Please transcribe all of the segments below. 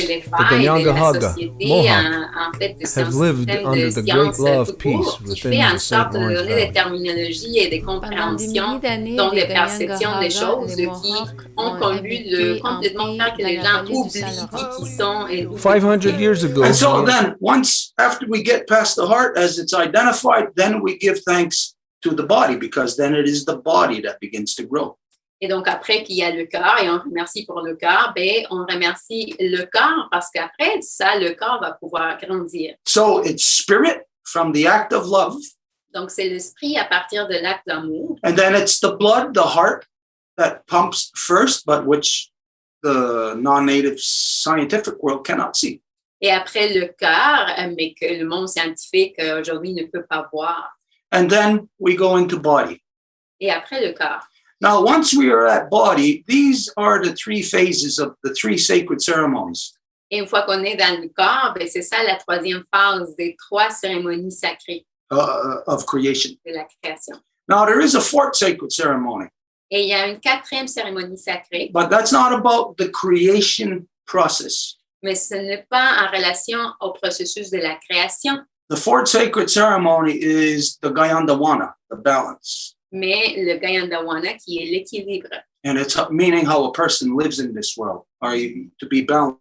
les failles de la société, en fait, c'est un système de science tout court qui fait en sorte de donner des terminologies et des compréhensions, donc des perceptions des choses qui ont comme but de complètement faire que les gens oublient qui sont et d'où 500 years ago. And so then, once after we get past the heart as it's identified, then we give thanks to the body, because then it is the body that begins to grow. Et donc, après qu'il y a le cœur, et on remercie pour le cœur, ben, on remercie le corps parce qu'après ça, le corps va pouvoir grandir. So it's spirit from the act of love. Donc, c'est l'esprit à partir de l'acte d'amour. And then it's the blood, the heart, that pumps first, but which the non-native scientific world cannot see. Et après le cœur, mais que le monde scientifique aujourd'hui ne peut pas voir. And then we go into body. Et après le corps. Now, once we are at body, these are the three phases of the three sacred ceremonies. Et une fois qu'on est dans le corps, ben c'est ça la troisième phase des trois cérémonies sacrées of creation. De la création. Now, there is a fourth sacred ceremony. Et il y a une quatrième cérémonie sacrée. But that's not about the creation process. Mais ce n'est pas en relation au processus de la création. The fourth sacred ceremony is the Gayandawana, the balance. Mais le Gayandawana qui est l'équilibre. And it's meaning how a person lives in this world, or to be balanced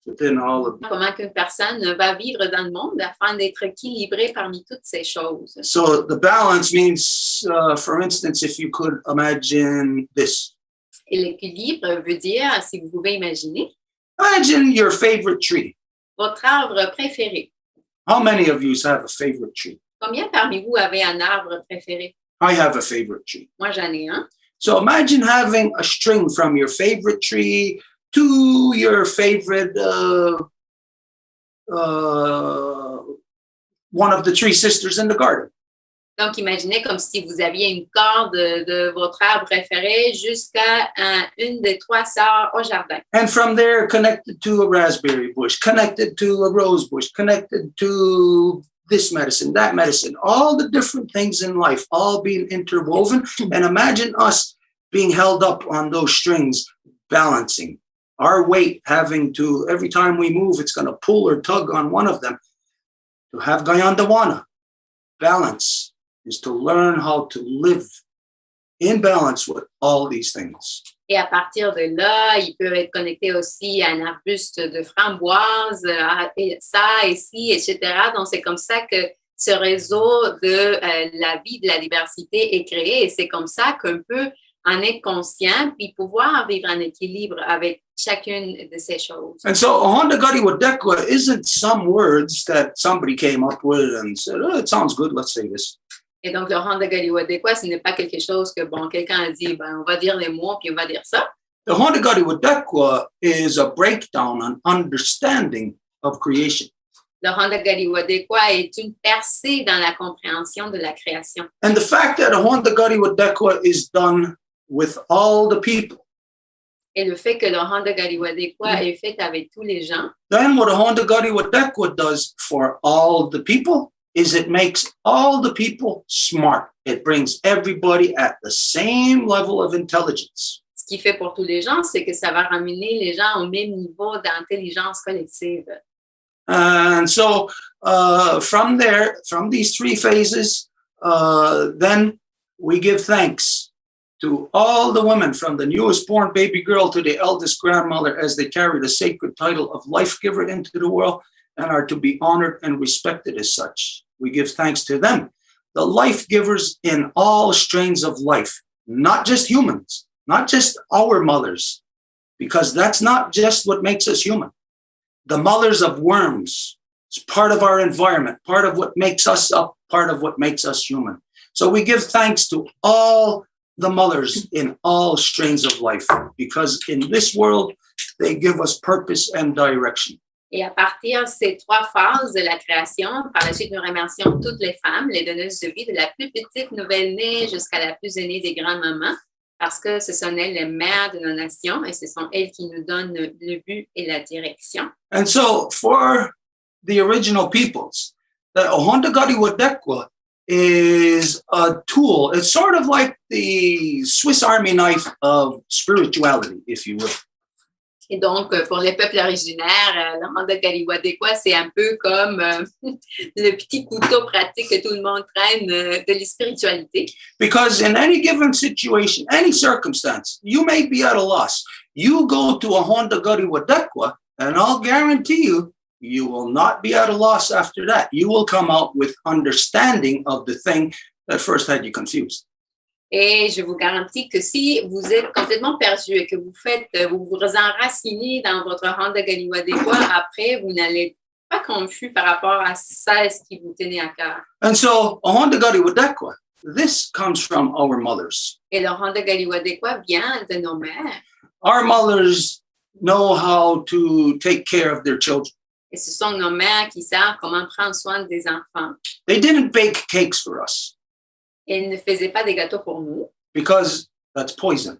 within all of. Comment qu'une personne va vivre dans le monde afin d'être équilibrée parmi toutes ces choses. So the balance means, for instance, if you could imagine this. Et l'équilibre veut dire, si vous pouvez imaginer. Imagine your favorite tree. Votre arbre préféré. How many of you have a favorite tree? Combien parmi vous avez un arbre préféré? I have a favorite tree. Moi, j'en ai un. So imagine having a string from your favorite tree to your favorite, one of the three sisters in the garden. Donc, imaginez comme si vous aviez une corde de votre arbre préféré jusqu'à une des trois sœurs au jardin. And from there, connected to a raspberry bush, connected to a rose bush, connected to this medicine, that medicine, all the different things in life, all being interwoven. And imagine us being held up on those strings, balancing. Our weight having to, every time we move, it's going to pull or tug on one of them. To have Gayandawana, balance, is to learn how to live in balance with all these things. Et à partir de là, il peut être connecté aussi à un arbuste de framboise, ça, ici, etc. Donc, c'est comme ça que ce réseau de la vie, de la diversité est créé. Et c'est comme ça qu'on peut en être conscient puis pouvoir vivre en équilibre avec chacune de ces choses. And so, Ahondagari Wadekwa isn't some words that somebody came up with and said, oh, it sounds good, let's say this. Et donc, le Ahondagari Wadekwa, ce n'est pas quelque chose que, bon, quelqu'un a dit, ben, on va dire les mots, puis on va dire ça. The Ahondagari Wadekwa is a breakdown, an understanding of creation. Le Ahondagari Wadekwa est une percée dans la compréhension de la création. And the fact that Ahondagari Wadekwa is done with all the people. Et le fait que le Ahondagari Wadekwa est fait avec tous les gens. Then what Ahondagari Wadekwa does for all the people is it makes all the people smart. It brings everybody at the same level of intelligence. Ce qui fait pour tous les gens, c'est que ça va ramener les gens au même niveau d'intelligence collective. And so from there, from these three phases, then we give thanks to all the women, from the newest born baby girl to the eldest grandmother, as they carry the sacred title of life giver into the world and are to be honored and respected as such. We give thanks to them, the life givers in all strains of life, not just humans, not just our mothers, because that's not just what makes us human. The mothers of worms is part of our environment, part of what makes us up, part of what makes us human. So we give thanks to all the mothers in all strains of life, because in this world, they give us purpose and direction. Et à partir de ces trois phases de la création, par la suite, nous remercions toutes les femmes, les donneuses de vie, de la plus petite nouvelle-née jusqu'à la plus aînée des grands-mamans, parce que ce sont elles les mères de nos nations et ce sont elles qui nous donnent le but et la direction. And so for the original peoples, the Ahondagari Wadekwa is a tool. It's sort of like the Swiss Army knife of spirituality, if you will. Et donc, pour les peuples originaires, le Honda Kahnawà, c'est un peu comme le petit couteau pratique que tout le monde traîne de la spiritualité. Because in any given situation, any circumstance, you may be at a loss. You go to a Honda Kahnawà, and I'll guarantee you, you will not be at a loss after that. You will come out with understanding of the thing that first had you confused. Et je vous garantis que si vous êtes complètement perdu et que vous vous enracinez dans votre Honda Kahnawà, après, vous n'allez pas confus par rapport à ça, ce qui vous tenait à cœur. And so, a Honda Kahnawà, this comes from our mothers. Et le Honda Kahnawà vient de nos mères. Our mothers know how to take care of their children. Et ce sont nos mères qui savent comment prendre soin des enfants. They didn't bake cakes for us. Elles ne faisaient pas des gâteaux pour nous. Because that's poison.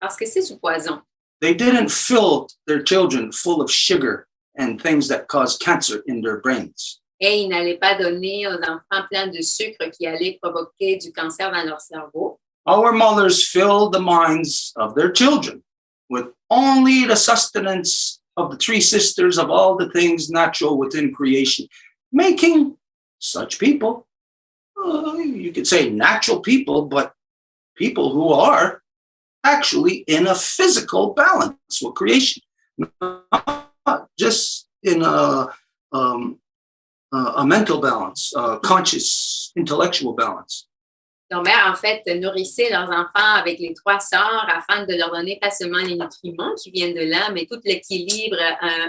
Parce que c'est du poison. They didn't fill their children full of sugar and things that cause cancer in their brains. Et ils n'allaient pas donner aux enfants plein de sucre qui allait provoquer du cancer dans leur cerveau. Our mothers filled the minds of their children with only the sustenance of the three sisters of all the things natural within creation, making such people, you could say natural people, but people who are actually in a physical balance with creation, not just in a mental balance, conscious, intellectual balance. Nos mères, en fait, nourrissaient leurs enfants avec les trois sœurs afin de leur donner pas seulement les nutriments qui viennent de là, mais tout l'équilibre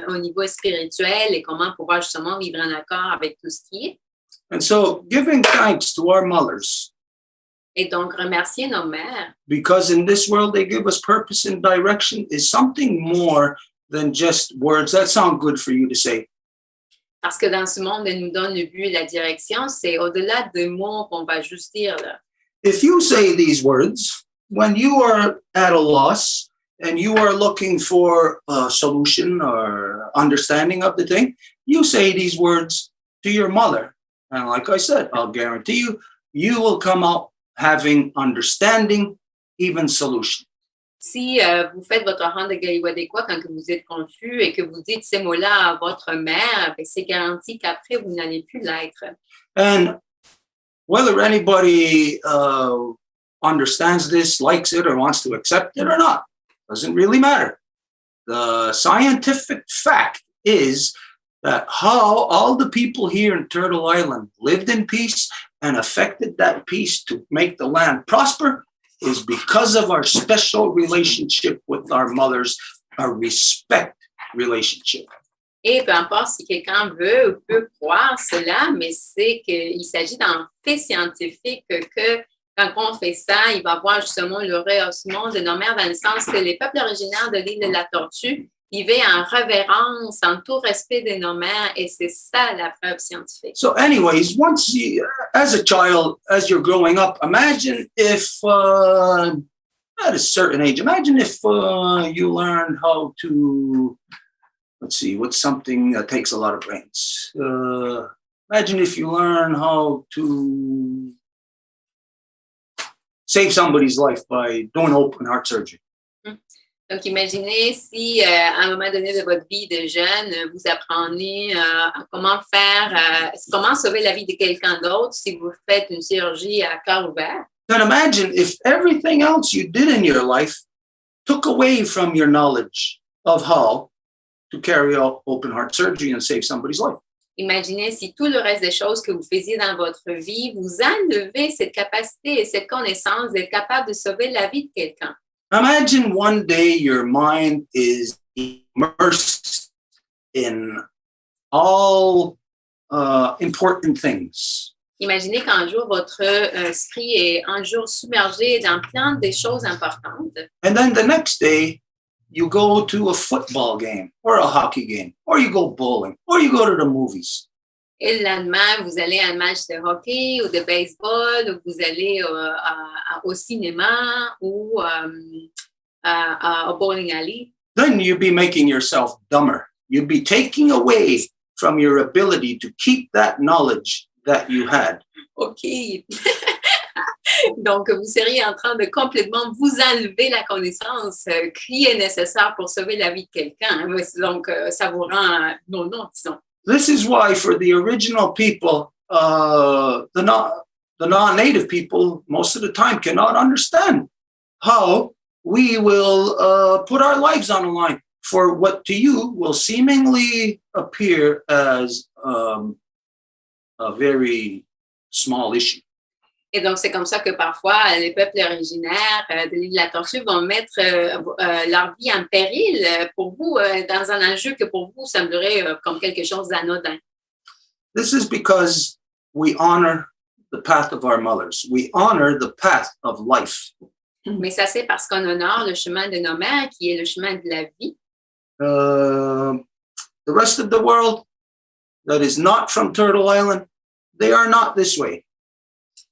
au niveau spirituel et comment pouvoir justement vivre en accord avec tout ce qui est. And so, giving thanks to our mothers. Et donc, remercier nos mères. Because in this world they give us purpose and direction is something more than just words that sound good for you to say. Parce que dans ce monde, elle nous donne le but et la direction, c'est au-delà de mots qu'on va juste dire là. If you say these words, when you are at a loss and you are looking for a solution or understanding of the thing, you say these words to your mother. And like I said, I'll guarantee you, you will come out having understanding, even solution. Si vous faites votre Honda Kahnawà quand que vous êtes confus et que vous dites ces mots-là à votre mère, c'est garanti qu'après, vous n'allez plus l'être. And whether anybody understands this, likes it, or wants to accept it or not, doesn't really matter. The scientific fact is that how all the people here in Turtle Island lived in peace and affected that peace to make the land prosper is because of our special relationship with our mothers, our respect relationship. Et peu importe si quelqu'un veut ou peut croire cela, mais c'est qu'il s'agit d'un fait scientifique que quand on fait ça, il va y avoir justement le rehaussement de nos mères dans le sens que les peuples originaires de l'île de la Tortue vivaient en révérence, en tout respect de nos mères, et c'est ça la preuve scientifique. So anyways, once you, as a child, as you're growing up, imagine if, at a certain age, imagine if you learned how to, let's see, what's something that takes a lot of brains? Imagine if you learn how to save somebody's life by doing open heart surgery. Donc, imaginez si, à un moment donné de votre vie de jeune, vous apprenez comment faire, comment sauver la vie de quelqu'un d'autre si vous faites une chirurgie à cœur ouvert. Then imagine if everything else you did in your life took away from your knowledge of how to carry out open heart surgery and save somebody's life. Imaginez si tout le reste des choses que vous faisiez dans votre vie vous enlevez cette capacité et cette connaissance d'être capable de sauver la vie de quelqu'un. Imagine one day your mind is immersed in all important things. Imaginez qu'un jour, votre esprit est un jour submergé dans plein de choses importantes. And then the next day, you go to a football game or a hockey game, or you go bowling, or you go to the movies. Et le lendemain, vous allez à un match de hockey ou de baseball, ou vous allez au cinéma ou au bowling alley. Then you'd be making yourself dumber. You'd be taking away from your ability to keep that knowledge that you had. OK. Donc, vous seriez en train de complètement vous enlever la connaissance qui est nécessaire pour sauver la vie de quelqu'un. Donc, ça vous rend non, disons. This is why for the original people, the non-native people most of the time cannot understand how we will put our lives on the line for what to you will seemingly appear as a very small issue. Et donc, c'est comme ça que parfois, les peuples originaires de l'île de la Tortue vont mettre leur vie en péril pour vous, dans un enjeu que pour vous semblerait comme quelque chose d'anodin. This is because we honor the path of our mothers. We honor the path of life. Mais ça, c'est parce qu'on honore le chemin de nos mères, qui est le chemin de la vie. The rest of the world that is not from Turtle Island, they are not this way.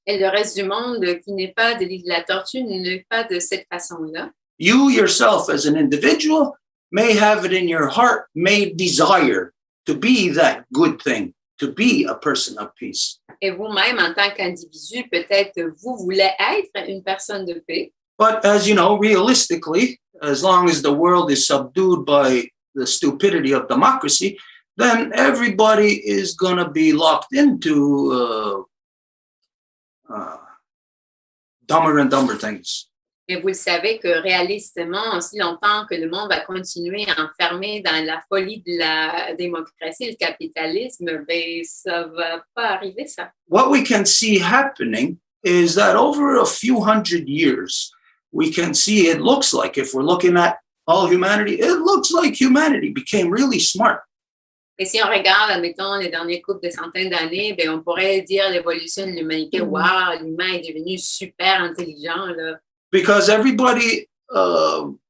Et le reste du monde qui n'est pas de l'île de la Tortue n'est pas de cette façon-là. You yourself as an individual may have it in your heart, may desire to be that good thing, to be a person of peace. Et vous-même, en tant qu'individu, peut-être vous voulez être une personne de paix. But as you know, realistically, as long as the world is subdued by the stupidity of democracy, then everybody is going to be locked into dumber and dumber things. Mais vous le savez que réalistement, aussi longtemps que le monde va continuer enfermé dans la folie de la démocratie, le capitalisme, ben ça va pas arriver ça. What we can see happening is that over a few hundred years, we can see it looks like, if we're looking at all humanity, it looks like humanity became really smart. Et si on regarde, admettons, les derniers couples de centaines d'années, ben on pourrait dire l'évolution de l'humanité. Wow, l'humain est devenu super intelligent, là. Because everybody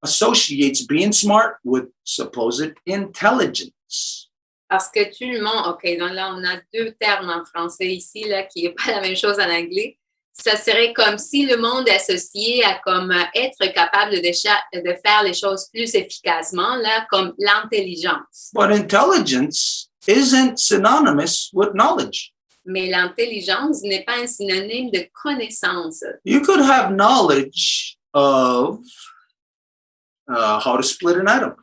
associates being smart with supposed intelligence. Parce que tout le monde, OK, donc là, on a deux termes en français ici, là, qui n'est pas la même chose en anglais. Ça serait comme si le monde associé à comme être capable de faire les choses plus efficacement, là, comme l'intelligence. But intelligence isn't synonymous with knowledge. Mais l'intelligence n'est pas un synonyme de connaissance. You could have knowledge of how to split an atom.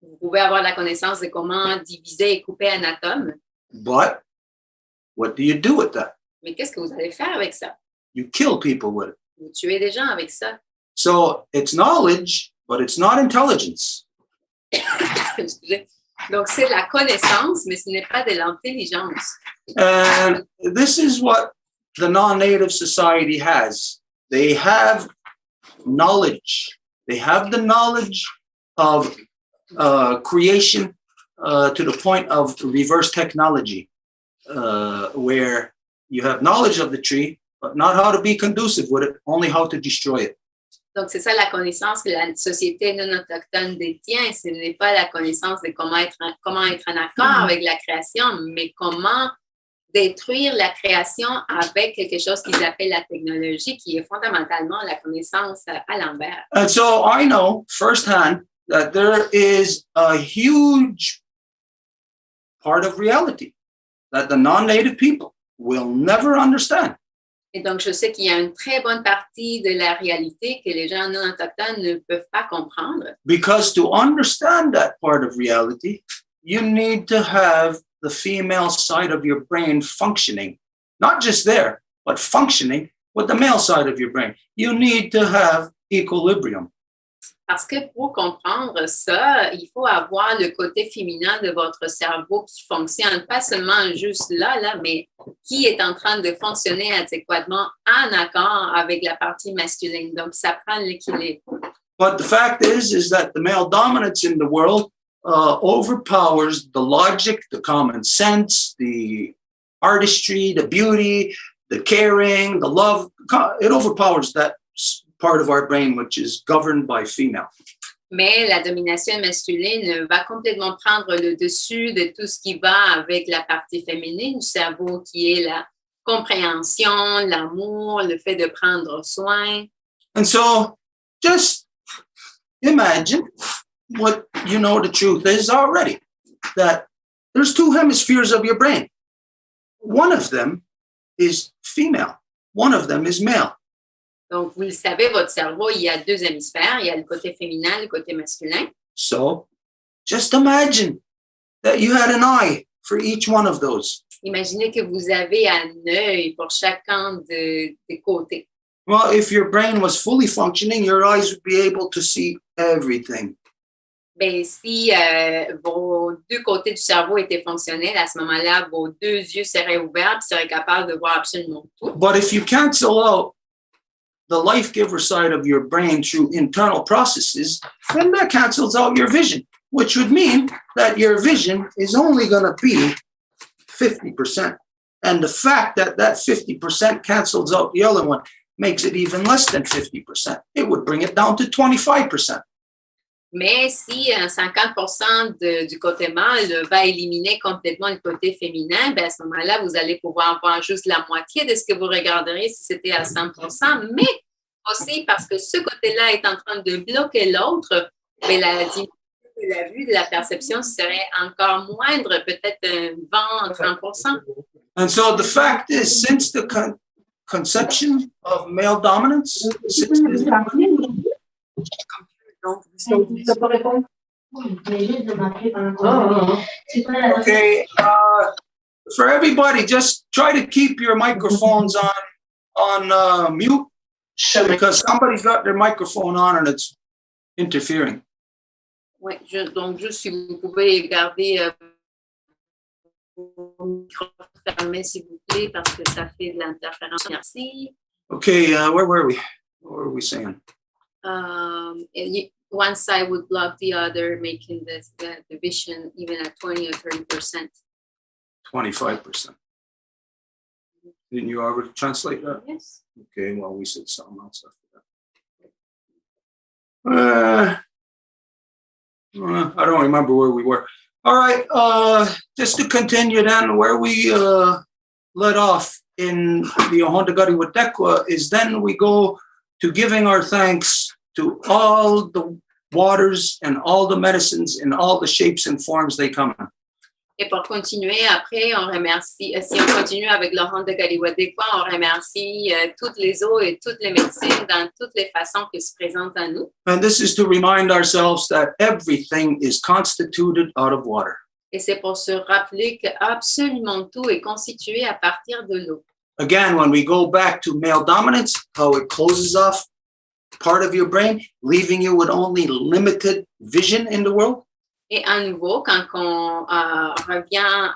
Vous pouvez avoir la connaissance de comment diviser et couper un atome. But what do you do with that? Mais qu'est-ce que vous allez faire avec ça? You kill people with it. Vous tuez des gens avec ça. So it's knowledge, but it's not intelligence. Donc, c'est de la connaissance, mais ce n'est pas de l'intelligence. And this is what the non-native society has. They have knowledge. They have the knowledge of creation to the point of reverse technology, where you have knowledge of the tree, but not how to be conducive with it, only how to destroy it. Donc, c'est ça la connaissance que la société non autochtone détient. Ce n'est pas la connaissance de comment être en accord avec la création, mais comment détruire la création avec quelque chose qu'ils appellent la technologie, qui est fondamentalement la connaissance à l'envers. And so I know firsthand that there is a huge part of reality that the non-native people will never understand. Et donc, je sais qu'il y a une très bonne partie de la réalité que les gens non autochtones ne peuvent pas comprendre. Because to understand that part of reality, you need to have the female side of your brain functioning. Not just there, but functioning with the male side of your brain. You need to have equilibrium. Parce que pour comprendre ça, il faut avoir le côté féminin de votre cerveau qui fonctionne pas seulement juste là, mais qui est en train de fonctionner adéquatement en accord avec la partie masculine. Donc, ça prend l'équilibre. But the fact is that the male dominance in the world overpowers the logic, the common sense, the artistry, the beauty, the caring, the love. It overpowers that part of our brain which is governed by female. Mais la domination masculine va complètement prendre le dessus de tout ce qui va avec la partie féminine du cerveau, qui est la compréhension, l'amour, le fait de prendre soin. And so just imagine what you know the truth is already, that there's two hemispheres of your brain. One of them is female. one of them is male. Donc, vous le savez, votre cerveau, il y a deux hémisphères. Il y a le côté féminin, le côté masculin. So just imagine that you had an eye for each one of those. Imaginez que vous avez un œil pour chacun des côtés. Well, if your brain was fully functioning, your eyes would be able to see everything. Ben, si vos deux côtés du cerveau étaient fonctionnels, à ce moment-là, vos deux yeux seraient ouverts et seraient capables de voir absolument tout. But if you cancel out the life giver side of your brain through internal processes, then that cancels out your vision, which would mean that your vision is only going to be 50%. And the fact that that 50% cancels out the other one makes it even less than 50%. It would bring it down to 25%. Mais si 50% du côté mâle va éliminer complètement le côté féminin, ben à ce moment-là, vous allez pouvoir voir juste la moitié de ce que vous regarderez si c'était à 100%, mais aussi parce que ce côté-là est en train de bloquer l'autre, ben la diminution de la vue, de la perception serait encore moindre, peut-être 20-30%. And so the fact is, since the conception of male dominance, okay, for everybody, just try to keep your microphones on mute because somebody's got their microphone on and it's interfering. Oui, donc juste si vous pouvez garder vos micros fermés, s'il vous plaît, parce que ça fait de l'interférence. Merci. Okay, where were we? What were we saying? One side would block the other, making the division even at 20 or 30%. 25%. Didn't you already translate that? Yes. Okay, well, we said something else after that. I don't remember where we were. All right, just to continue then, where we let off in the Ohondagari Wadekwa is then we go to giving our thanks to all the waters and all the medicines in all the shapes and forms they come in. Et pour continuer, après, on remercie, si on continue avec l'Ohondagari Wadekwa, on remercie toutes les eaux et toutes les médecines dans toutes les façons qui se présentent à nous. And this is to remind ourselves that everything is constituted out of water. Et c'est pour se rappeler que absolument tout est constitué à partir de l'eau. Again, when we go back to male dominance, how it closes off part of your brain, leaving you with only limited vision in the world. Et à nouveau, quand on revient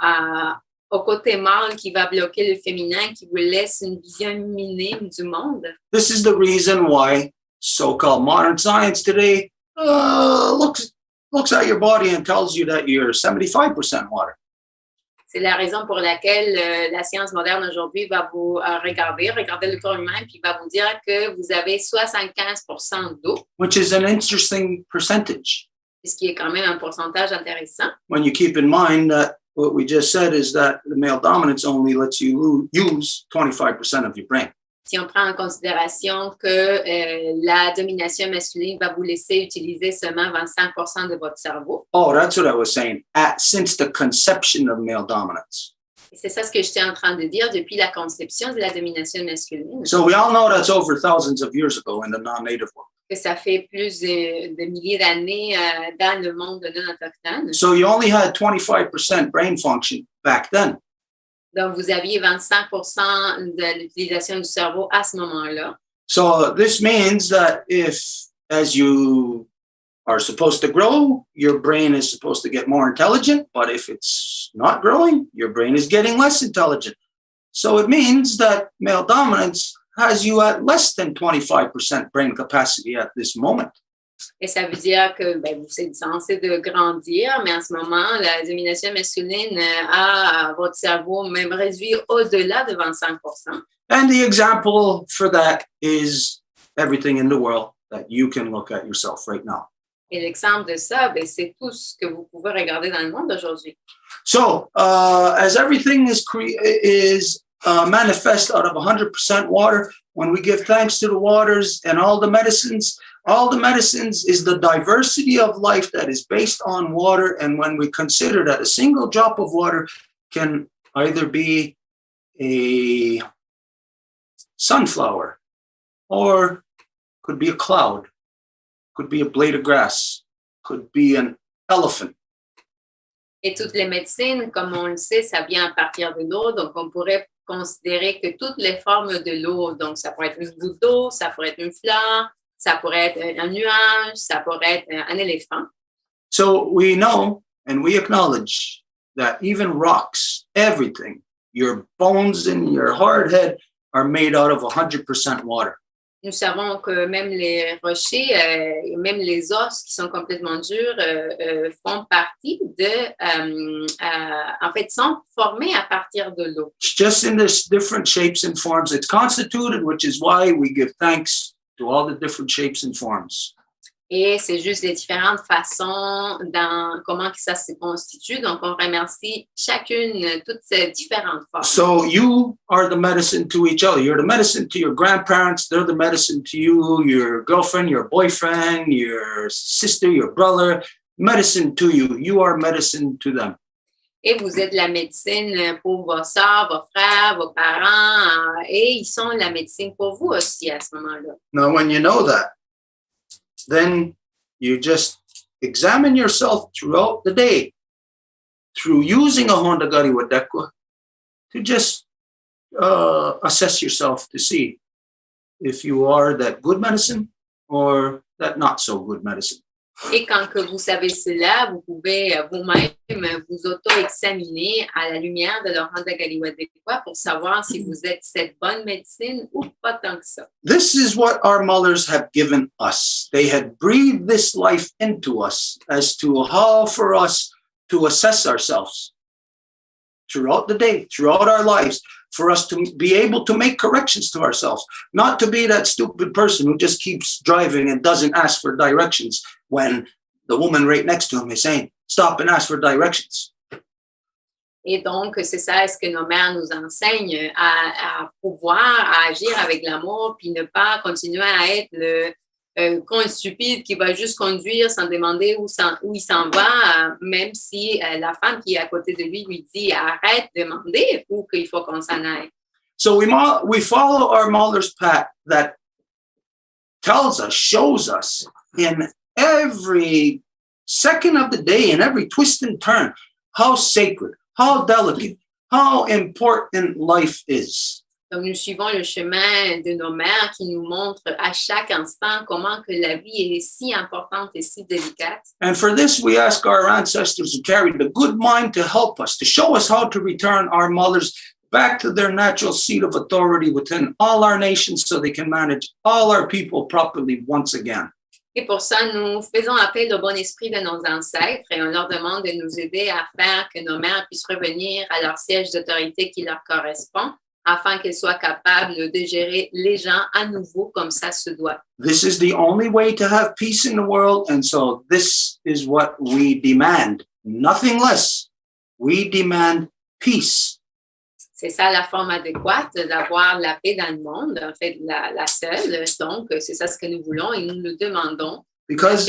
au côté mâle qui va bloquer le féminin, qui vous laisse une vision minime du monde. This is the reason why so-called modern science today looks at your body and tells you that you're 75% water. C'est la raison pour laquelle la science moderne aujourd'hui va vous regarder le corps humain, puis va vous dire que vous avez 75% d'eau. Which is an interesting percentage. Ce qui est quand même un pourcentage intéressant. When you keep in mind that what we just said is that the male dominance only lets you use 25% of your brain. Si on prend en considération que la domination masculine va vous laisser utiliser seulement 25% de votre cerveau. Oh, that's what I was saying. Since the conception of male dominance. Et c'est ça ce que j'étais en train de dire depuis la conception de la domination masculine. So we all know that's over thousands of years ago in the non-native world. Que ça fait plus de milliers d'années dans le monde non autochtone. So you only had 25% brain function back then. Donc, vous aviez 25% de l'utilisation du cerveau à ce moment-là. So this means that if, as you are supposed to grow, your brain is supposed to get more intelligent, but if it's not growing, your brain is getting less intelligent. So it means that male dominance has you at less than 25% brain capacity at this moment. Et ça veut dire que vous êtes censé de grandir, mais en ce moment, la domination masculine a votre cerveau même réduit au-delà de 25%. And the example for that is everything in the world that you can look at yourself right now. Et l'exemple de ça, c'est tout ce que vous pouvez regarder dans le monde aujourd'hui. So, as everything is manifest out of 100% water, when we give thanks to the waters and all the medicines is the diversity of life that is based on water. And when we consider that a single drop of water can either be a sunflower, or could be a cloud, could be a blade of grass, could be an elephant. Et toutes les médecines, comme on le sait, ça vient à partir de l'eau. Donc, on pourrait considérer que toutes les formes de l'eau, donc ça pourrait être une goutte d'eau, ça pourrait être une fleur, ça pourrait être un nuage, ça pourrait être un éléphant. So we know and we acknowledge that even rocks, everything, your bones and your hard head are made out of 100% water. Nous savons que même les rochers, même les os qui sont complètement durs font partie en fait, sont formés à partir de l'eau. It's just in this different shapes and forms it's constituted, which is why we give thanks to all the different shapes and forms. Et c'est juste les différentes façons dans comment ça se constitue. Donc, on remercie chacune, toutes ces différentes formes. So you are the medicine to each other. You're the medicine to your grandparents. They're the medicine to you, your girlfriend, your boyfriend, your sister, your brother. Medicine to you. You are medicine to them. Et vous êtes la médecine pour vos sœurs, vos frères, vos parents. Et ils sont la médecine pour vous aussi à ce moment-là. Now, when you know that, then you just examine yourself throughout the day through using a Honda Gari Wadekwa to just assess yourself to see if you are that good medicine or that not so good medicine. Et quand que vous savez cela, vous pouvez vous-même vous auto-examiner à la lumière de l'Oranda Galiwadekwa pour savoir si vous êtes cette bonne médecine ou pas tant que ça. This is what our mothers have given us. They had breathed this life into us as to how for us to assess ourselves throughout the day, throughout our lives, for us to be able to make corrections to ourselves, not to be that stupid person who just keeps driving and doesn't ask for directions when the woman right next to him is saying, stop and ask for directions. Et donc, c'est ça ce que nos mères nous enseignent, à pouvoir à agir avec l'amour, puis ne pas continuer à être le con stupide qui va juste conduire sans demander où il s'en va, même si la femme qui est à côté de lui dit arrête de demander ou qu'il faut qu'on s'en aille. So we follow our mother's path that tells us, shows us in every second of the day, in every twist and turn, how sacred, how delicate, how important life is. Donc, nous suivons le chemin de nos mères qui nous montrent à chaque instant comment que la vie est si importante et si délicate. And for this, we ask our ancestors who carried the good mind to help us, to show us how to return our mothers back to their natural seat of authority within all our nations so they can manage all our people properly once again. Et pour ça, nous faisons appel au bon esprit de nos ancêtres et on leur demande de nous aider à faire que nos mères puissent revenir à leur siège d'autorité qui leur correspond, afin qu'elles soient capables de gérer les gens à nouveau comme ça se doit. This is the only way to have peace in the world, and so this is what we demand, nothing less. We demand peace. C'est ça la forme adéquate d'avoir la paix dans le monde, en fait la seule. Donc, c'est ça ce que nous voulons et nous le demandons. Because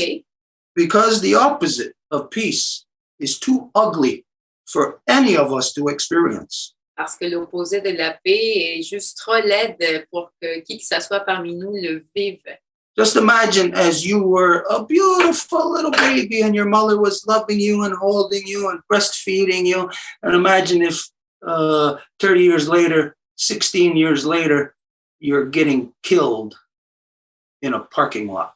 the opposite of peace is too ugly for any of us to experience. Parce que l'opposé de la paix est juste trop laide pour que qui que ce soit parmi nous le vive. Just imagine as you were a beautiful little baby and your mother was loving you and holding you and breastfeeding you. And imagine if 30 years later, 16 years later, you're getting killed in a parking lot.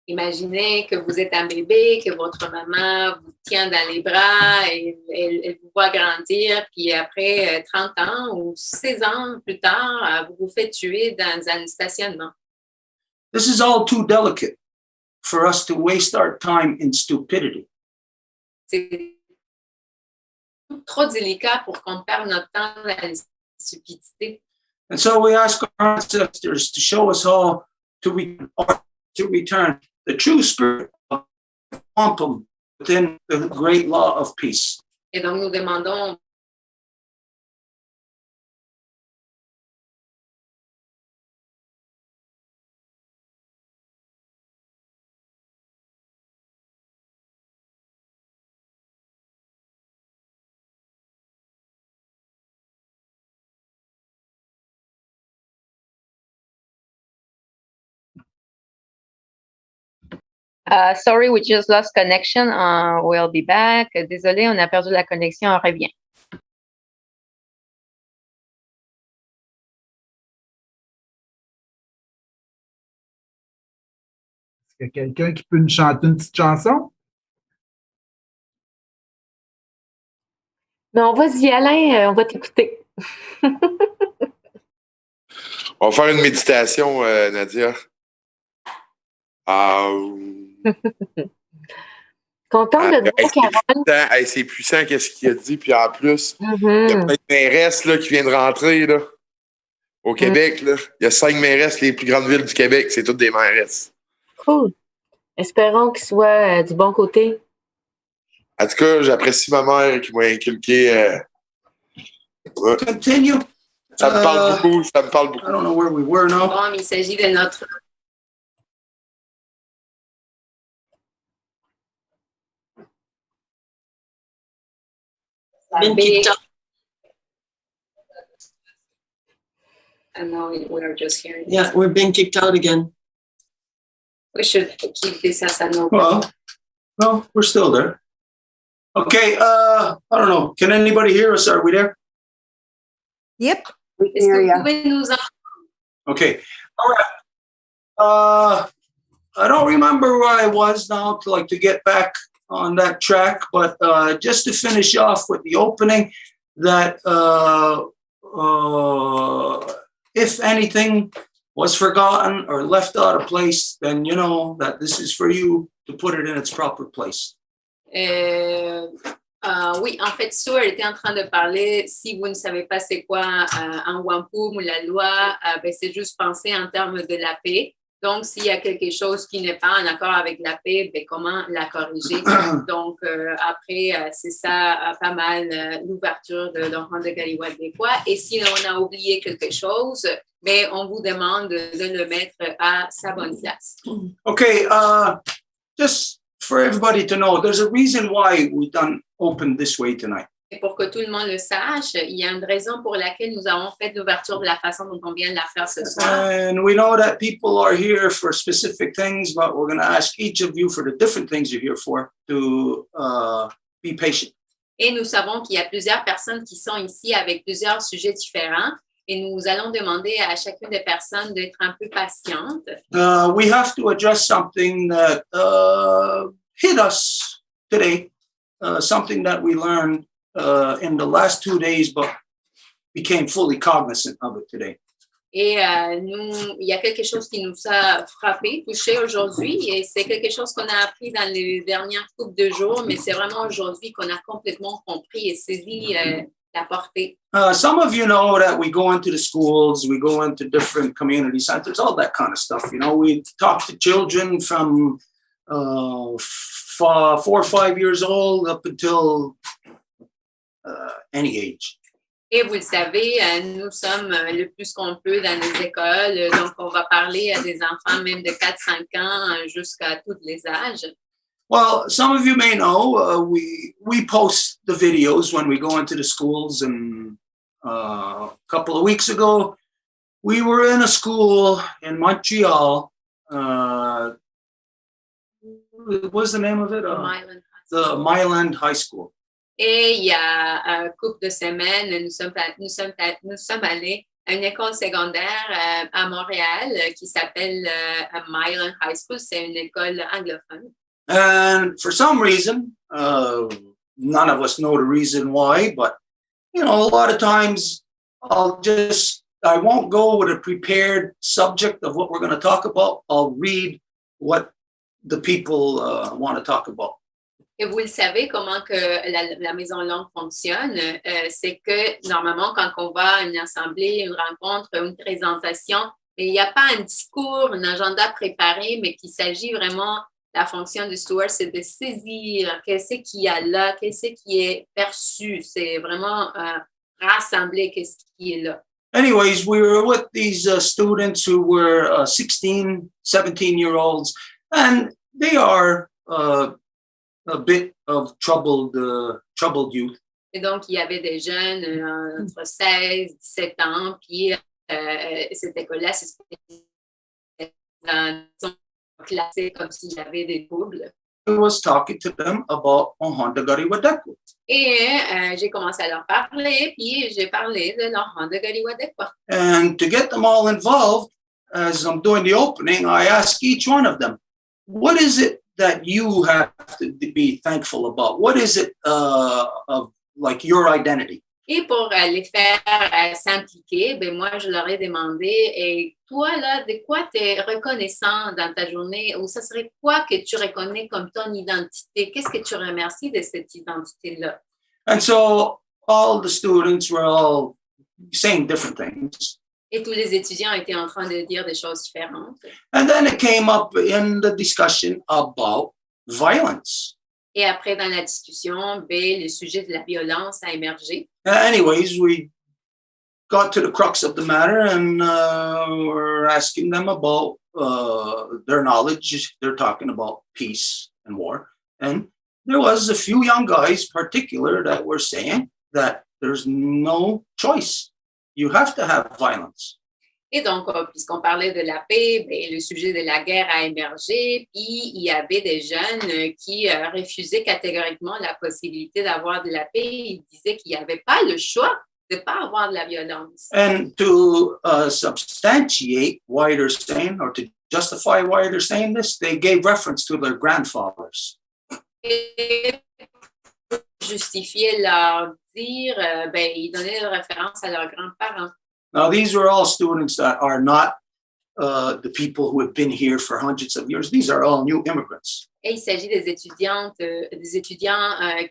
Imaginez que vous êtes un bébé, que votre maman vous tient dans les bras et elle vous voit grandir, puis après 30 ans ou 16 ans plus tard, vous vous faites tuer dans un stationnement. This is all too delicate for us to waste our time in stupidity. C'est trop délicat pour qu'on perde notre temps dans la stupidité. And so we ask our ancestors to show us how to return the true spirit of Wampum within the great law of peace. Et donc, nous demandons Sorry, we just lost connection. We'll be back. Désolé, on a perdu la connexion. On revient. Est-ce qu'il y a quelqu'un qui peut nous chanter une petite chanson? Non, vas-y, Alain, on va t'écouter. On va faire une méditation, Nadia. Contente de te voir, Carole. Hey, c'est puissant, qu'est-ce qu'il a dit. Puis en plus, il y a plein de mairesses là, qui viennent de rentrer là, au Québec. Là. Il y a 5 mairesses, les plus grandes villes du Québec. C'est toutes des mairesses. Cool. Espérons qu'il soit du bon côté. En tout cas, j'apprécie ma mère qui m'a inculqué. Continue. Ça me parle beaucoup. Ça me parle beaucoup. I don't know where we were now. Bon, mais il s'agit de notre... Been kicked out. And now we are just hearing. Yeah, we're being kicked out again. We should keep this as a note. Well, no, we're still there. Okay, I don't know. Can anybody hear us? Are we there? Yep. Est-ce que vous pouvez nous entendre? Okay. All right. I don't remember where I was now to get back on that track, but just to finish off with the opening, that if anything was forgotten or left out of place, then you know that this is for you to put it in its proper place. Oui, en fait, Stuart était en train de parler, si vous ne savez pas c'est quoi un Wampum ou la loi, c'est juste penser en termes de la paix. Donc, s'il y a quelque chose qui n'est pas en accord avec la paix, comment la corriger? Donc, après, c'est ça, pas mal l'ouverture de l'enfant de Kahnawà des fois. Et si on a oublié quelque chose, on vous demande de le mettre à sa bonne place. Okay, just for everybody to know, there's a reason why we done open this way tonight. Et pour que tout le monde le sache, il y a une raison pour laquelle nous avons fait l'ouverture de la façon dont on vient de la faire ce soir. And we know that people are here for specific things, but we're going to ask each of you for the different things you're here for to be patient. Et nous savons qu'il y a plusieurs personnes qui sont ici avec plusieurs sujets différents. Et nous allons demander à chacune des personnes d'être un peu patiente. We have to address something that hit us today, something that we learned in the last 2 days, but became fully cognizant of it today. Et il y a quelque chose qui nous a frappé, touché aujourd'hui, et c'est quelque chose qu'on a appris dans les dernières coupes de jours, mais c'est vraiment aujourd'hui qu'on a complètement compris et saisi la portée. Some of you know that we go into the schools, we go into different community centers, all that kind of stuff. You know, we talk to children from 4 or 5 years old up until any age. Et vous le savez, nous sommes le plus qu'on peut dans les écoles, donc on va parler à des enfants même de 4-5 ans jusqu'à tous les âges. Well, some of you may know we post the videos when we go into the schools, and a couple of weeks ago we were in a school in Montreal. What's the name of it? The Myland High School. Et il y a une couple de semaines, nous sommes allés à une école secondaire à Montréal qui s'appelle Myland High School. C'est une école anglophone. And for some reason, none of us know the reason why, but you know, a lot of times I won't go with a prepared subject of what we're going to talk about. I'll read what the people want to talk about. Et vous le savez comment que la Maison Longue fonctionne, c'est que normalement, quand on va à une assemblée, une rencontre, une présentation, il n'y a pas un discours, un agenda préparé, mais qu'il s'agit vraiment, la fonction du Stuart, c'est de saisir qu'est-ce qu'il y a là, qu'est-ce qui est perçu. C'est vraiment rassembler qu'est-ce qui est là. Anyways, we were with these students who were 16, 17-year-olds, and they are a bit of troubled youth. Et donc, il y avait des jeunes entre 16 17 ans, puis cette école-là, c'est classé comme s'il y avait des troubles. I was talking to them about Ohondagari Wadekwa. Et j'ai commencé à leur parler, puis j'ai parlé de l'Ohondagari Wadekwa. And to get them all involved, as I'm doing the opening, I ask each one of them, what is it that you have to be thankful about? What is it of like your identity? Et pour les faire s'impliquer, ben moi, je leur ai demandé, et toi, là, de quoi tu es reconnaissant dans ta journée, ou ça serait quoi que tu reconnais comme ton identité? Qu'est-ce que tu remercies de cette identité-là? And so all the students were all saying different things. Et tous les étudiants étaient en train de dire des choses différentes. And then it came up in the discussion about violence. Et après, dans la discussion, ben, le sujet de la violence a émergé. Anyways, we got to the crux of the matter and we're asking them about their knowledge. They're talking about peace and war. And there was a few young guys, particular, that were saying that there's no choice. You have to have violence. Et donc, puisqu'on parlait de la paix, ben, le sujet de la guerre a émergé, puis il y avait des jeunes qui refusaient catégoriquement la possibilité d'avoir de la paix. Ils disaient qu'il n'y avait pas le choix de ne pas avoir de la violence. And to substantiate why they're saying, or to justify why they're saying this, they gave reference to their grandfathers. Et pour justifier leur dire, ben, ils donnaient une référence à leurs grands-parents. Now, these were all students that are not the people who have been here for hundreds of years. These are all new immigrants. Et il s'agit des étudiants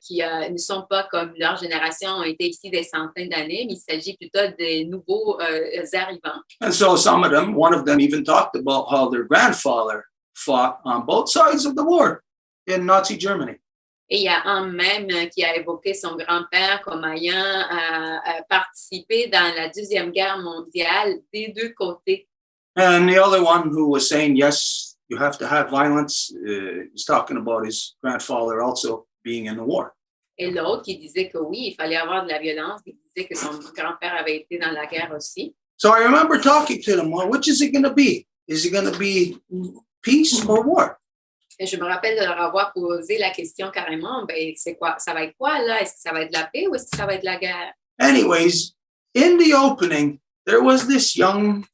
qui ne sont pas comme leur génération, ont été ici des centaines d'années, mais il s'agit plutôt des nouveaux arrivants. And so some of them, one of them even talked about how their grandfather fought on both sides of the war in Nazi Germany. Et il y a un même qui a évoqué son grand-père comme ayant participé dans la Deuxième Guerre mondiale des deux côtés. And the other one who was saying, yes, you have to have violence, he's talking about his grandfather also being in the war. Et l'autre qui disait que oui, il fallait avoir de la violence, qui disait que son grand-père avait été dans la guerre aussi. So I remember talking to them, well, which is it going to be? Is it going to be peace or war? Et je me rappelle de leur avoir posé la question carrément, ben, c'est quoi, ça va être quoi là? Est-ce que ça va être de la paix ou est-ce que ça va être de la guerre? Anyways, in the opening, there was this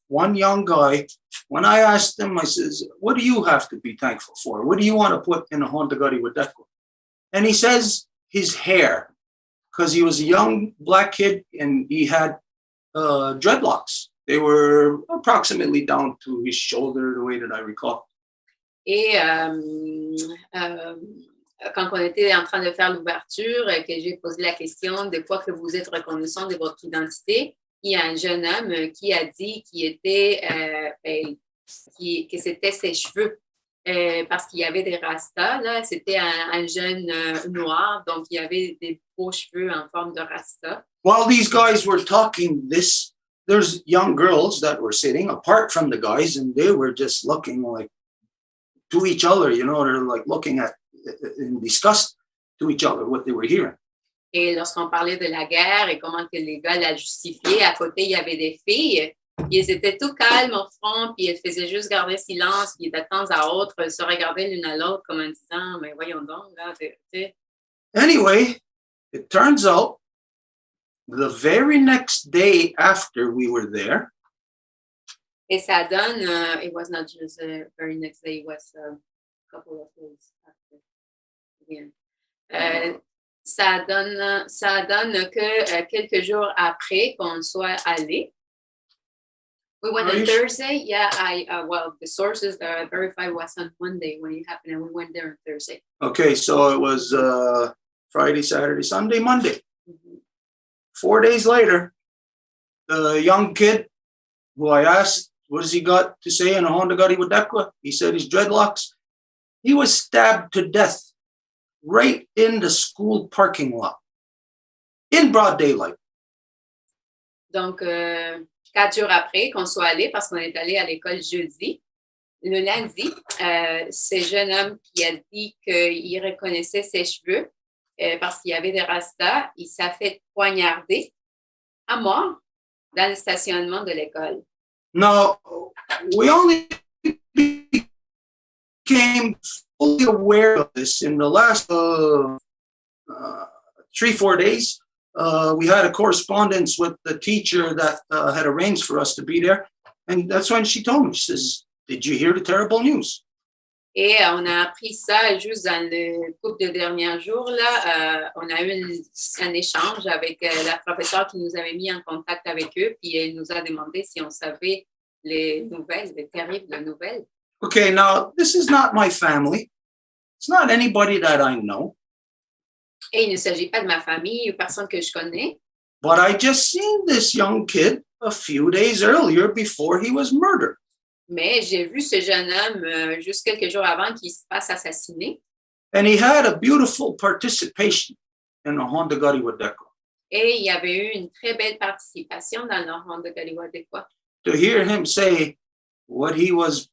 one young guy. When I asked him, I says, what do you have to be thankful for? What do you want to put in a Hondagari Wadekwa? And he says his hair, because he was a young black kid and he had dreadlocks. They were approximately down to his shoulder, the way that I recall. Et quand on était en train de faire l'ouverture, que j'ai posé la question de quoi que vous êtes reconnaissant de votre identité, il y a un jeune homme qui a dit que c'était ses cheveux parce qu'il y avait des rastas. Là, c'était un jeune noir, donc il y avait des beaux cheveux en forme de rasta. While these guys were talking this, there's young girls that were sitting apart from the guys and they were just looking like to each other, you know, they're like looking at in disgust to each other what they were hearing. Et lorsqu'on parlait de la guerre et comment que les gars la justifiaient, à côté, il y avait des filles, puis elles étaient tout calmes au front, puis elles faisaient juste garder silence, puis de temps à autre, elles se regardaient l'une à l'autre comme en disant, mais voyons donc, là, tu. Anyway, it turns out the very next day after we were there, Et ça donne, it was not just the very next day, it was a couple of days after. Yeah. Ça donne que quelques jours après qu'on soit allé. We went on Thursday. Yeah, well, the sources that I verified was on Monday when it happened, and we went there on Thursday. Okay, so it was Friday, Saturday, Sunday, Monday. Mm-hmm. 4 days later, the young kid who I asked, what has he got to say in a Hondagari Wadekwa? He said his dreadlocks. He was stabbed to death right in the school parking lot, in broad daylight. Donc, 4 jours après qu'on soit allé, parce qu'on est allé à l'école jeudi, le lundi, ce jeune homme qui a dit qu'il reconnaissait ses cheveux parce qu'il y avait des rastas, il s'est fait poignarder à mort dans le stationnement de l'école. No, we only became fully aware of this in the last 3-4 days. We had a correspondence with the teacher that had arranged for us to be there. And that's when she told me, she says, did you hear the terrible news? Et on a appris ça juste dans le couple de derniers jours. Là, on a eu un échange avec la professeure qui nous avait mis en contact avec eux, puis elle nous a demandé si on savait les nouvelles, les terribles nouvelles. Okay, now this is not my family. It's not anybody that I know. Et il ne s'agit pas de ma famille ou personne que je connais. But I just seen this young kid a few days earlier before he was murdered. Mais j'ai vu ce jeune homme juste quelques jours avant qu'il se fasse assassiner. And he had a beautiful participation in the Honda Gariwadeko. Et il y avait eu une très belle participation dans le Honda Gariwadeko. To hear him say what he was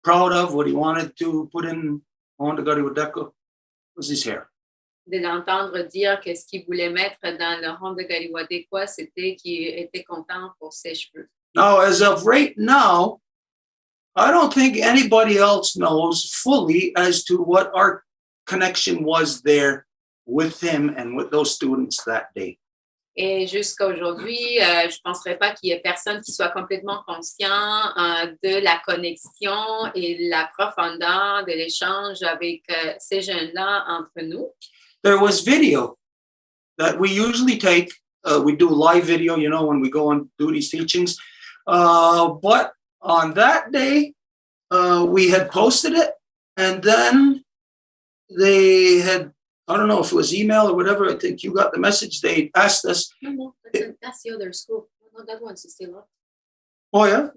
proud of, what he wanted to put in Honda Gariwadeko was his hair. De l'entendre dire que ce qu'il voulait mettre dans le Honda Gariwadeko, c'était qu'il était content pour ses cheveux. Now, as of right now, I don't think anybody else knows fully as to what our connection was there with him and with those students that day. Et jusqu'à aujourd'hui, je ne penserais pas qu'il y ait personne qui soit complètement conscient de la connexion et la profondeur de l'échange avec ces jeunes-là entre nous. There was video that we usually take. We do live video, you know, when we go and do these teachings. But on that day, we had posted it, and then they had, I don't know if it was email or whatever, I think you got the message. They asked us. No, that's the other school. No, that one's still up. Oh, yeah?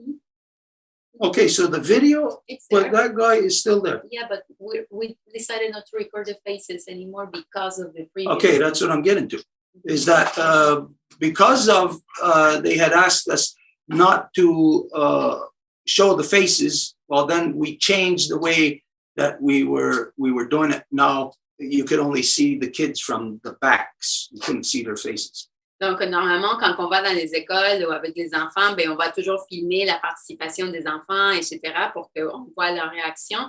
Okay, so the video, Well, that guy is still there. Yeah, but we decided not to record the faces anymore because of the previous. Okay, that's what I'm getting to. Is that because of they had asked us not to show the faces, well, then we changed the way that we were doing it. Now you could only see the kids from the backs. You couldn't see their faces. Donc, normalement, quand on va dans les écoles ou avec des enfants, ben, on va toujours filmer la participation des enfants, etc., pour qu'on voit leur réaction.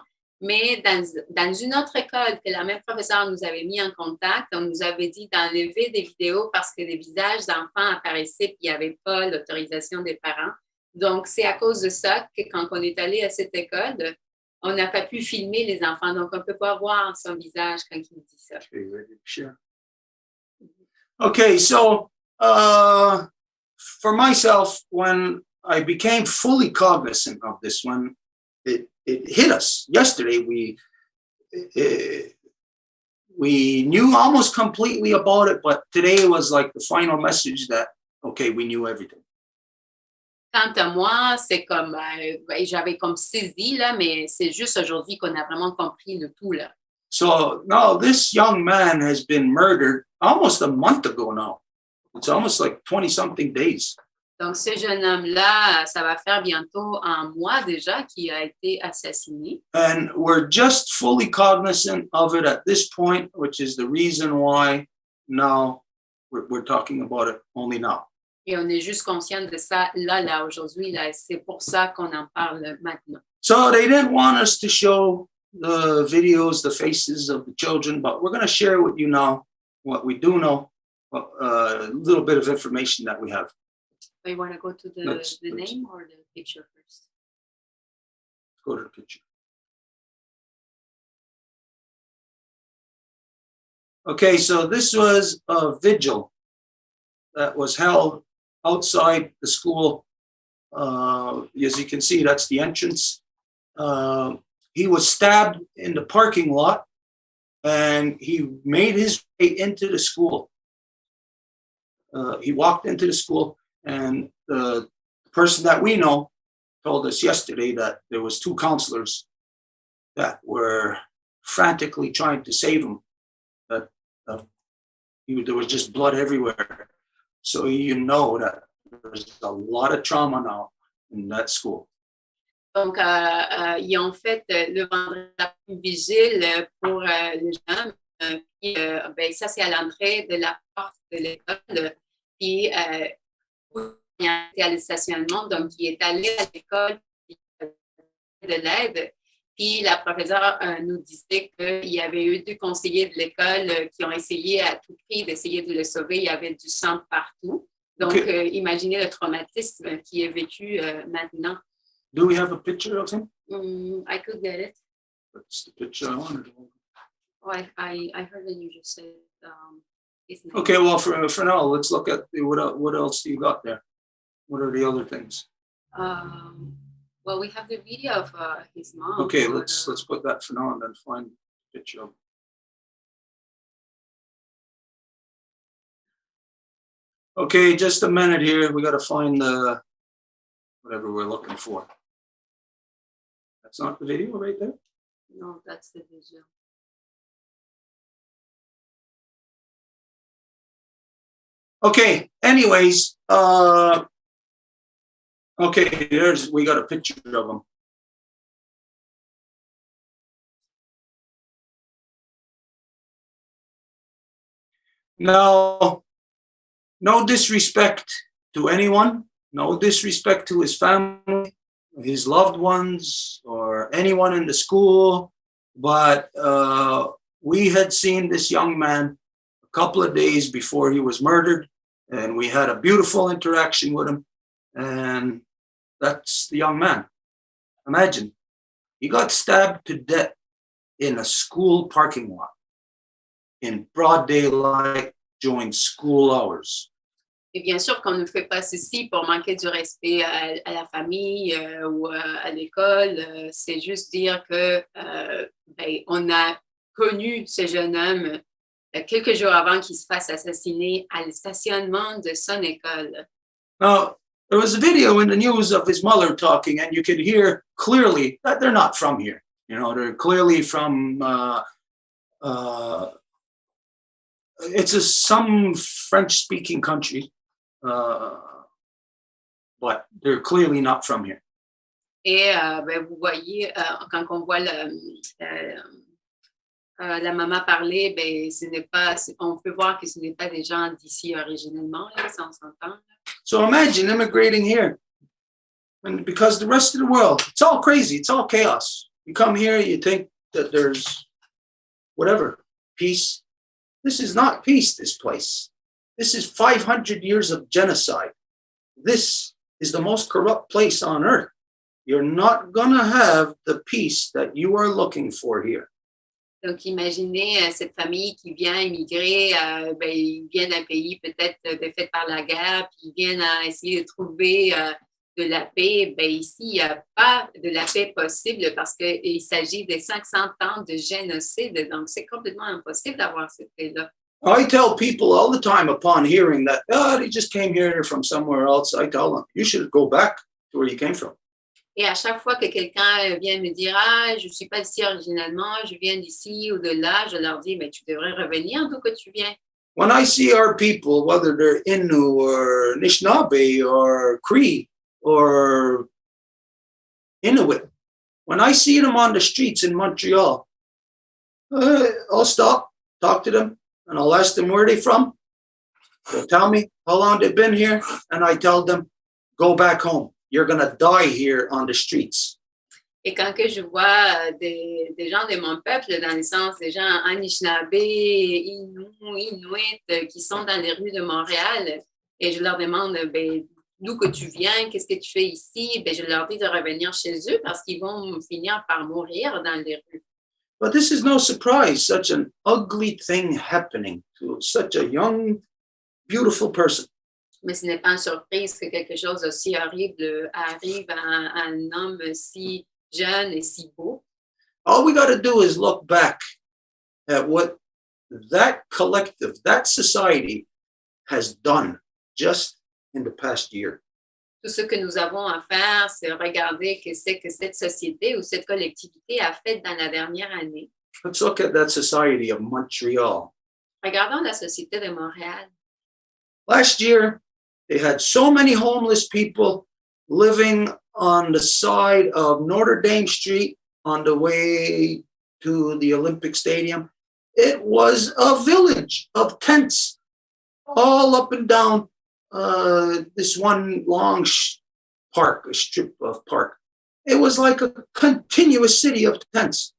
Mais dans une autre école que la même professeure nous avait mis en contact, on nous avait dit d'enlever des vidéos parce que des visages d'enfants apparaissaient et il n'y avait pas l'autorisation des parents. Donc, c'est à cause de ça que quand on est allé à cette école, on n'a pas pu filmer les enfants. Donc, on ne peut pas voir son visage quand il dit ça. Okay, so for myself, when I became fully cognizant of this, when it hit us yesterday, we knew almost completely about it, but today was like the final message that, okay, we knew everything. Quant à moi, c'est comme, j'avais comme saisi, là, mais c'est juste aujourd'hui qu'on a vraiment compris le tout, là. So now this young man has been murdered almost a month ago now. It's almost like 20-something days. Donc, ce jeune homme-là, ça va faire bientôt un mois déjà qu'il a été assassiné. And we're just fully cognizant of it at this point, which is the reason why now we're talking about it only now. Et on est juste conscient de ça là, aujourd'hui. Là, c'est pour ça qu'on en parle maintenant. So they didn't want us to show the videos, the faces of the children, but we're going to share with you now what we do know, a little bit of information that we have. So you want to go to the name or the picture first? Let's go to the picture. Okay, so this was a vigil that was held outside the school. As you can see, that's the entrance. He was stabbed in the parking lot, and he made his way into the school. He walked into the school, and the person that we know told us yesterday that there was 2 counselors that were frantically trying to save him. That there was just blood everywhere. So you know that there's a lot of trauma now in that school. Donc, ils ont fait le vendredi vigile pour le jeune. Puis, ben, ça, c'est à l'entrée de la porte de l'école. Puis, il a été à le stationnement. Donc, il est allé à l'école de l'aide. Puis la professeure nous disait qu'il y avait eu 2 conseillers de l'école qui ont essayé à tout prix d'essayer de le sauver. Il y avait du sang partout. Donc, imaginez le traumatisme qui est vécu maintenant. Do we have a picture of him? I could get it. That's the picture I wanted. Ouais, I heard that you just said his name. Okay, well, for now, let's look at what else you got there. What are the other things? Well, we have the video of his mom. Okay, let's put that for now and then find the picture of. Okay, just a minute here. We got to find the whatever we're looking for. That's not the video right there? No, that's the video. Okay, anyways, okay, we got a picture of him. Now, no disrespect to anyone, no disrespect to his family, his loved ones, or anyone in the school, but we had seen this young man a couple of days before he was murdered, and we had a beautiful interaction with him, and that's the young man. Imagine, he got stabbed to death in a school parking lot in broad daylight during school hours. Et bien sûr qu'on ne fait pas ceci pour manquer du respect à la famille ou à l'école. C'est juste dire que on a connu ce jeune homme quelques jours avant qu'il se fasse assassiner à le stationnement de son école. Now, there was a video in the news of his mother talking, and you could hear clearly that they're not from here. You know, they're clearly from it's some French-speaking country. But they're clearly not from here. Et vous voyez, quand on voit la maman parler, ce n'est pas, on peut voir que ce n'est pas des gens d'ici originellement, là, si on s'entend. So imagine immigrating here, and because the rest of the world, it's all crazy, it's all chaos. You come here, you think that there's whatever, peace. This is not peace, this place. This is 500 years of genocide. This is the most corrupt place on earth. You're not going to have the peace that you are looking for here. Donc, imaginez cette famille qui vient immigrer, ils viennent d'un pays peut-être défait par la guerre, puis ils viennent à essayer de trouver de la paix. Ici, il n'y a pas de la paix possible parce qu'il s'agit de 500 ans de génocide. Donc, c'est complètement impossible d'avoir cette paix-là. I tell people all the time upon hearing that, he just came here from somewhere else. I tell them, you should go back to where you came from. Et à chaque fois que quelqu'un vient me dire, je ne suis pas ici originellement, je viens d'ici ou de là, je leur dis, tu devrais revenir d'où que tu viens. When I see our people, whether they're Innu or Anishinaabe or Cree or Inuit, when I see them on the streets in Montreal, I'll stop, talk to them, and I'll ask them where they're from. They'll tell me how long they've been here, and I tell them, go back home. You're going to die here on the streets. Et quand que je vois des gens de mon peuple, dans le sens des gens Anishinaabe, Innu, Inuit, qui sont dans les rues de Montréal, et je leur demande d'où que tu viens, qu'est-ce que tu fais ici, je leur dis de revenir chez eux parce qu'ils vont finir par mourir dans les rues. But this is no surprise, such an ugly thing happening to such a young, beautiful person. Mais ce n'est pas une surprise que quelque chose aussi horrible arrive à un homme si jeune et si beau. All we got to do is look back at what that collective, that society has done just in the past year. Tout ce que nous avons à faire, c'est regarder ce que cette société ou cette collectivité a fait dans la dernière année. Let's look at that society of Montreal. Regardons la société de Montréal. Last year, they had so many homeless people living on the side of Notre Dame Street on the way to the Olympic Stadium. It was a village of tents all up and down this one long park, a strip of park. it was like a continuous city of tents.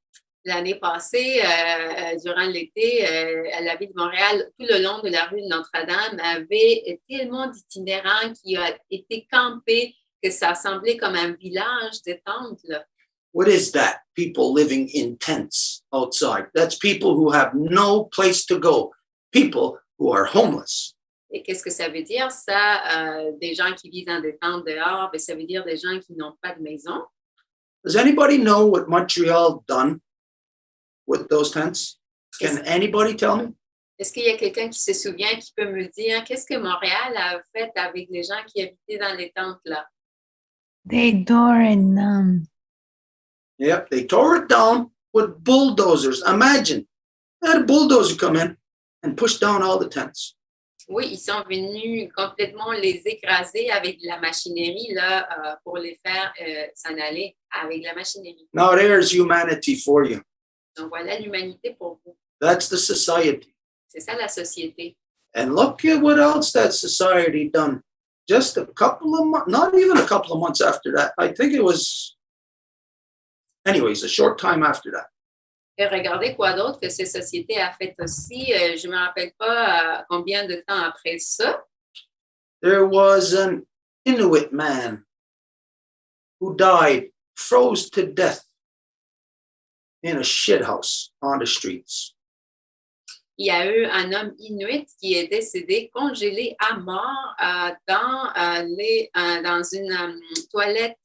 L'année passée, durant l'été, la ville de Montréal, tout le long de la rue de Notre-Dame, avait tellement d'itinérants qui ont été campés que ça semblait comme un village de tentes, là. What is that? People living in tents outside. That's people who have no place to go. People who are homeless. Et qu'est-ce que ça veut dire, ça? Des gens qui vivent dans des tentes dehors, mais ça veut dire des gens qui n'ont pas de maison. Does anybody know what Montreal done with those tents? Can anybody tell me? Est-ce qu'il y a quelqu'un qui se souvient, qui peut me dire qu'est-ce que Montréal a fait avec les gens qui habitaient dans les tentes là? They tore it down. Yep, they tore it down with bulldozers. Imagine, they had a bulldozer come in and push down all the tents. Oui, ils sont venus complètement les écraser avec de la machinerie là, pour les faire s'en aller avec la machinerie. Now there's humanity for you. Donc voilà l'humanité pour vous. That's the society. C'est ça la société. And look at what else that society done. Just a couple of months, not even a couple of months after that. I think it was, anyways, a short time after that. Et regardez quoi d'autre que cette société a fait aussi. Je ne me rappelle pas combien de temps après ça. There was an Inuit man who died, froze to death in a shithouse on the streets. Il y a eu un homme inuit qui est décédé congelé à mort dans une toilette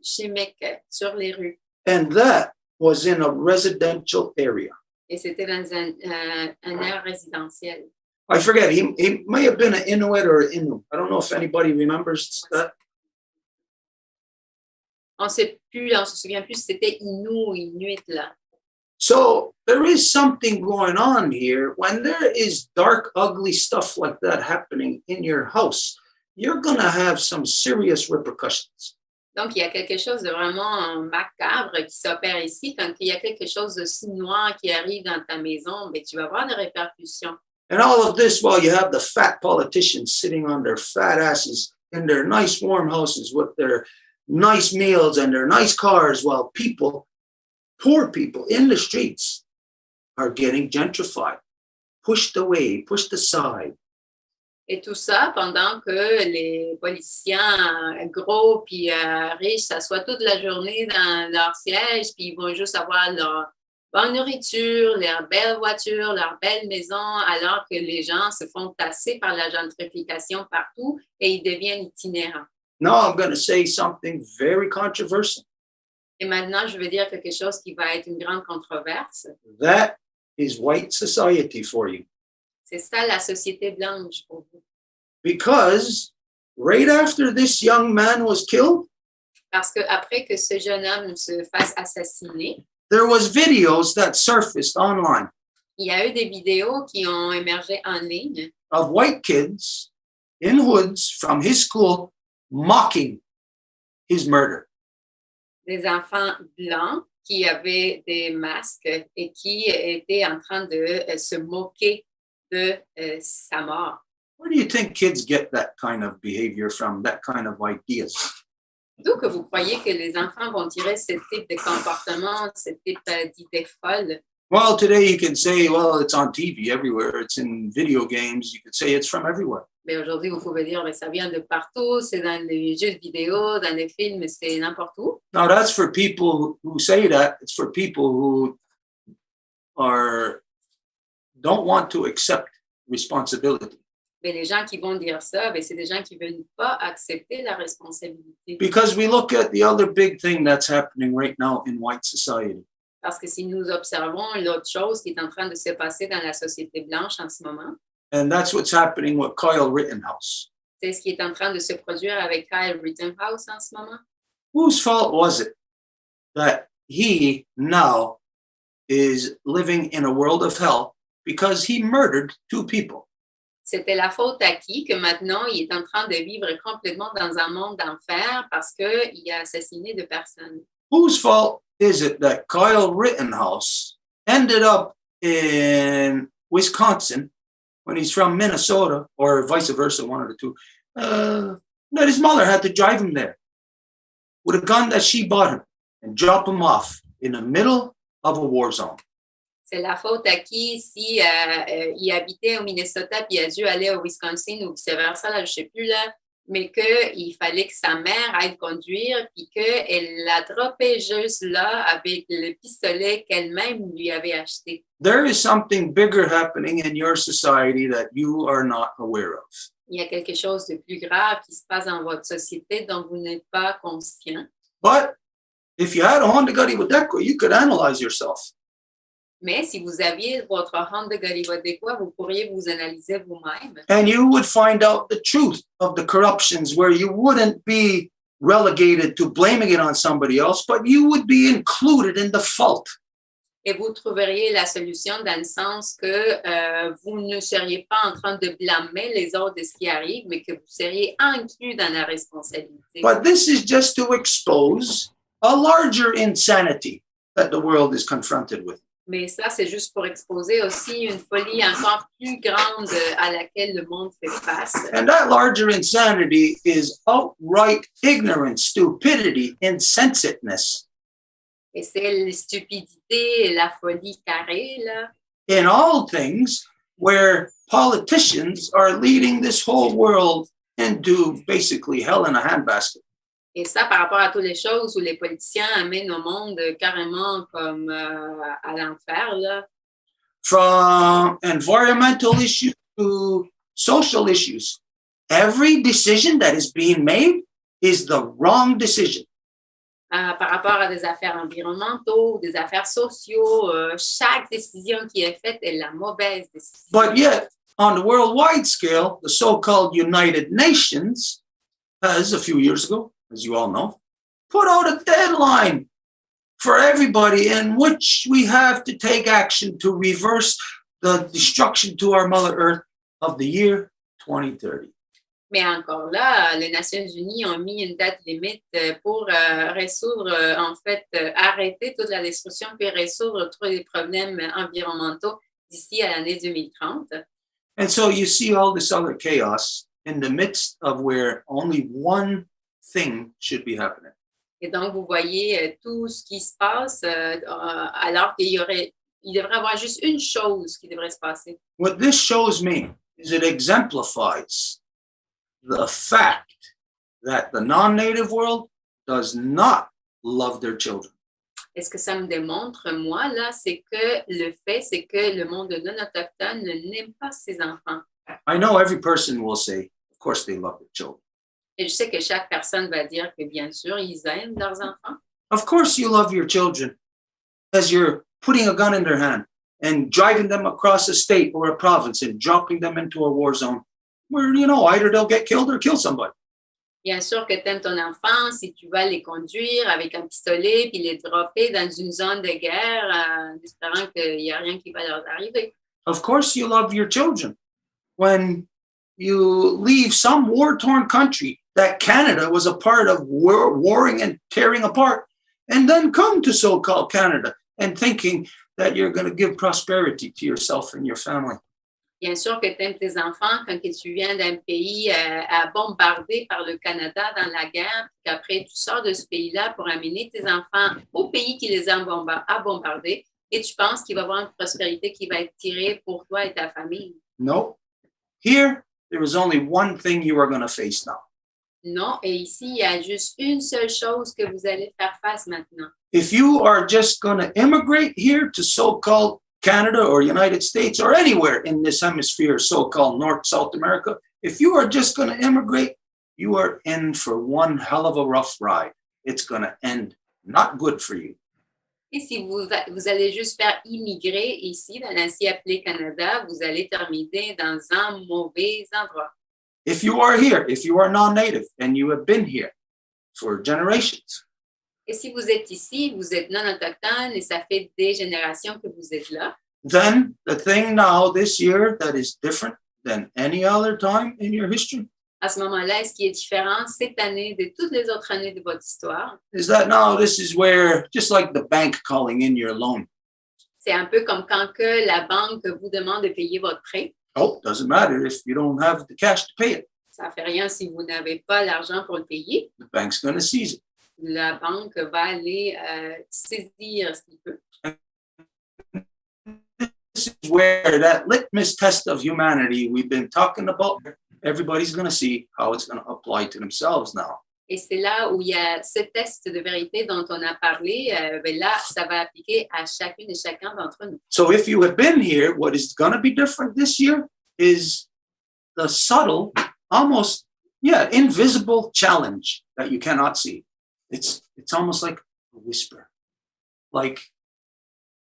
chimique sur les rues. And that was in a residential area. Et c'était dans un aire résidentiel. I forget, he may have been an Inuit or an Innu. I don't know if anybody remembers that. On ne se souvient plus si c'était Innu ou Inuit là. So there is something going on here. When there is dark, ugly stuff like that happening in your house, you're going to have some serious repercussions. Donc, il y a quelque chose de vraiment macabre qui s'opère ici. Quand il y a quelque chose de si noir qui arrive dans ta maison, ben, tu vas avoir des répercussions. And all of this while you have the fat politicians sitting on their fat asses in their nice warm houses with their nice meals and their nice cars, while people, poor people in the streets, are getting gentrified, pushed away, pushed aside. Et tout ça pendant que les politiciens gros puis riches s'assoient toute la journée dans leur siège, puis ils vont juste avoir leur bonne nourriture, leurs belles voitures, leurs belles maisons, alors que les gens se font tasser par la gentrification partout et ils deviennent itinérants. Now I'm going to say something very controversial. Et maintenant, je veux dire quelque chose qui va être une grande controverse. That is white society for you. C'est ça la société blanche pour vous. Because right after this young man was killed, Parce qu'après que ce jeune homme se fasse assassiner, there was videos that surfaced online il y a eu des vidéos qui ont émergé en ligne of white kids in hoods from his school mocking his murder. des enfants blancs qui avaient des masques et qui étaient en train de se moquer de sa mort. Where do you think kids get that kind of behavior from, that kind of ideas? D'où que vous croyez que les enfants vont tirer ce type de comportement, ce type d'idées folles? Well, today you can say, well, it's on TV everywhere. It's in video games. You could say it's from everywhere. Mais aujourd'hui, vous pouvez dire, mais ça vient de partout, c'est dans les jeux vidéo, dans les films, c'est n'importe où. Now, that's for people who say that. It's for people who don't want to accept responsibility. Mais les gens qui vont dire ça, c'est des gens qui ne veulent pas accepter la responsabilité. Because we look at the other big thing that's happening right now in white society. Parce que si nous observons l'autre chose qui est en train de se passer dans la société blanche en ce moment, And that's what's happening with Kyle Rittenhouse. c'est ce qui est en train de se produire avec Kyle Rittenhouse en ce moment. Whose fault was it that he now is living in a world of hell because he murdered 2 people? C'était la faute à qui que maintenant il est en train de vivre complètement dans un monde d'enfer parce qu'il a assassiné 2 personnes? Whose fault is it that Kyle Rittenhouse ended up in Wisconsin when he's from Minnesota, or vice versa, one of the two, that his mother had to drive him there? with a gun that she bought him and drop him off in the middle of a war zone. C'est la faute à qui si il habitait au Minnesota puis il a dû aller au Wisconsin ou vice-versa, là, je ne sais plus, là, mais qu'il fallait que sa mère aille conduire puis qu'elle l'a droppé juste là avec le pistolet qu'elle-même lui avait acheté. There is something bigger happening in your society that you are not aware of. Il y a quelque chose de plus grave qui se passe dans votre société dont vous n'êtes pas conscient. But if you had a Honda Gari Wadeko, you could analyze yourself. Mais si vous aviez votre Honda Gari Wadeko, vous pourriez vous analyser vous-même. And you would find out the truth of the corruptions where you wouldn't be relegated to blaming it on somebody else, but you would be included in the fault. Et vous trouveriez la solution dans le sens que vous ne seriez pas en train de blâmer les autres de ce qui arrive, mais que vous seriez inclus dans la responsabilité. But this is just to expose a larger insanity that the world is confronted with. Mais ça, c'est juste pour exposer aussi une folie encore plus grande à laquelle le monde fait face. And that larger insanity is outright ignorance, stupidity, insensiteness. Et c'est la stupidité et la folie carrée, là. In all things where politicians are leading this whole world into basically hell in a handbasket. Et ça, par rapport à toutes les choses où les politiciens amènent au monde carrément comme à l'enfer, là. From environmental issues to social issues, every decision that is being made is the wrong decision. Par rapport à des affaires environnementaux, des affaires sociaux, chaque décision qui est faite est la mauvaise décision. But yet, on the worldwide scale, the so-called United Nations has, a few years ago, as you all know, put out a deadline for everybody in which we have to take action to reverse the destruction to our Mother Earth of the year 2030. Mais encore là, les Nations Unies ont mis une date limite pour résoudre, en fait, arrêter toute la destruction puis résoudre tous les problèmes environnementaux d'ici à l'année 2030. And so you see all this other chaos in the midst of where only one thing should be happening. Et donc, vous voyez tout ce qui se passe alors qu'il devrait y avoir juste une chose qui devrait se passer. What this shows me is it exemplifies the fact that the non-native world does not love their children. Et ce que ça me démontre, moi, là, c'est que le fait, c'est que le monde non autochtone n'aime pas ses enfants. I know every person will say, of course they love their children. Et je sais que chaque personne va dire que, bien sûr, ils aiment leurs enfants. Of course you love your children as you're putting a gun in their hand and driving them across a state or a province and dropping them into a war zone where, you know, either they'll get killed or kill somebody. Bien sûr que tu aimes ton enfant si tu vas les conduire avec un pistolet puis les dropper dans une zone de guerre en espérant qu'il n'y a rien qui va leur arriver. Of course you love your children when you leave some war-torn country that Canada was a part of warring and tearing apart and then come to so-called Canada and thinking that you're going to give prosperity to yourself and your family. Bien sûr que tu aimes tes enfants quand tu viens d'un pays bombardé par le Canada dans la guerre, puis qu'après tu sors de ce pays-là pour amener tes enfants au pays qui les a bombardés et tu penses qu'il va y avoir une prospérité qui va être tirée pour toi et ta famille. No. Here, there is only one thing you are going to face now. Non, et ici, il y a juste une seule chose que vous allez faire face maintenant. If you are just going to immigrate here to so-called Canada or United States or anywhere in this hemisphere, so-called North, South America, if you are just going to immigrate, you are in for one hell of a rough ride. It's going to end not good for you. Et si vous allez juste faire immigrer ici, dans l'ancien appelé Canada, vous allez terminer dans un mauvais endroit. If you are here, if you are non-native and you have been here for generations, et si vous êtes ici, vous êtes non autochtone et ça fait des générations que vous êtes là, then the thing now this year that is different than any other time in your history à ce moment-là, ce qui est différent cette année de toutes les autres années de votre histoire, is that now this is where, just like the bank calling in your loan. c'est un peu comme quand que la banque vous demande de payer votre prêt. Oh, doesn't matter if you don't have the cash to pay it. Ça ne fait rien si vous n'avez pas l'argent pour le payer. The bank's going to seize it. la banque va aller saisir ce qu'il peut. This is where that litmus test of humanity we've been talking about, everybody's going to see how it's going to apply to themselves now. Et c'est là où il y a ce test de vérité dont on a parlé. Ben là, ça va appliquer à chacune et chacun d'entre nous. So if you have been here, what is going to be different this year is the subtle, almost, invisible challenge that you cannot see. It's almost like a whisper. Like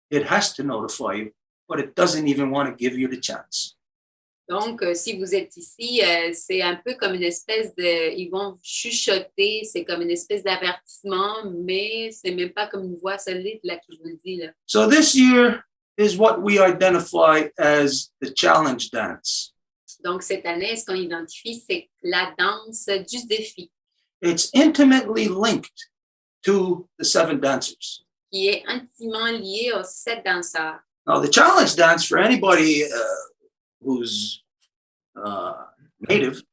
it has to notify you, but it doesn't even want to give you the chance. Donc, si vous êtes ici, c'est un peu comme une espèce de... Ils vont chuchoter, c'est comme une espèce d'avertissement, mais c'est même pas comme une voix solide là qui vous le dit. Là. So this year is what we identify as the challenge dance. Donc, cette année, ce qu'on identifie, c'est la danse du défi. It's intimately linked to the 7 dancers. Qui est intimement lié aux 7 danseurs. Now, the challenge dance, for anybody who's native,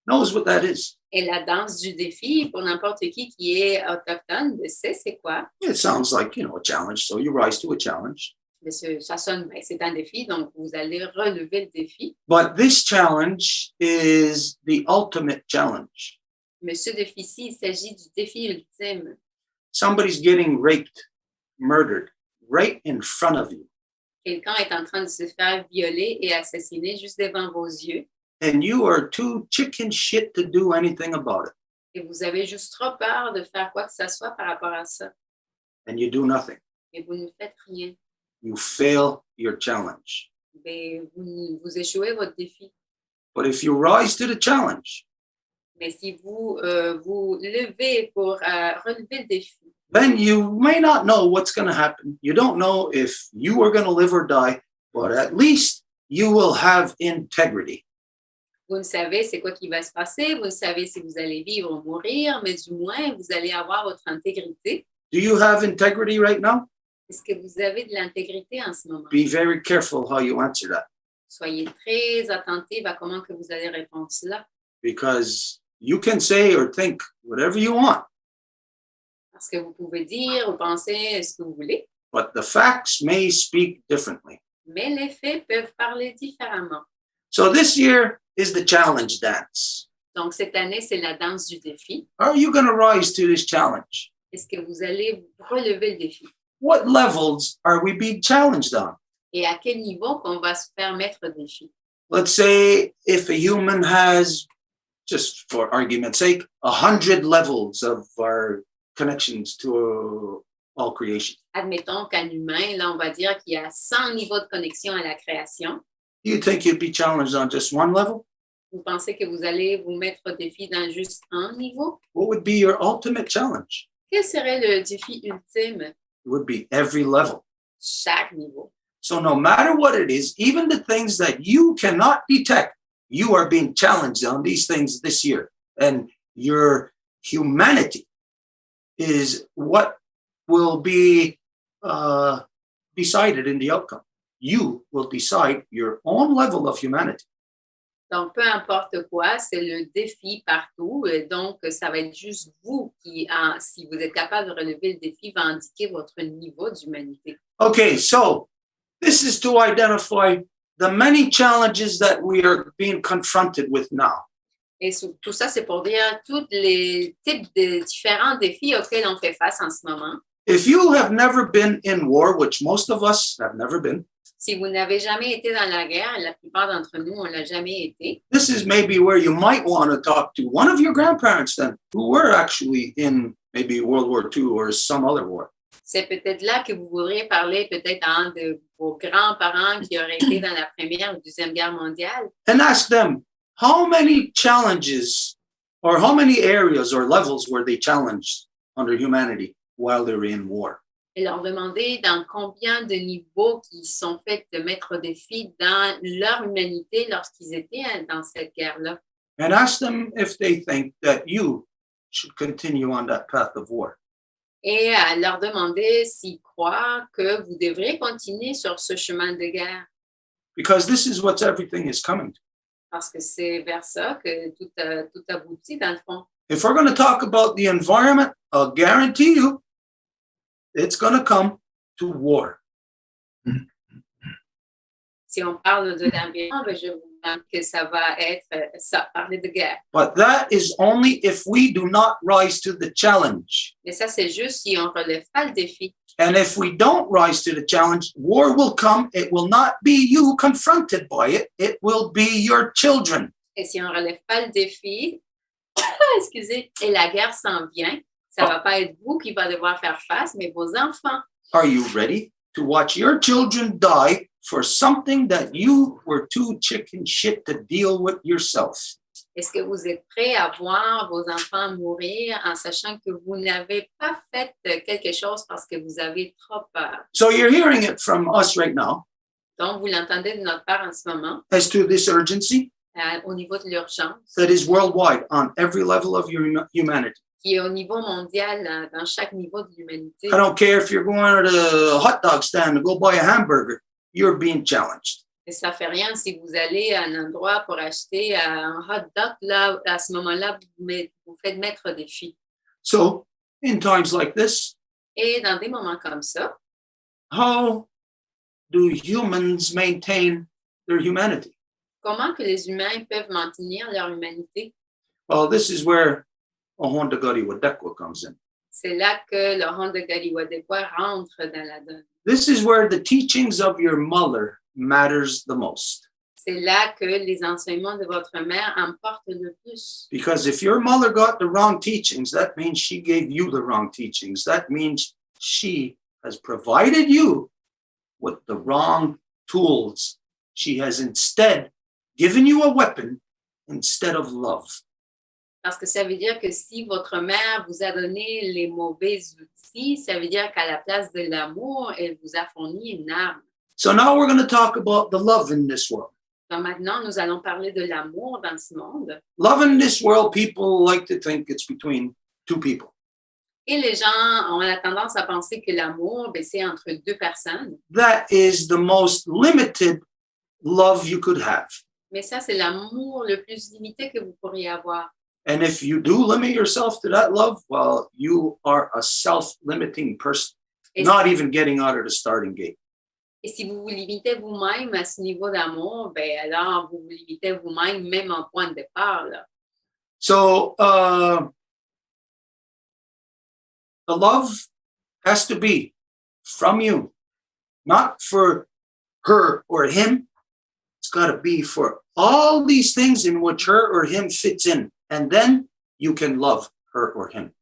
knows what that is. Et la danse du défi, pour n'importe qui est autochtone, c'est quoi? It sounds like, a challenge, so you rise to a challenge. Mais ça sonne, c'est un défi, donc vous allez relever le défi. But this challenge is the ultimate challenge. Mais ce défi-ci, il s'agit du défi ultime. Somebody's getting raped, murdered, right in front of you. Quelqu'un est en train de se faire violer et assassiner juste devant vos yeux. And you are too chicken shit to do anything about it. Et vous avez juste trop peur de faire quoi que ce soit par rapport à ça. And you do nothing. Et vous ne faites rien. You fail your challenge. Et vous échouez votre défi. But if you rise to the challenge, mais si vous vous levez pour relever le défi, then you may not know what's going to happen. You don't know if you are going to live or die, but at least you will have integrity. Vous ne savez c'est quoi qui va se passer, vous ne savez si vous allez vivre ou mourir, mais du moins, vous allez avoir votre intégrité. Do you have integrity right now? Est-ce que vous avez de l'intégrité en ce moment? Be very careful how you answer that. Soyez très attentifs à comment que vous allez répondre cela. Because you can say or think whatever you want. Parce que vous pouvez dire ou penser ce que vous voulez. But the facts may speak differently. Mais les faits peuvent parler différemment. So this year is the challenge dance. Donc, cette année, c'est la danse du défi. Are you going to rise to this challenge? Est-ce que vous allez relever le défi? What levels are we being challenged on? Et à quel niveau qu'on va se faire mettre au défi? Let's say if a human has, just for argument's sake, 100 levels of our connections to all creation. Admettons qu'un humain, là, on va dire qu'il y a 100 niveaux de connexion à la création. Do you think you'd be challenged on just one level? Vous pensez que vous allez vous mettre au défi dans juste un niveau? What would be your ultimate challenge? Quel serait le défi ultime? It would be every level. Chaque niveau. So no matter what it is, even the things that you cannot detect, you are being challenged on these things this year. And your humanity is what will be decided in the outcome. You will decide your own level of humanity. Donc, peu importe quoi, c'est le défi partout. Et donc, ça va être juste vous qui, si vous êtes capable de relever le défi, va indiquer votre niveau d'humanité. Okay, so this is to identify the many challenges that we are being confronted with now. Et tout ça, c'est pour dire tous les types de différents défis auxquels on fait face en ce moment. If you have never been in war, which most of us have never been, si vous n'avez jamais été dans la guerre, la plupart d'entre nous, on l'a jamais été. This is maybe where you might want to talk to one of your grandparents then, who were actually in maybe World War II or some other war. C'est peut-être là que vous voudriez parler peut-être à un de vos grands-parents qui auraient été dans la Première ou Deuxième Guerre mondiale. And ask them, how many challenges or how many areas or levels were they challenged under humanity while they were in war? Et leur demander dans combien de niveaux ils sont faits de mettre au défi dans leur humanité lorsqu'ils étaient dans cette guerre-là. And ask them if they think that you should continue on that path of war. Et à leur demander s'ils croient que vous devrez continuer sur ce chemin de guerre. Because this is what everything is coming to. Parce que c'est vers ça que tout aboutit dans le fond. If we're going to talk about the environment, I'll guarantee you it's going to come to war. Si on parle de l'environnement, ben, je vous demande que ça va être ça, parler de guerre. But that is only if we do not rise to the challenge. Mais ça, c'est juste si on ne relève pas le défi. And if we don't rise to the challenge, war will come. It will not be you confronted by it. It will be your children. Et si on ne relève pas le défi, excusez, et la guerre s'en vient, ça ne va pas être vous qui va devoir faire face, mais vos enfants. Are you ready to watch your children die for something that you were too chicken shit to deal with yourself? Est-ce que vous êtes prêts à voir vos enfants mourir en sachant que vous n'avez pas fait quelque chose parce que vous avez trop peur? So you're hearing it from us right now Donc, vous l'entendez de notre part en ce moment, as to this urgency au niveau de l'urgence, that is worldwide on every level of your humanity. qui est au niveau mondial, dans chaque niveau de l'humanité. I don't care if you're going to the hot dog stand to go buy a hamburger, you're being challenged. Et ça ne fait rien si vous allez à un endroit pour acheter un hot dog, là, à ce moment-là, vous faites mettre au défi. So in times like this, Et dans des moments comme ça, how do humans maintain their humanity? comment que les humains peuvent maintenir leur humanité? Well, this is where Honda Gadi Wadekwa comes in. C'est là que le Honda Gadi Wadekwa rentre dans la donne. This is where the teachings of your mother matters the most. C'est là que les enseignements de votre mère importent le plus. Because if your mother got the wrong teachings, that means she gave you the wrong teachings. That means she has provided you with the wrong tools. She has instead given you a weapon instead of love. Parce que ça veut dire que si votre mère vous a donné les mauvais outils, ça veut dire qu'à la place de l'amour, elle vous a fourni une arme. So now we're going to talk about the love in this world. Donc maintenant, nous allons parler de l'amour dans ce monde. Love in this world, people like to think it's between two people. Et les gens ont la tendance à penser que l'amour, ben, c'est entre deux personnes. That is the most limited love you could have. Mais ça, c'est l'amour le plus limité que vous pourriez avoir. And if you do limit yourself to that love, well, you are a self-limiting person, not even getting out of the starting gate. Et si vous vous limitez vous-même à ce niveau d'amour, ben alors vous vous limitez vous-même même en point de départ. Là. So the love has to be from you, not for her or him. It's got to be for all these things in which her or him fits in. And then you can love her or him.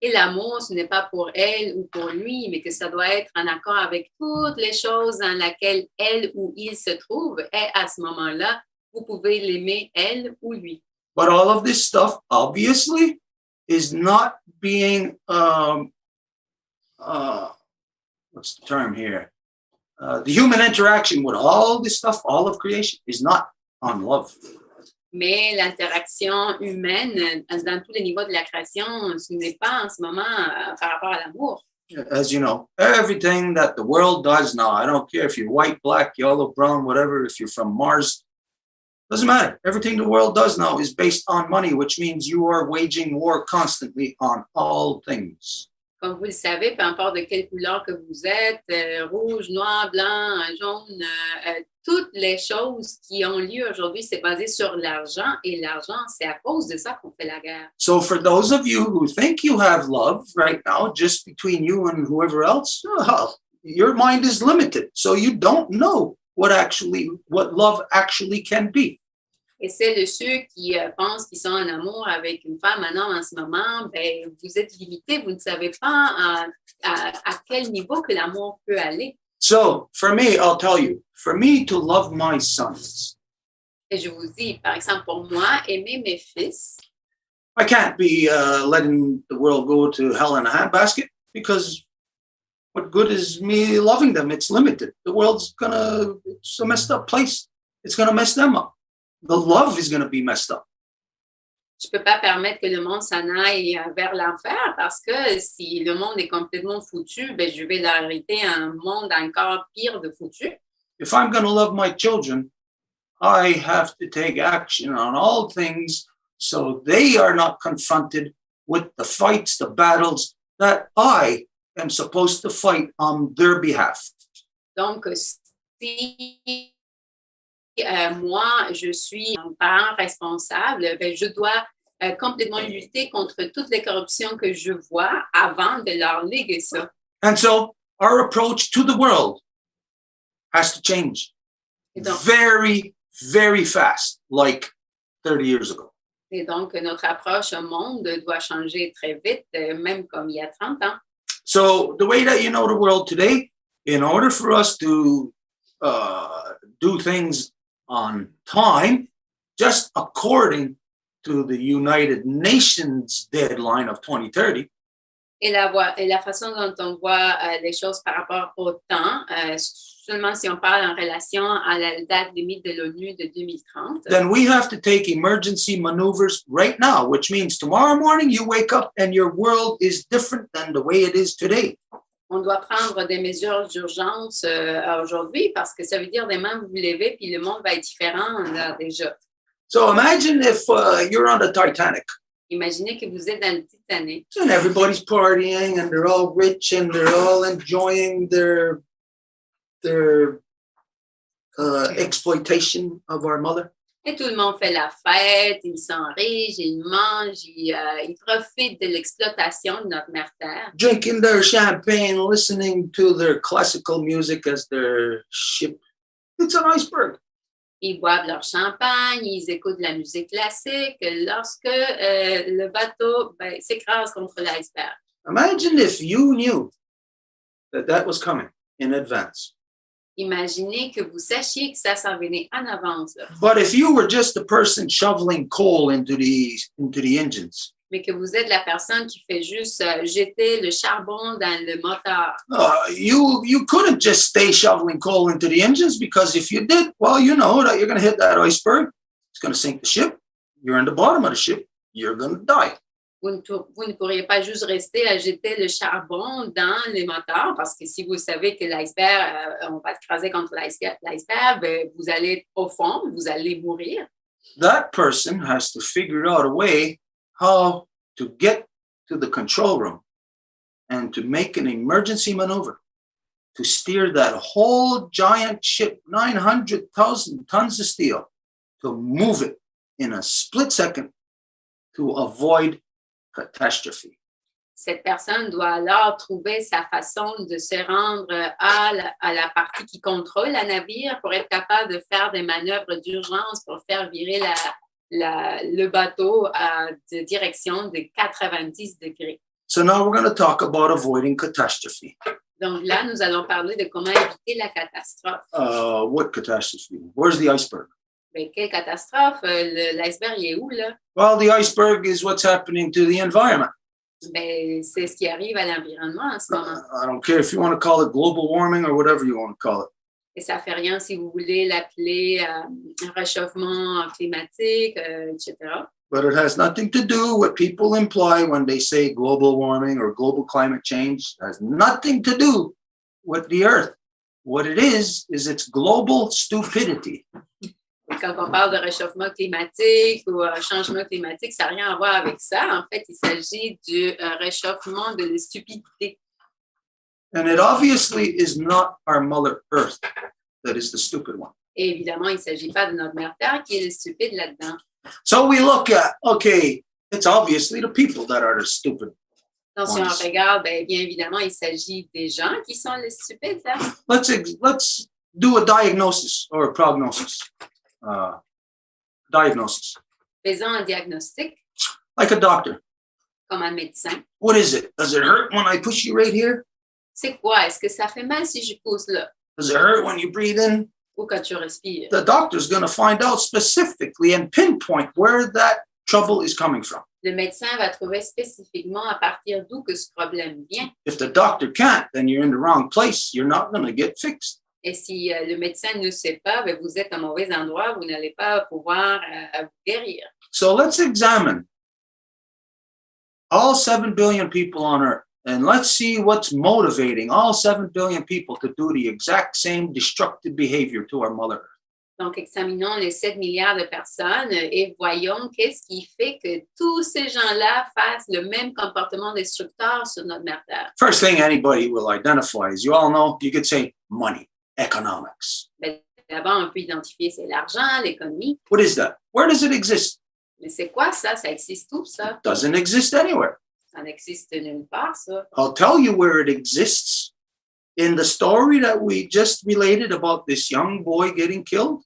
Et l'amour, ce n'est pas pour elle ou pour lui, mais que ça doit être en accord avec toutes les choses dans lesquelles elle ou il se trouve. Et à ce moment-là, vous pouvez l'aimer elle ou lui. But all of this stuff, obviously, is not being, what's the term here? The human interaction with all this stuff, all of creation, is not on love. Mais l'interaction humaine dans tous les niveaux de la création, ce n'est pas en ce moment par rapport à l'amour. As you know, everything that the world does now, I don't care if you're white, black, yellow, brown, whatever, if you're from Mars, doesn't matter. Everything the world does now is based on money, which means you are waging war constantly on all things. Comme vous le savez, peu importe de quelle couleur que vous êtes, rouge, noir, blanc, jaune, toutes les choses qui ont lieu aujourd'hui, c'est basé sur l'argent. Et l'argent, c'est à cause de ça qu'on fait la guerre. So for those of you who think you have love right now, just between you and whoever else, your mind is limited. So you don't know what love actually can be. Et celles de ceux qui pensent qu'ils sont en amour avec une femme, un homme en ce moment, ben, vous êtes limités, vous ne savez pas à quel niveau que l'amour peut aller. So for me, I'll tell you, for me to love my sons, Et je vous dis, par exemple, pour moi, aimer mes fils, I can't be letting the world go to hell in a handbasket because what good is me loving them? It's limited. The world's it's a messed up place. It's going to mess them up. The love is going to be messed up. je ne peux pas permettre que le monde s'en aille vers l'enfer parce que si le monde est complètement foutu, ben, je vais leur hériter un monde encore pire de foutu. If I'm going to love my children, I have to take action on all things so they are not confronted with the fights, the battles that I am supposed to fight on their behalf. Donc, si moi, je suis un parent responsable, ben, je dois complètement lutter contre toutes les corruptions que je vois avant de leur léguer ça. And so our approach to the world has to change very, very fast, like 30 years ago. Et donc, notre approche au monde doit changer très vite, même comme il y a 30 ans. So the way that you know the world today, in order for us to do things on time, just according to the United Nations deadline of 2030, Et la façon dont on voit les choses par rapport au temps, seulement si on parle en relation à la date limite de l'ONU de 2030, then we have to take emergency maneuvers right now, which means tomorrow morning you wake up and your world is different than the way it is today. on doit prendre des mesures d'urgence aujourd'hui parce que ça veut dire demain vous vous levez puis le monde va être différent déjà. So imagine if you're on the Titanic. Imaginez que vous êtes dans le Titanic. And everybody's partying and they're all rich and they're all enjoying their exploitation of our mother. Et tout le monde fait la fête, ils sont riches, ils mangent, ils profitent de l'exploitation de notre mère Terre. Drinking their champagne, listening to their classical music as their ship. It's an iceberg. Ils boivent leur champagne, ils écoutent de la musique classique lorsque le bateau s'écrase contre l'iceberg. Imagine if you knew that that was coming in advance. Imaginez que vous sachiez que ça s'en venait en avance. Là. But if you were just the person shoveling coal into the engines, Mais que vous êtes la personne qui fait juste jeter le charbon dans le moteur. you couldn't just stay shoveling coal into the engines, because if you did, well, you know that you're going to hit that iceberg. It's going to sink the ship. You're in the bottom of the ship. You're going to die. Vous ne pourriez pas juste rester à jeter le charbon dans les moteurs, parce que si vous savez que l'iceberg, on va écraser contre l'iceberg, ben, vous allez être au fond, vous allez mourir. That person has to figure out a way how to get to the control room and to make an emergency maneuver to steer that whole giant ship, 900,000 tons of steel, to move it in a split second to avoid catastrophe. Cette personne doit alors trouver sa façon de se rendre à la partie qui contrôle le navire pour être capable de faire des manœuvres d'urgence pour faire virer le bateau de direction de 90 degrés. So now we're going to talk about avoiding catastrophe. Donc là, nous allons parler de comment éviter la catastrophe. What catastrophe? Where's the iceberg? Mais quelle catastrophe? L'iceberg, il est où, là? Well, the iceberg is what's happening to the environment. Ben, c'est ce qui arrive à l'environnement en ce moment. I don't care if you want to call it global warming or whatever you want to call it. Et ça ne fait rien si vous voulez l'appeler réchauffement climatique, etc. But it has nothing to do what people imply when they say global warming or global climate change. It has nothing to do with the earth. What it is it's global stupidity. Et quand on parle de réchauffement climatique ou changement climatique, ça n'a rien à voir avec ça. En fait, il s'agit du réchauffement de la stupidité. And it obviously is not our Mother Earth that is the stupid one. Et évidemment, il ne s'agit pas de notre mère Terre qui est le stupide là-dedans. So we look at, okay, it's obviously the people that are the stupid. Donc, si on regarde, bien évidemment, il s'agit des gens qui sont les stupides là. Let's do a diagnosis or a prognosis. Diagnosis. Faisons un diagnostic. Like a doctor. Comme un médecin. What is it? Does it hurt when I push you right here? C'est quoi? Est-ce que ça fait mal si je pousse là? Does it hurt when you breathe in? Ou quand tu respires? The doctor's going to find out specifically and pinpoint where that trouble is coming from. Le médecin va trouver spécifiquement à partir d'où que ce problème vient. If the doctor can't, then you're in the wrong place. You're not going to get fixed. Et si le médecin ne sait pas, bien, vous êtes au mauvais endroit, vous n'allez pas pouvoir vous guérir. So let's examine all 7 billion people on Earth, and let's see what's motivating all 7 billion people to do the exact same destructive behavior to our Mother Earth. Donc, examinons les 7 milliards de personnes et voyons qu'est-ce qui fait que tous ces gens-là fassent le même comportement destructeur sur notre mère Terre. First thing anybody will identify, as you all know, you could say money, economics. Ben, d'abord, on peut identifier c'est l'argent, l'économie. What is that? Where does it exist? Mais c'est quoi ça? Ça existe où, ça? It doesn't exist anywhere. Ça n'existe nulle part, ça. I'll tell you where it exists in the story that we just related about this young boy getting killed.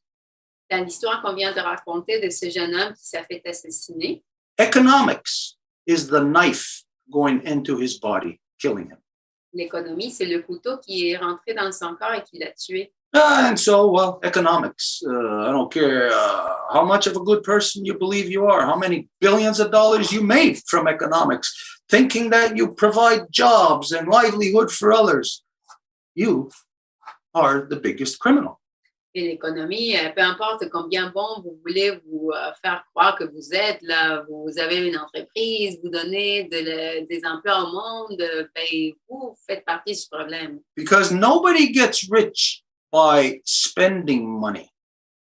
Dans l'histoire qu'on vient de raconter de ce jeune homme qui s'est fait assassiner, Economics is the knife going into his body, killing him. l'économie, c'est le couteau qui est rentré dans son corps et qui l'a tué. And so, well, economics, I don't care how much of a good person you believe you are, how many billions of dollars you made from economics, thinking that you provide jobs and livelihood for others. You are the biggest criminal. Et l'économie, peu importe combien bon vous voulez vous faire croire que vous êtes, là, vous avez une entreprise, vous donnez des emplois au monde, ben, vous faites partie du problème. Because nobody gets rich by spending money.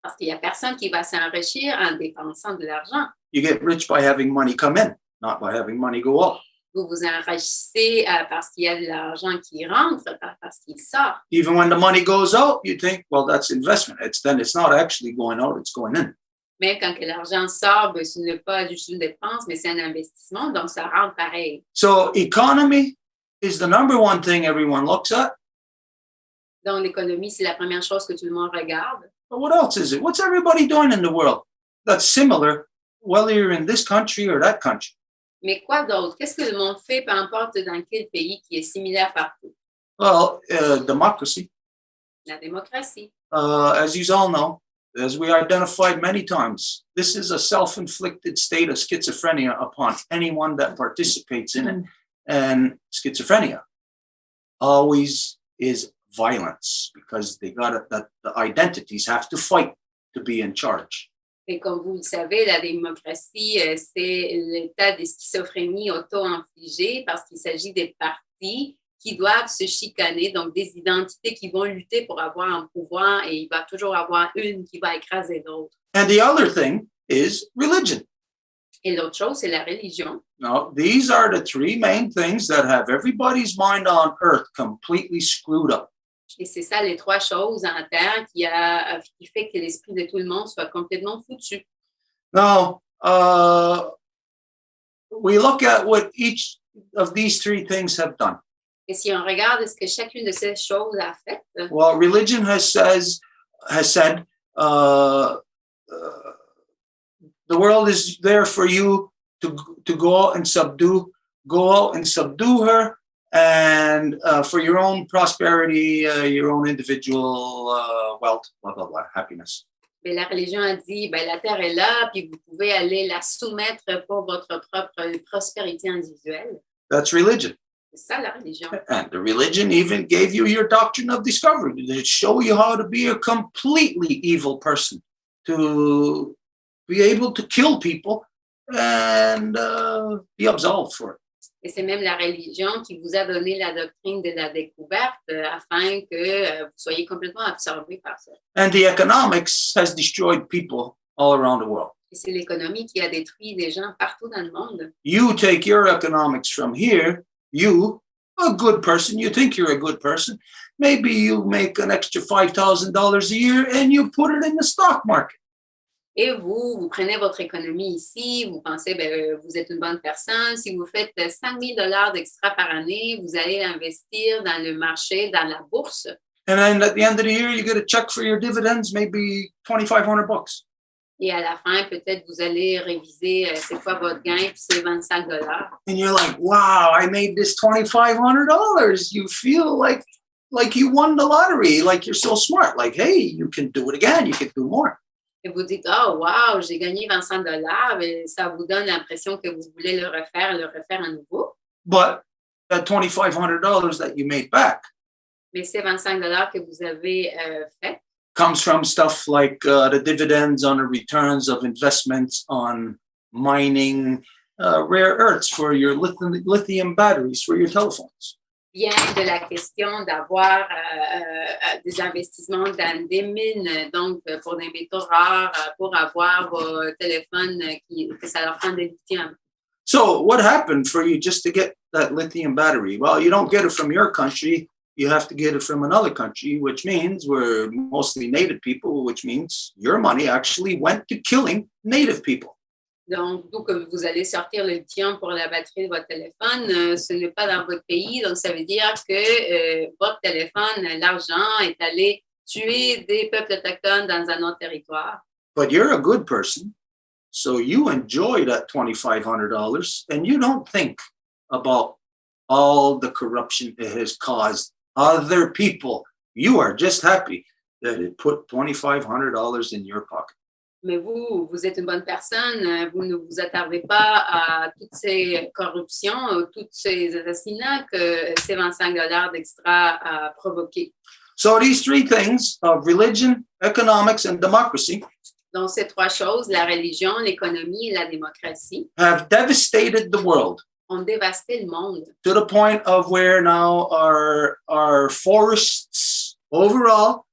Parce qu'il n'y a personne qui va s'enrichir en dépensant de l'argent. You get rich by having money come in, not by having money go out. Vous vous enrichissez parce qu'il y a de l'argent qui rentre, pas parce qu'il sort. Even when the money goes out, you think, well, that's investment. It's not actually going out, it's going in. Même quand que l'argent sort, ben, ce n'est pas juste une dépense, mais c'est un investissement, donc ça rentre pareil. So economy is the number one thing everyone looks at. Donc l'économie, c'est la première chose que tout le monde regarde. But what else is it? What's everybody doing in the world that's similar, whether you're in this country or that country? Mais quoi d'autre? Qu'est-ce que le monde fait, peu importe dans quel pays, qui est similaire partout? Well, democracy. La démocratie. As you all know, as we identified many times, this is a self-inflicted state of schizophrenia upon anyone that participates in it. And schizophrenia always is violence because they got it, that the identities have to fight to be in charge. Et comme vous le savez, la démocratie, c'est l'état de schizophrénie auto-infligée parce qu'il s'agit des partis qui doivent se chicaner, donc des identités qui vont lutter pour avoir un pouvoir et il va toujours avoir une qui va écraser l'autre. And the other thing is religion. Et l'autre chose, c'est la religion. Now, these are the three main things that have everybody's mind on earth completely screwed up. Et c'est ça les trois choses en terre qui fait que l'esprit de tout le monde soit complètement foutu. Now, we look at what each of these three things have done. Et si on regarde ce que chacune de ces choses a fait, Well, religion has said, the world is there for you to go out and subdue her, and for your own prosperity, your own individual wealth, blah, blah, blah, happiness. ben, la religion a dit, ben, la terre est là, puis vous pouvez aller la soumettre pour votre propre prospérité individuelle. That's religion. C'est ça la religion. And the religion even gave you your doctrine of discovery to show you how to be a completely evil person, to be able to kill people and be absolved for it. Et c'est même la religion qui vous a donné la doctrine de la découverte afin que vous soyez complètement absorbé par ça. And the economics has destroyed people all around the world. Et c'est l'économie qui a détruit des gens partout dans le monde. You take your economics from here, you, a good person, you think you're a good person, maybe you make an extra $5,000 a year and you put it in the stock market. Et vous prenez votre économie ici, vous pensez, ben, vous êtes une bonne personne. Si vous faites $5 000 d'extra par année, vous allez investir dans le marché, dans la bourse. And then at the end of the year, you get a check for your dividends, maybe $2,500. Et à la fin, peut-être, vous allez réviser c'est quoi votre gain, puis c'est $25. And you're like, wow, I made this $2,500. You feel like you won the lottery, like you're so smart. Like, hey, you can do it again, you can do more. Et vous dites, oh, wow, j'ai gagné $25, et ça vous donne l'impression que vous voulez le refaire à nouveau. But that $2,500 that you made back Mais ces $25 que vous avez fait comes from stuff like the dividends on the returns of investments on mining rare earths for your lithium batteries for your telephones. vient de la question d'avoir des investissements dans des mines, donc pour des métaux rares, pour avoir vos téléphones que ça leur prend des lithium. So what happened for you just to get that lithium battery? Well, you don't get it from your country. You have to get it from another country, which means we're mostly native people, which means your money actually went to killing native people. Donc, d'où que vous allez sortir le lithium pour la batterie de votre téléphone, ce n'est pas dans votre pays. Donc, ça veut dire que votre téléphone, l'argent est allé tuer des peuples autochtones dans un autre territoire. But you're a good person, so you enjoy that $2,500 and you don't think about all the corruption it has caused other people. You are just happy that it put $2,500 in your pocket. Mais vous êtes une bonne personne, vous ne vous attardez pas à toutes ces corruptions, tous ces assassinats que ces $25 d'extra a provoqué. So these three things of religion, economics, and democracy Donc, ces trois choses, la religion, l'économie et la démocratie, have devastated the world ont dévasté le monde. to the point of where now our forests overall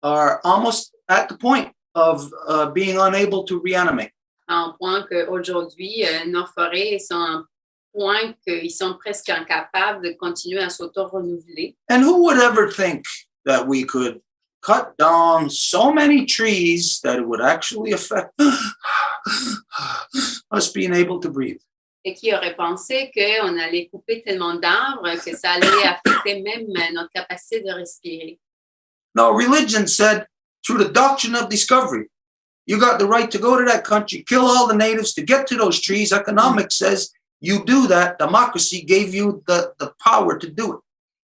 are almost at the point of being unable to reanimate. À un point qu'aujourd'hui, nos forêts sont à un point qu'ils sont presque incapables de continuer à s'auto-renouveler. And who would ever think that we could cut down so many trees that it would actually affect us being able to breathe? Et qui aurait pensé qu'on allait couper tellement d'arbres que ça allait affecter même notre capacité de respirer. No, religion said, through the doctrine of discovery, you got the right to go to that country, kill all the natives to get to those trees. Economics says you do that. Democracy gave you the power to do it.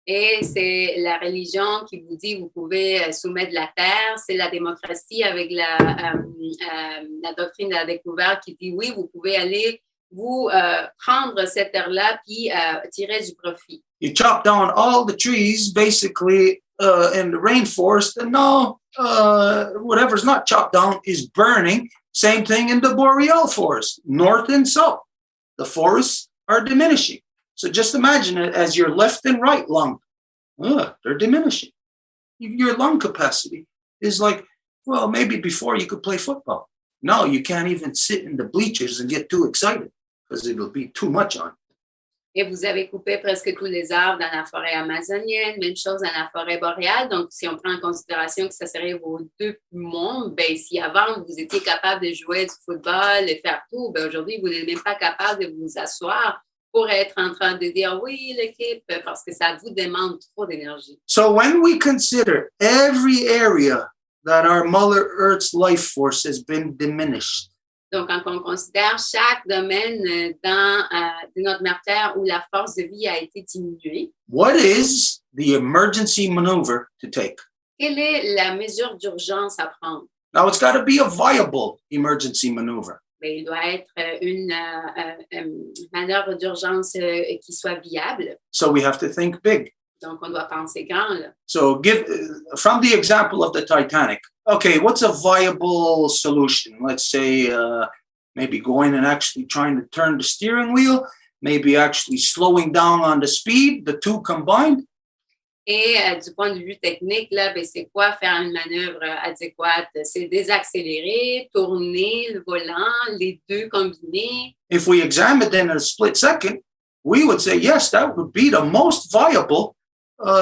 Et c'est la religion qui vous dit vous pouvez soumettre la terre. C'est la démocratie avec la doctrine de la découverte qui dit oui, vous pouvez aller vous prendre cette terre-là puis tirer du profit. You chop down all the trees basically in the rainforest, and now whatever's not chopped down is burning. Same thing in the boreal forest, north and south. The forests are diminishing. So just imagine it as your left and right lung. They're diminishing. Your lung capacity is like, well, maybe before you could play football. Now you can't even sit in the bleachers and get too excited because it'll be too much on. Et vous avez coupé presque tous les arbres dans la forêt amazonienne, même chose dans la forêt boréale. Donc, si on prend en considération que ça serait vos deux poumons, ben, si avant vous étiez capable de jouer du football et faire tout, ben, aujourd'hui, vous n'êtes même pas capable de vous asseoir pour être en train de dire oui, l'équipe, parce que ça vous demande trop d'énergie. So when we consider every area that our Mother Earth's life force has been diminished, donc, quand on considère chaque domaine de notre mère Terre où la force de vie a été diminuée, what is the emergency maneuver to take? quelle est la mesure d'urgence à prendre? Now, it's got to be a viable emergency maneuver. Ben, il doit être une manœuvre d'urgence qui soit viable. So we have to think big. Donc, on doit penser grand, là. So from the example of the Titanic, okay, what's a viable solution? Let's say maybe going and actually trying to turn the steering wheel, maybe actually slowing down on the speed, the two combined. Et du point de vue technique, là, ben, c'est quoi faire une manœuvre adéquate? C'est désaccélérer, tourner le volant, les deux combinés. If we examined in a split second, we would say, yes, that would be the most viable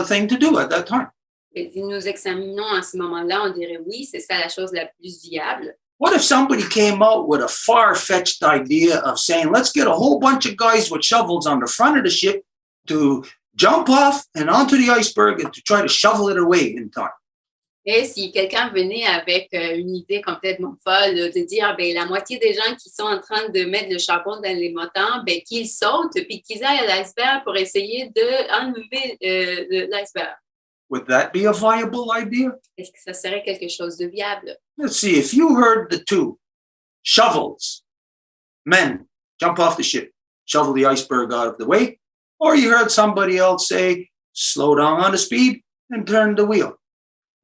thing to do at that time. Et si nous examinons à ce moment-là, on dirait oui, c'est ça la chose la plus viable. What if somebody came out with a far-fetched idea of saying, let's get a whole bunch of guys with shovels on the front of the ship to jump off and onto the iceberg and to try to shovel it away in time? Et si quelqu'un venait avec une idée complètement folle de dire ben, la moitié des gens qui sont en train de mettre le charbon dans les moteurs, ben, qu'ils sautent puis qu'ils aillent à l'iceberg pour essayer d'enlever l'iceberg. Would that be a viable idea? Est-ce que ça serait quelque chose de viable? Let's see, if you heard the two, shovels, men, jump off the ship, shovel the iceberg out of the way, or you heard somebody else say, slow down on the speed and turn the wheel.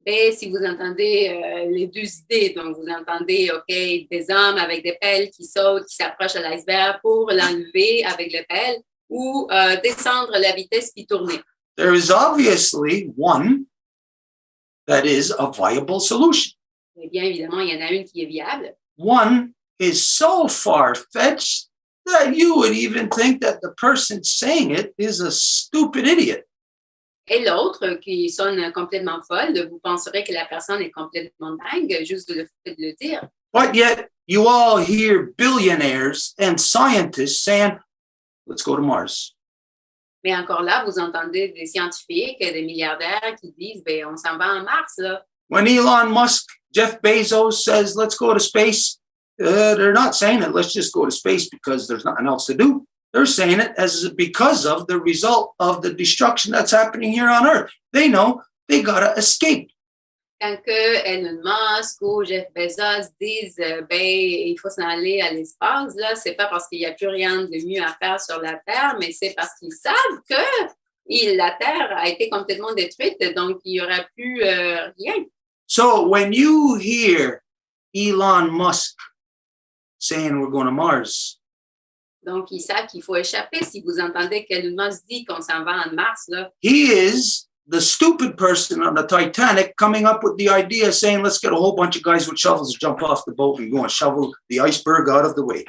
Et si vous entendez les deux idées, donc vous entendez, OK, des hommes avec des pelles qui sautent, qui s'approchent de l'iceberg pour l'enlever avec les pelles, ou descendre la vitesse puis tourner. there is obviously one that is a viable solution. Eh bien, évidemment, il y en a une qui est viable. One is so far-fetched that you would even think that the person saying it is a stupid idiot. Et l'autre, qui sonne complètement folle, vous penserez que la personne est complètement dingue, juste de le fait de le dire. But yet, you all hear billionaires and scientists saying, let's go to Mars. Mais encore là, vous entendez des scientifiques, des milliardaires qui disent, ben, on s'en va en Mars, là. When Elon Musk, Jeff Bezos says, let's go to space, they're not saying it, let's just go to space because there's nothing else to do. They're saying it as because of the result of the destruction that's happening here on Earth. They know they got to escape. Quand que Elon Musk ou Jeff Bezos disent, ben, il faut s'en aller à l'espace, là, c'est pas parce qu'il n'y a plus rien de mieux à faire sur la Terre, mais c'est parce qu'ils savent que la Terre a été complètement détruite, donc il n'y aura plus rien. So when you hear Elon Musk saying we're going to Mars, Donc, ils savent qu'il faut échapper. Si vous entendez qu'Elon Musk dit qu'on s'en va en Mars, là, he is the stupid person on the Titanic coming up with the idea saying, let's get a whole bunch of guys with shovels to jump off the boat and go and shovel the iceberg out of the way.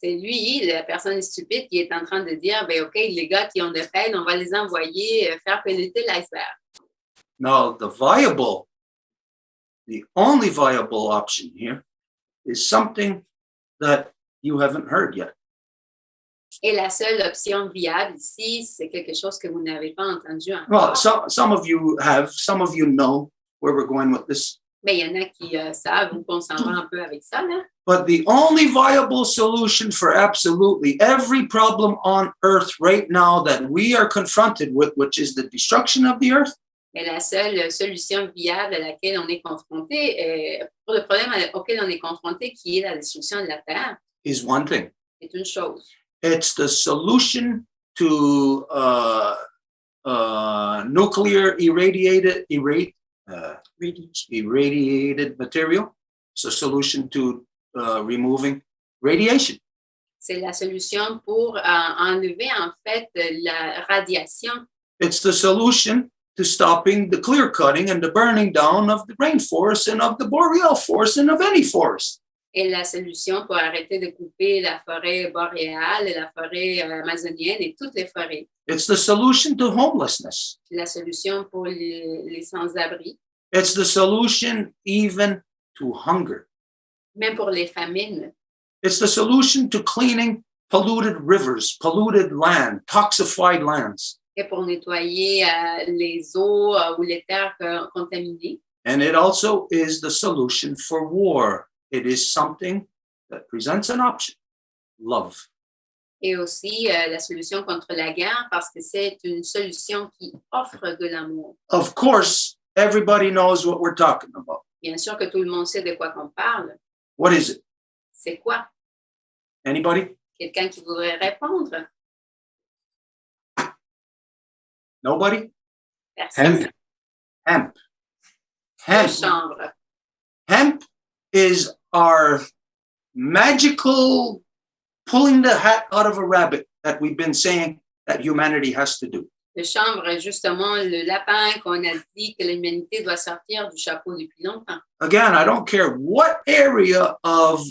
c'est lui, la personne stupide, qui est en train de dire, ben, OK, les gars qui ont des pelles, on va les envoyer faire pelleter l'iceberg. Now, the only viable option here is something that you haven't heard yet. Et la seule option viable ici, c'est quelque chose que vous n'avez pas entendu Well, encore. some of you have, some of you know where we're going with this. Mais il y en a qui savent ou qu'on s'en va un peu avec ça, là. But the only viable solution for absolutely every problem on Earth right now that we are confronted with, which is the destruction of the Earth, Mais la seule solution viable à laquelle on est confronté, pour le problème auquel on est confronté, qui est la destruction de la Terre, is one thing. c'est une chose. It's the solution to nuclear irradiated material. It's a solution to removing radiation. C'est la solution pour enlever, en fait, la radiation. It's the solution to stopping the clear cutting and the burning down of the rainforest and of the boreal forest and of any forest. Et la solution pour arrêter de couper la forêt boréale, la forêt amazonienne et toutes les forêts. It's the solution to homelessness. C'est la solution pour les sans-abri, It's the solution even to hunger. même pour les famines. It's the solution to cleaning polluted rivers, polluted land, toxified lands. Et pour nettoyer les eaux ou les terres contaminées. And it also is the solution for war. It is something that presents an option, love. Et aussi la solution contre la guerre parce que c'est une solution qui offre de l'amour. Of course, everybody knows what we're talking about. Bien sûr que tout le monde sait de quoi qu'on parle. What is it? C'est quoi? Anybody? Quelqu'un qui voudrait répondre? Nobody? Personne. Hemp. La Hemp. chambre. Hemp is our magical pulling the hat out of a rabbit that we've been saying that humanity has to do. Le chanvre est justement le lapin qu'on a dit que l'humanité doit sortir du chapeau depuis longtemps. Again, I don't care what area of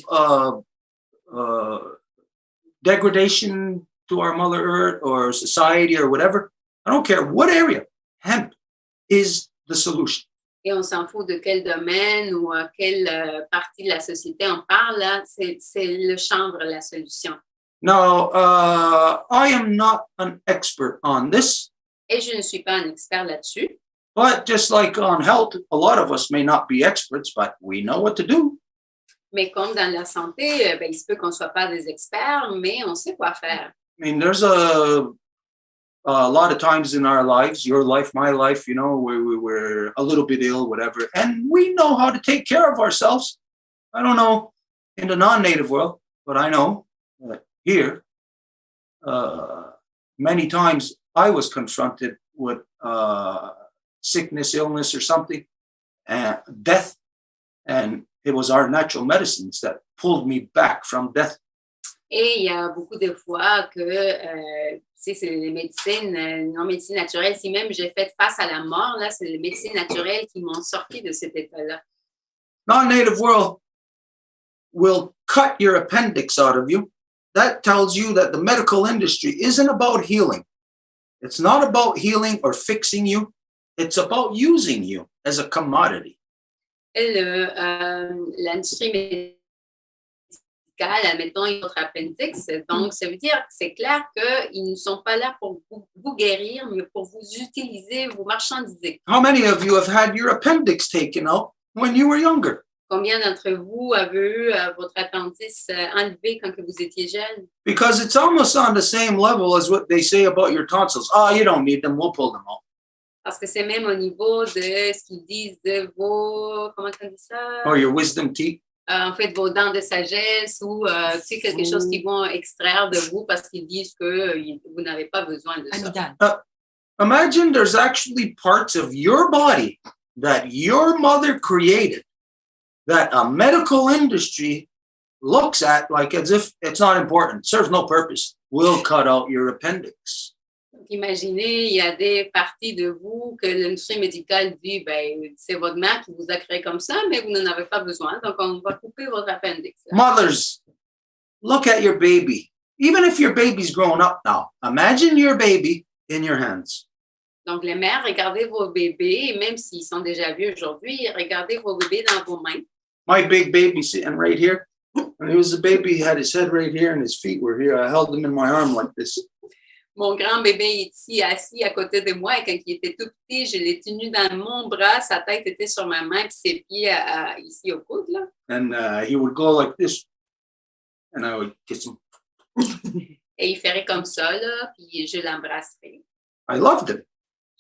degradation to our Mother Earth or society or whatever, I don't care what area, hemp is the solution. Et on s'en fout de quel domaine ou à quelle partie de la société on parle, là, c'est le chanvre la solution. Now, I am not an expert on this. Et je ne suis pas un expert là-dessus. But just like on health, a lot of us may not be experts, but we know what to do. Mais comme dans la santé, ben, il se peut qu'on ne soit pas des experts, mais on sait quoi faire. I mean, there's a lot of times in our lives, your life, my life, you know, where we were a little bit ill, whatever, and we know how to take care of ourselves. I don't know in the non-native world, but I know here, many times I was confronted with sickness, illness, or something, death, and it was our natural medicines that pulled me back from death. Et il y a beaucoup de fois que c'est les médecines, non médecine naturelle. Si même j'ai fait face à la mort, là, c'est les médecines naturelles qui m'ont sorti de cet état-là. Non-native world will cut your appendix out of you. That tells you that the medical industry isn't about healing. It's not about healing or fixing you. It's about using you as a commodity. Et l'industrie médicale, admettons, votre appendix. Donc, ça veut dire que c'est clair qu'ils ne sont pas là pour vous guérir, mais pour vous utiliser, vous marchandiser. How many of you have had your appendix taken out when you were younger? Combien d'entre vous avez eu votre appendice enlevé quand que vous étiez jeune? Because it's almost on the same level as what they say about your tonsils. Oh, you don't need them, we'll pull them out. Parce que c'est même au niveau de ce qu'ils disent de vos, comment on dit ça? Or your wisdom teeth. En fait, vos dents de sagesse ou tu sais, quelque chose qu'ils vont extraire de vous parce qu'ils disent que vous n'avez pas besoin de ça. Imagine there's actually parts of your body that your mother created that a medical industry looks at like as if it's not important, serves no purpose, will cut out your appendix. Donc, imaginez, il y a des parties de vous que l'industrie médicale dit, ben, c'est votre mère qui vous a créé comme ça, mais vous n'en avez pas besoin, donc on va couper votre appendix. Mothers, look at your baby. Even if your baby's grown up now, imagine your baby in your hands. Donc, les mères, regardez vos bébés, même s'ils sont déjà vieux aujourd'hui, regardez vos bébés dans vos mains. My big baby sitting right here. When he was a baby, he had his head right here and his feet were here. I held him in my arm like this. Mon grand bébé est ici, assis à côté de moi, et quand il était tout petit, je l'ai tenu dans mon bras, sa tête était sur ma main, puis ses pieds ici au coude, là. And he would go like this, and I would kiss him. Et il ferait comme ça, là, puis je l'embrasserais. I loved him.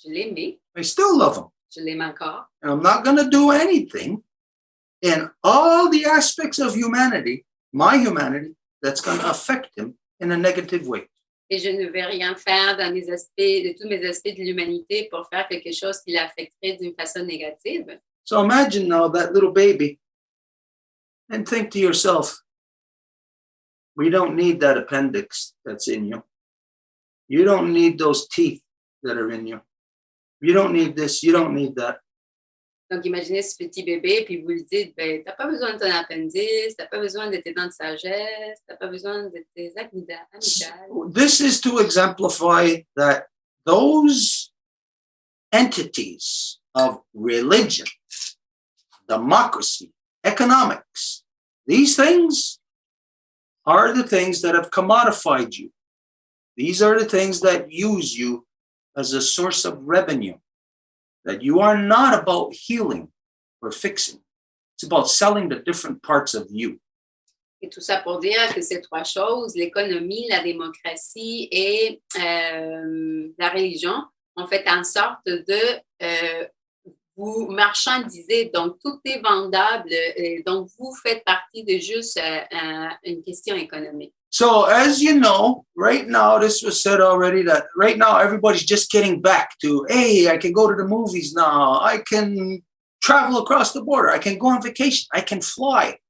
Je l'aimais. I still love him. Je l'aime encore. And I'm not going to do anything in all the aspects of humanity, my humanity, that's going to affect him in a negative way. Et je ne vais rien faire dans les aspects, de tous mes aspects de l'humanité pour faire quelque chose qui l'affecterait d'une façon négative. So imagine now that little baby and think to yourself, we don't need that appendix that's in you. You don't need those teeth that are in you. You don't need this, you don't need that. Donc, imaginez ce petit bébé, puis vous lui dites, ben, t'as pas besoin de ton appendice, t'as pas besoin de tes dents de sagesse, t'as pas besoin de tes amygdales. This is to exemplify that those entities of religion, democracy, economics, these things are the things that have commodified you. These are the things that use you as a source of revenue. That you are not about healing or fixing. It's about selling the different parts of you. Et tout ça pour dire que ces trois choses, l'économie, la démocratie et la religion, ont fait en sorte de vous marchandiser. Donc, tout est vendable. Donc, vous faites partie de juste une question économique. So, as you know, right now, this was said already that right now everybody's just getting back to, hey, I can go to the movies now. I can travel across the border. I can go on vacation. I can fly.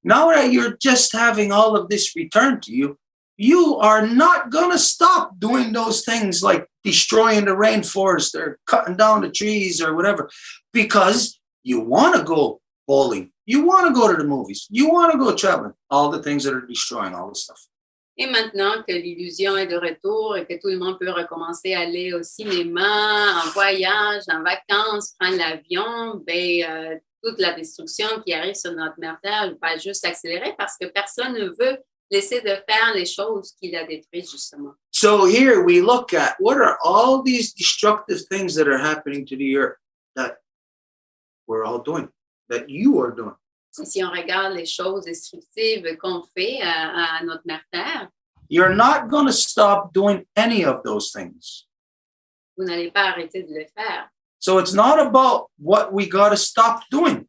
Now that you're just having all of this returned to you, you are not going to stop doing those things like destroying the rainforest or cutting down the trees or whatever, because you want to go bowling. You want to go to the movies. You want to go traveling. All the things that are destroying all this stuff. Et maintenant que l'illusion est de retour et que tout le monde peut recommencer à aller au cinéma, en voyage, en vacances, prendre l'avion, ben, toute la destruction qui arrive sur notre Terre va juste s'accélérer parce que personne ne veut laisser de faire les choses qui la détruisent, justement. So here we look at what are all these destructive things that are happening to the earth that we're all doing. That you are doing. Si on regarde les choses destructives qu'on fait à notre mère Terre, you're not going to stop doing any of those things. Vous n'allez pas arrêter de le faire. So it's not about what we got to stop doing.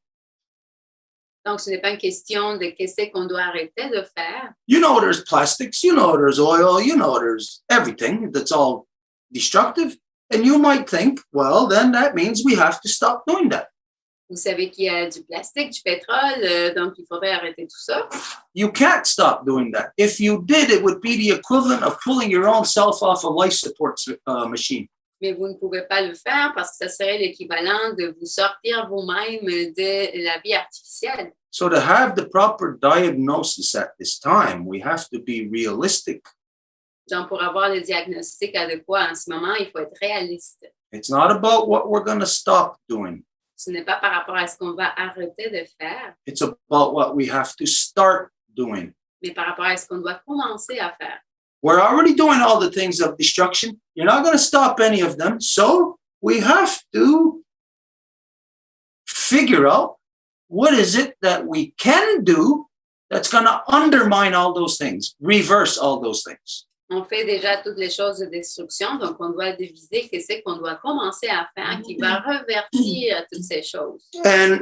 Donc, ce n'est pas une question de qu'est-ce qu'on doit arrêter de faire. You know there's plastics, you know there's oil, you know there's everything that's all destructive. And you might think, well, then that means we have to stop doing that. Vous savez qu'il y a du plastique, du pétrole, donc il faudrait arrêter tout ça. You can't stop doing that. If you did, it would be the equivalent of pulling your own self off a life support machine. Mais vous ne pouvez pas le faire parce que ça serait l'équivalent de vous sortir vous-même de la vie artificielle. So to have the proper diagnosis at this time, we have to be realistic. Donc, pour avoir le diagnostic adéquat en ce moment, il faut être réaliste. It's not about what we're going to stop doing. Ce n'est pas par rapport à ce qu'on va arrêter de faire, It's about what we have to start doing. mais par rapport à ce qu'on doit commencer à faire. We're already doing all the things of destruction. You're not going to stop any of them. So we have to figure out what is it that we can do that's going to undermine all those things, reverse all those things. On fait déjà toutes les choses de destruction, donc on doit diviser qu'est-ce qu'on doit commencer à faire qui va revertir toutes ces choses. And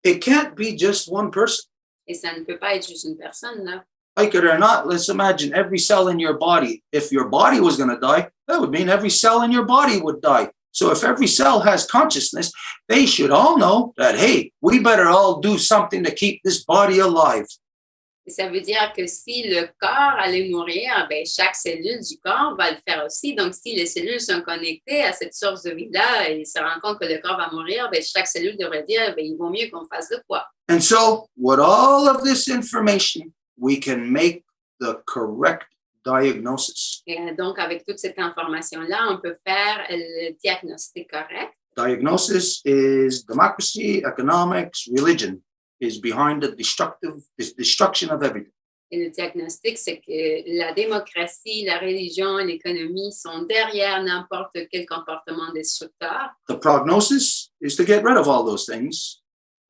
it can't be just one person. Et ça ne peut pas être juste une personne, là. Like it or not, let's imagine every cell in your body. If your body was going to die, that would mean every cell in your body would die. So if every cell has consciousness, they should all know that, hey, we better all do something to keep this body alive. Et ça veut dire que si le corps allait mourir, ben, chaque cellule du corps va le faire aussi. Donc, si les cellules sont connectées à cette source de vie-là et se rendent compte que le corps va mourir, ben, chaque cellule devrait dire, ben, il vaut mieux qu'on fasse de quoi. And so with all of this information, we can make the correct diagnosis. Et donc, avec toute cette information-là, on peut faire le diagnostic correct. Diagnosis is democracy, economics, religion is behind the destruction of everything. Et le diagnostic, c'est que la démocratie, la religion, l'économie sont derrière n'importe quel comportement destructeur. The prognosis is to get rid of all those things.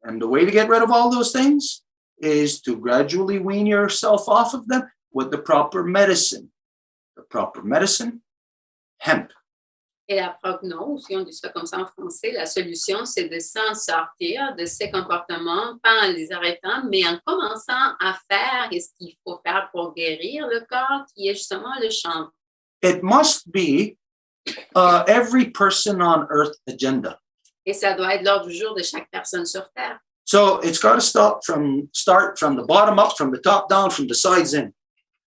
And the way to get rid of all those things is to gradually wean yourself off of them with the proper medicine. The proper medicine, hemp. Et la prognose, si on dit ça comme ça en français, la solution, c'est de s'en sortir de ces comportements, pas en les arrêtant, mais en commençant à faire ce qu'il faut faire pour guérir le corps, qui est justement le chant. It must be every person on earth agenda. Et ça doit être l'ordre du jour de chaque personne sur Terre. So it's got to start from the bottom up, from the top down, from the sides in.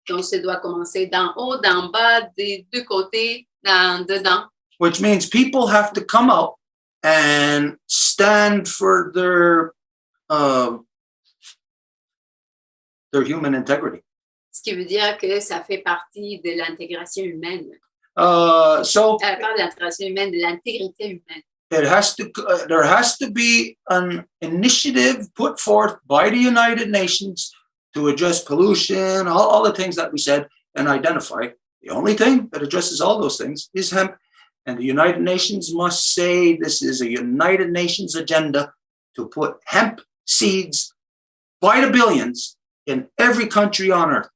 Donc, ça doit commencer d'en haut, d'en bas, des deux côtés, dedans. Which means people have to come out and stand for their human integrity. Ce qui veut dire que ça fait partie de l'intégration humaine. So Pas de l'intégration humaine, de l'intégrité humaine. there has to be an initiative put forth by the United Nations to address pollution, all the things that we said, and identify. The only thing that addresses all those things is hemp. And the United Nations must say this is a United Nations agenda to put hemp seeds by the billions in every country on earth.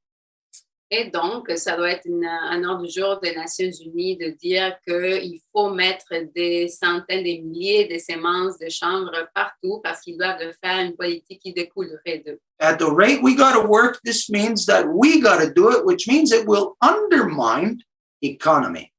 Et donc, ça doit être un ordre du jour des Nations Unies de dire qu'il faut mettre des centaines, des milliers de semences de chanvre partout parce qu'ils doivent faire une politique qui découlerait d'eux. At the rate we got to work, this means that we got to do it, which means it will undermine economy.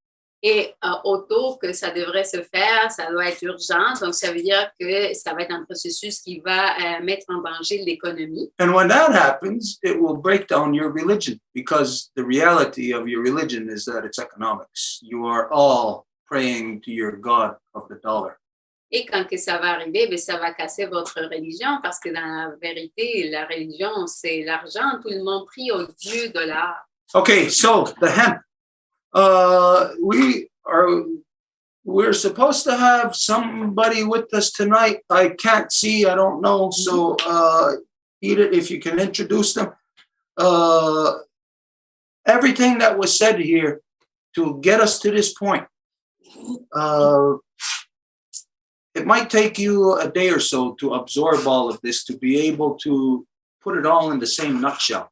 Et autour que ça devrait se faire, ça doit être urgent. Donc, ça veut dire que ça va être un processus qui va mettre en danger l'économie. And when that happens, it will break down your religion because the reality of your religion is that it's economics. You are all praying to your God of the dollar. Et quand que ça va arriver, bien, ça va casser votre religion parce que dans la vérité, la religion, c'est l'argent. Tout le monde prie au Dieu dollar. Okay, so the hemp. We're supposed to have somebody with us tonight. I can't see, I don't know. So Edith, if you can introduce them. Everything that was said here to get us to this point. It might take you a day or so to absorb all of this, to be able to put it all in the same nutshell.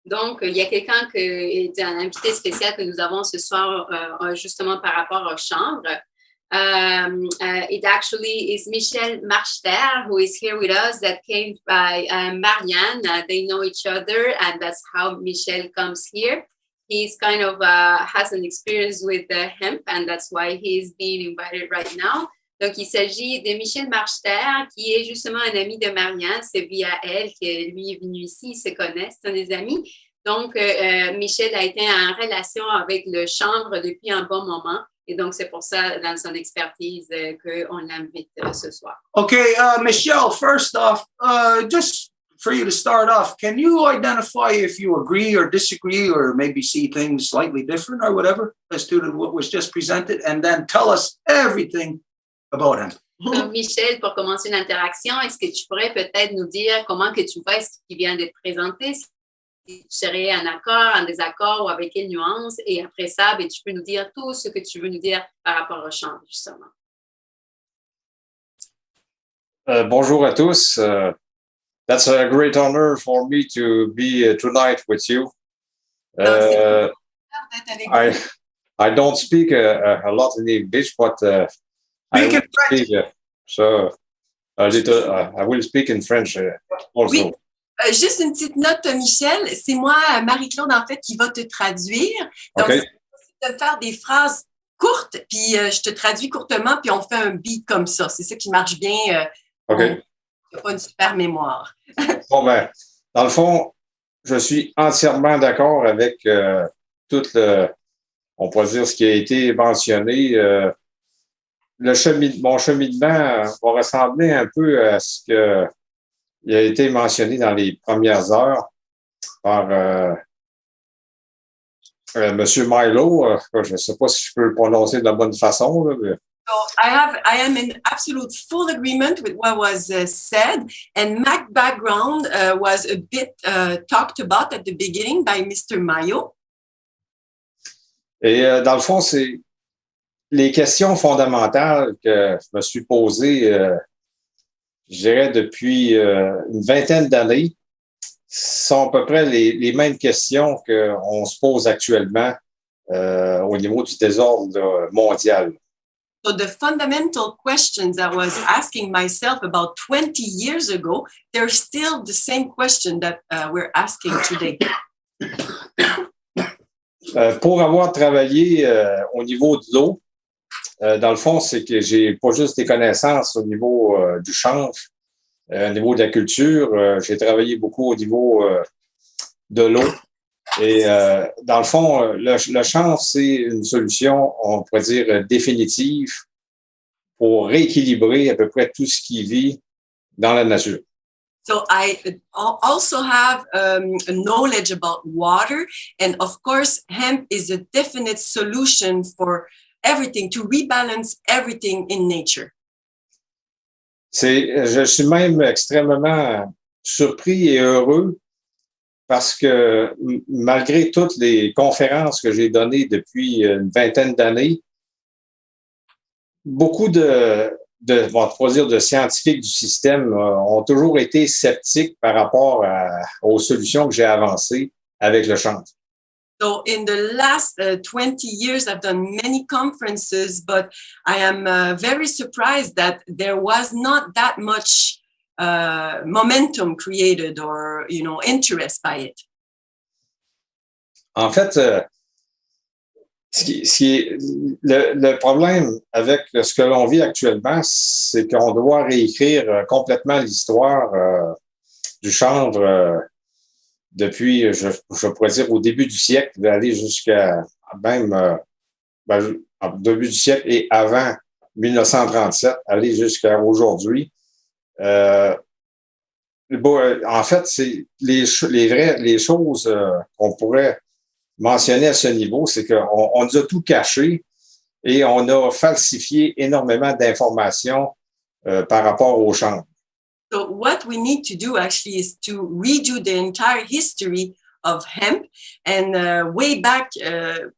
Donc, il y a quelqu'un un invité spécial que nous avons ce soir, justement par rapport au chanvre. It actually is Michel Marchter, who is here with us, that came by Marianne. They know each other, and that's how Michel comes here. He's kind of has an experience with hemp, and that's why he's being invited right now. Donc, il s'agit de Michel Marcheterre, qui est justement un ami de Marianne. C'est via elle que lui est venu ici. Ils se connaissent, c'est un des amis. Donc, Michel a été en relation avec le chanvre depuis un bon moment. Et donc, c'est pour ça, dans son expertise, qu'on l'invite ce soir. Okay, Michelle, first off, just for you to start off, can you identify if you agree or disagree or maybe see things slightly different or whatever as to what was just presented, and then tell us everything about him. Donc, Michel, pour commencer l'interaction, est-ce que tu pourrais peut-être nous dire comment que tu vois ce qui vient d'être présenté, si tu serais en accord, en désaccord ou avec quelle nuance, et après ça, ben, tu peux nous dire tout ce que tu veux nous dire par rapport au chant, justement. Bonjour à tous. That's a great honor for me to be tonight with you. I don't speak a lot in English, but I will speak, so a little. I will speak in French also. Oui. Juste une petite note, Michel. C'est moi, Marie-Claude, en fait, qui va te traduire. Donc, Okay. c'est de faire des phrases courtes, puis je te traduis courtement, puis on fait un beat comme ça. C'est ça qui marche bien. OK. On n'a pas une super mémoire. Bon, ben, dans le fond, je suis entièrement d'accord avec tout on pourrait dire ce qui a été mentionné. Mon cheminement va ressembler un peu à ce qui a été mentionné dans les premières heures par M. Myiow. Je ne sais pas si je peux le prononcer de la bonne façon, là, mais... So I am in absolute full agreement with what was said, and my background was a bit talked about at the beginning by Mr. Myiow. Et dans le fond, c'est les questions fondamentales que je me suis posées, je dirais, depuis une vingtaine d'années, sont à peu près les mêmes questions qu'on se pose actuellement au niveau du désordre mondial. So the fundamental questions I was asking myself about 20 years ago, they're still the same question that we're asking today. Pour avoir travaillé au niveau de l'eau, dans le fond, c'est que j'ai pas juste des connaissances au niveau du change, au niveau de la culture. J'ai travaillé beaucoup au niveau de l'eau. Et dans le fond, le change, c'est une solution, on pourrait dire, définitive pour rééquilibrer à peu près tout ce qui vit dans la nature. So I also have a knowledge about water, and of course, hemp is a definite solution for everything, to rebalance everything in nature. Je suis même extrêmement surpris et heureux parce que malgré toutes les conférences que j'ai données depuis une vingtaine d'années, beaucoup de scientifiques du système ont toujours été sceptiques par rapport aux solutions que j'ai avancées avec le change. So in the last 20 years, I've done many conferences, but I am very surprised that there was not that much momentum created or, interest by it. En fait, le problème avec ce que l'on vit actuellement, c'est qu'on doit réécrire complètement l'histoire du chanvre depuis, je pourrais dire, au début du siècle, d'aller jusqu'à même au début du siècle et avant 1937, aller jusqu'à aujourd'hui. En fait, c'est les choses qu'on pourrait mentionner à ce niveau, c'est qu'on nous a tout caché et on a falsifié énormément d'informations par rapport au chanvre. So what we need to do actually is to redo the entire history of hemp, and way back,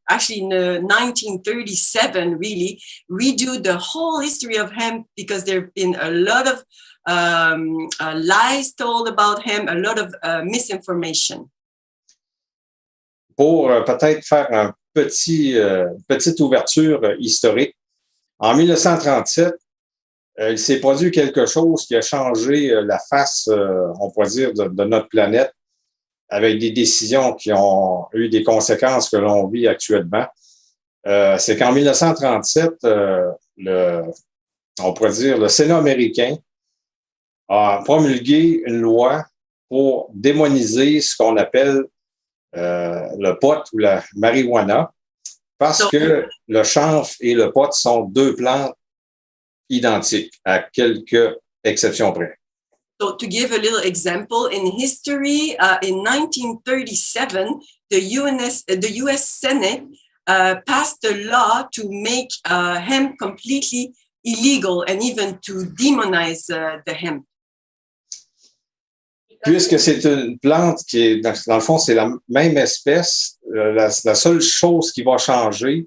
actually in 1937, really, redo the whole history of hemp, because there have been a lot of lies told about hemp, a lot of misinformation. Pour peut-être faire une petite ouverture historique, en 1937, il s'est produit quelque chose qui a changé la face, on pourrait dire, de notre planète, avec des décisions qui ont eu des conséquences que l'on vit actuellement. C'est qu'en 1937, on pourrait dire, le Sénat américain a promulgué une loi pour démoniser ce qu'on appelle le pot ou la marijuana, parce que le chanvre et le pot sont deux plantes identiques, à quelques exceptions près. So to give a little example, in history, in 1937, the US Senate passed a law to make hemp completely illegal and even to demonize the hemp. Puisque c'est une plante qui est, dans le fond, c'est la même espèce, la seule chose qui va changer,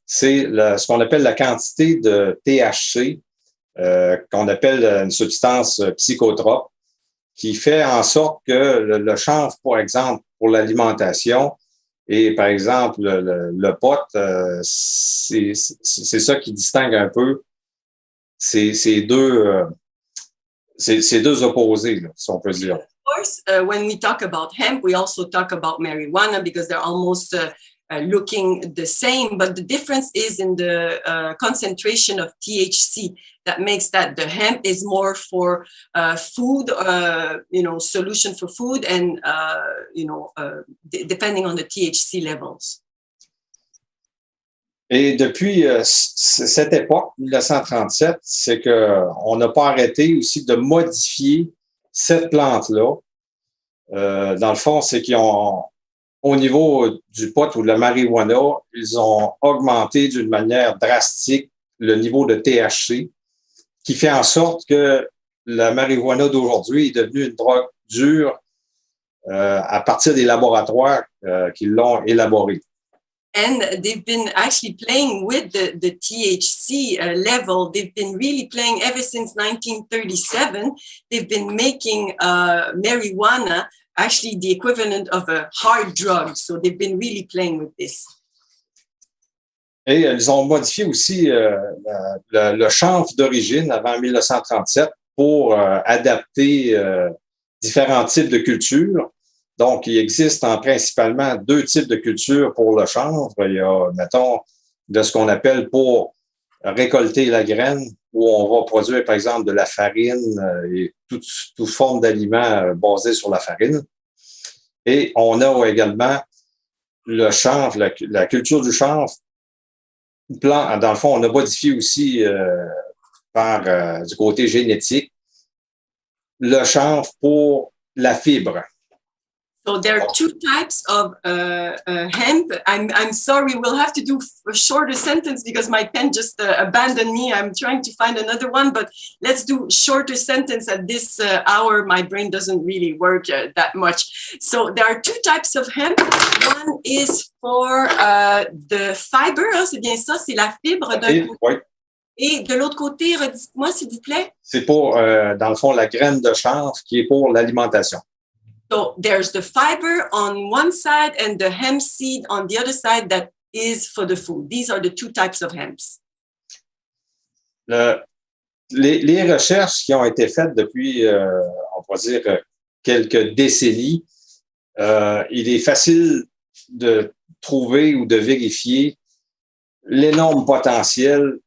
c'est ce qu'on appelle la quantité de THC, qu'on appelle une substance psychotrope, qui fait en sorte que le chanvre, par exemple, pour l'alimentation, et par exemple, le pot, c'est ça qui distingue un peu ces deux opposés, là, si on peut dire. Of course, when we talk about hemp, we also talk about marijuana because they're almost looking the same, but the difference is in the concentration of THC that makes that the hemp is more for food, solution for food, and depending on the THC levels. Et depuis cette époque, 1937, c'est qu'on n'a pas arrêté aussi de modifier cette plante-là. Dans le fond, c'est qu'ils ont, au niveau du pot ou de la marijuana, ils ont augmenté d'une manière drastique le niveau de THC, qui fait en sorte que la marijuana d'aujourd'hui est devenue une drogue dure à partir des laboratoires qui l'ont élaborée. And they've been actually playing with the THC level. They've been really playing ever since 1937. They've been making marijuana actually the equivalent of a hard drug. So they've been really playing with this. Et ils ont modifié aussi le chanvre d'origine avant 1937 pour adapter différents types de cultures. Donc, il existe principalement deux types de cultures pour le chanvre. Il y a, mettons, de ce qu'on appelle pour récolter la graine, où on va produire, par exemple, de la farine et toute forme d'aliments basés sur la farine. Et on a également le chanvre, la culture du chanvre. Dans le fond, on a modifié aussi par du côté génétique le chanvre pour la fibre. So there are two types of hemp. I'm sorry, we'll have to do a shorter sentence because my pen just abandoned me. I'm trying to find another one, but let's do shorter sentence at this hour. My brain doesn't really work that much. So there are two types of hemp. One is for the fiber, c'est bien ça, c'est la fibre. Oui. Et de l'autre côté, redites-moi s'il vous plaît. C'est pour, dans le fond, la graine de chanvre qui est pour l'alimentation. So there's the fiber on one side and the hemp seed on the other side that is for the food. These are the two types of hemps. Les recherches qui ont été faites depuis, on pourrait dire, quelques décennies, il est facile de trouver ou de vérifier l'énorme potentiel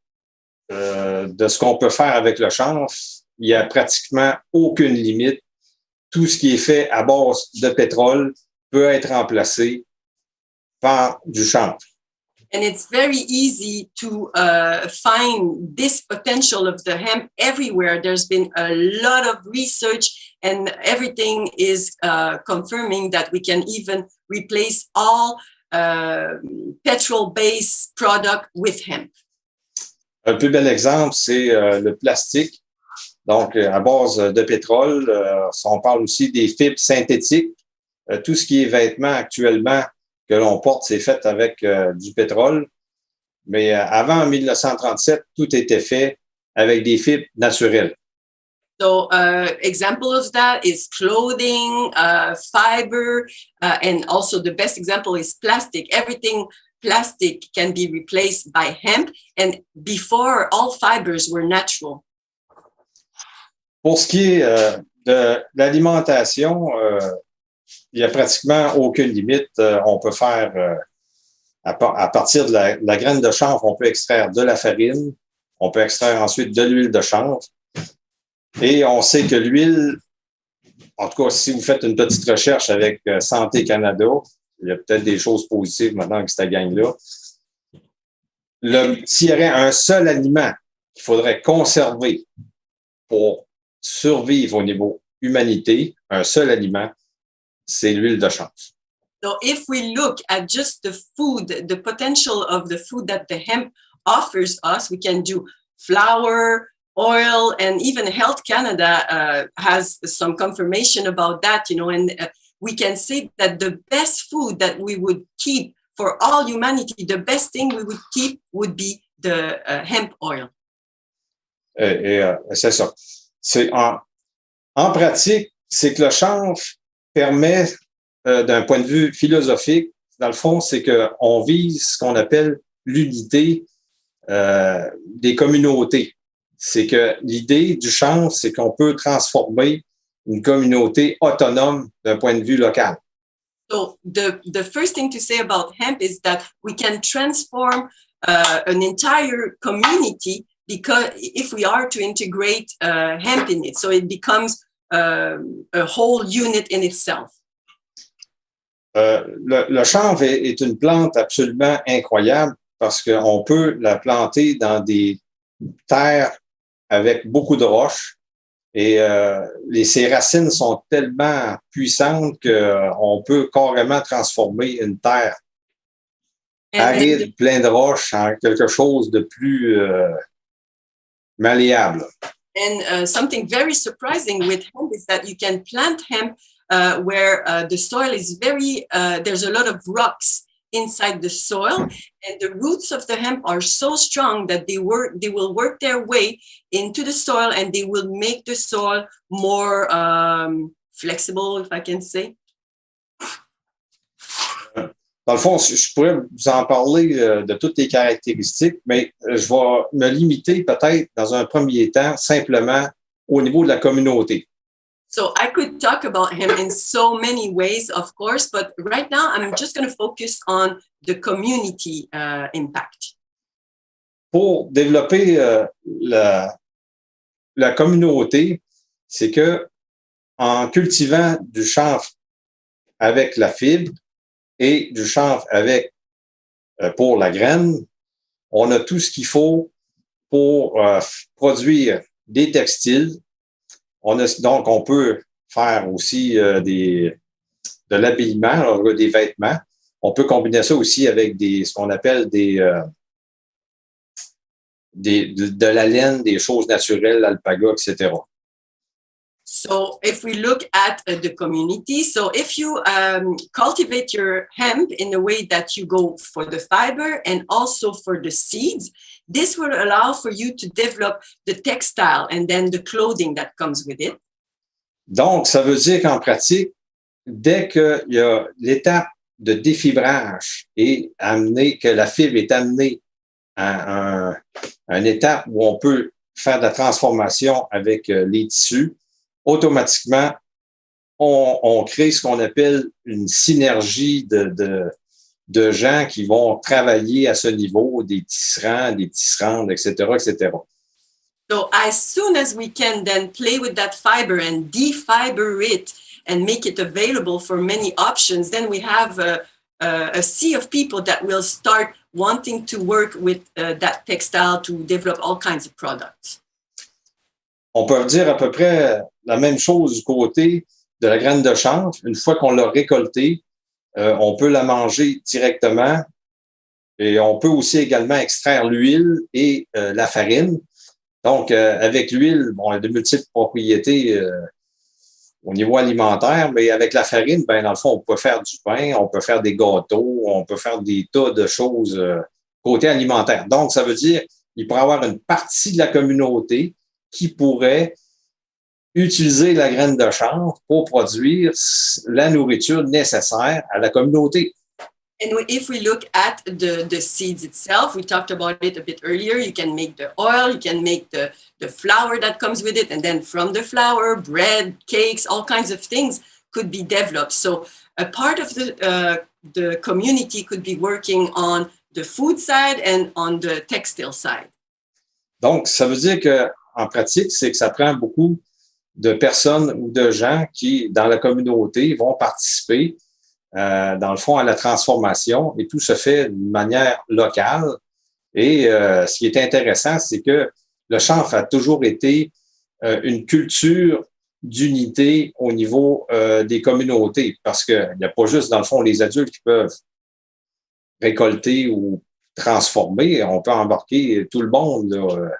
de ce qu'on peut faire avec le chanvre. Il n'y a pratiquement aucune limite. Tout ce qui est fait à base de pétrole peut être remplacé par du chanvre. And it's very easy to find this potential of the hemp everywhere. There's been a lot of research and everything is confirming that we can even replace all petrol-based product with hemp. Un plus bel exemple, c'est le plastique. Donc, à base de pétrole, on parle aussi des fibres synthétiques. Tout ce qui est vêtements actuellement que l'on porte, c'est fait avec du pétrole. Mais avant 1937, tout était fait avec des fibres naturelles. So, example of that is clothing, fiber, and also the best example is plastic. Everything plastic can be replaced by hemp. And before, all fibers were natural. Pour ce qui est de l'alimentation, il n'y a pratiquement aucune limite. On peut faire, à partir de la graine de chanvre, on peut extraire de la farine, On peut extraire ensuite de l'huile de chanvre. Et on sait que l'huile, en tout cas, si vous faites une petite recherche avec Santé Canada, il y a peut-être des choses positives maintenant avec cette gang-là. S'il y aurait un seul aliment qu'il faudrait conserver pour survivre au niveau humanité, un seul aliment, c'est l'huile de chanvre. So if we look at just the food, the potential of the food that the hemp offers us, we can do flour, oil, and even Health Canada has some confirmation about that, you know, and we can say that the best food that we would keep for all humanity, the best thing we would keep would be the hemp oil. C'est ça. En pratique, c'est que le chanvre permet, d'un point de vue philosophique, dans le fond, c'est qu'on vise ce qu'on appelle l'unité des communautés. C'est que l'idée du chanvre, c'est qu'on peut transformer une communauté autonome d'un point de vue local. So the first thing to say about hemp is that we can transform an entire community because if we are to integrate hemp in it, so it becomes a whole unit in itself. Le chanvre est une plante absolument incroyable parce qu'on peut la planter dans des terres avec beaucoup de roches et ses racines sont tellement puissantes qu'on peut carrément transformer une terre aride, plein de roches, en quelque chose de plus malléable. And something very surprising with hemp is that you can plant hemp where the soil is there's a lot of rocks inside the soil, and the roots of the hemp are so strong that they will work their way into the soil and they will make the soil more flexible, if I can say. Dans le fond, je pourrais vous en parler de toutes les caractéristiques, mais je vais me limiter peut-être dans un premier temps simplement au niveau de la communauté. So I could talk about him in so many ways, of course, but right now I'm just going to focus on the community impact. Pour développer la communauté, c'est que en cultivant du chanvre avec la fibre et du chanvre avec pour la graine, on a tout ce qu'il faut pour produire des textiles. Donc, on peut faire aussi de l'habillement, des vêtements. On peut combiner ça aussi avec ce qu'on appelle de la laine, des choses naturelles, l'alpaga, etc. So if we look at the community, so if you cultivate your hemp in a way that you go for the fiber and also for the seeds, this will allow for you to develop the textile and then the clothing that comes with it. Donc, ça veut dire qu'en pratique, dès qu'il y a l'étape de défibrage et que la fibre est amenée à une étape où on peut faire de la transformation avec les tissus, automatiquement, on crée ce qu'on appelle une synergie de gens qui vont travailler à ce niveau, des tisserands, des tisserandes, etc., etc. So as soon as we can then play with that fiber and defiber it and make it available for many options, then we have a sea of people that will start wanting to work with that textile to develop all kinds of products. On peut dire à peu près la même chose du côté de la graine de chanvre. Une fois qu'on l'a récoltée, on peut la manger directement et on peut aussi également extraire l'huile et la farine. Donc, avec l'huile, bon, il y a de multiples propriétés au niveau alimentaire, mais avec la farine, ben dans le fond, on peut faire du pain, on peut faire des gâteaux, on peut faire des tas de choses côté alimentaire. Donc, ça veut dire qu'il pourrait y avoir une partie de la communauté qui pourrait utiliser la graine de chanvre pour produire la nourriture nécessaire à la communauté. And if we look at the seeds itself, we talked about it a bit earlier. You can make the oil, you can make the flour that comes with it, and then from the flour, bread, cakes, all kinds of things could be developed. So a part of the community could be working on the food side and on the textile side. Donc, ça veut dire qu'en pratique, c'est que ça prend beaucoup de personnes ou de gens qui, dans la communauté, vont participer, dans le fond, à la transformation, et tout se fait d'une manière locale. Et ce qui est intéressant, c'est que le chanvre a toujours été une culture d'unité au niveau des communautés, parce qu'il n'y a pas juste, dans le fond, les adultes qui peuvent récolter ou transformer, on peut embarquer tout le monde, là.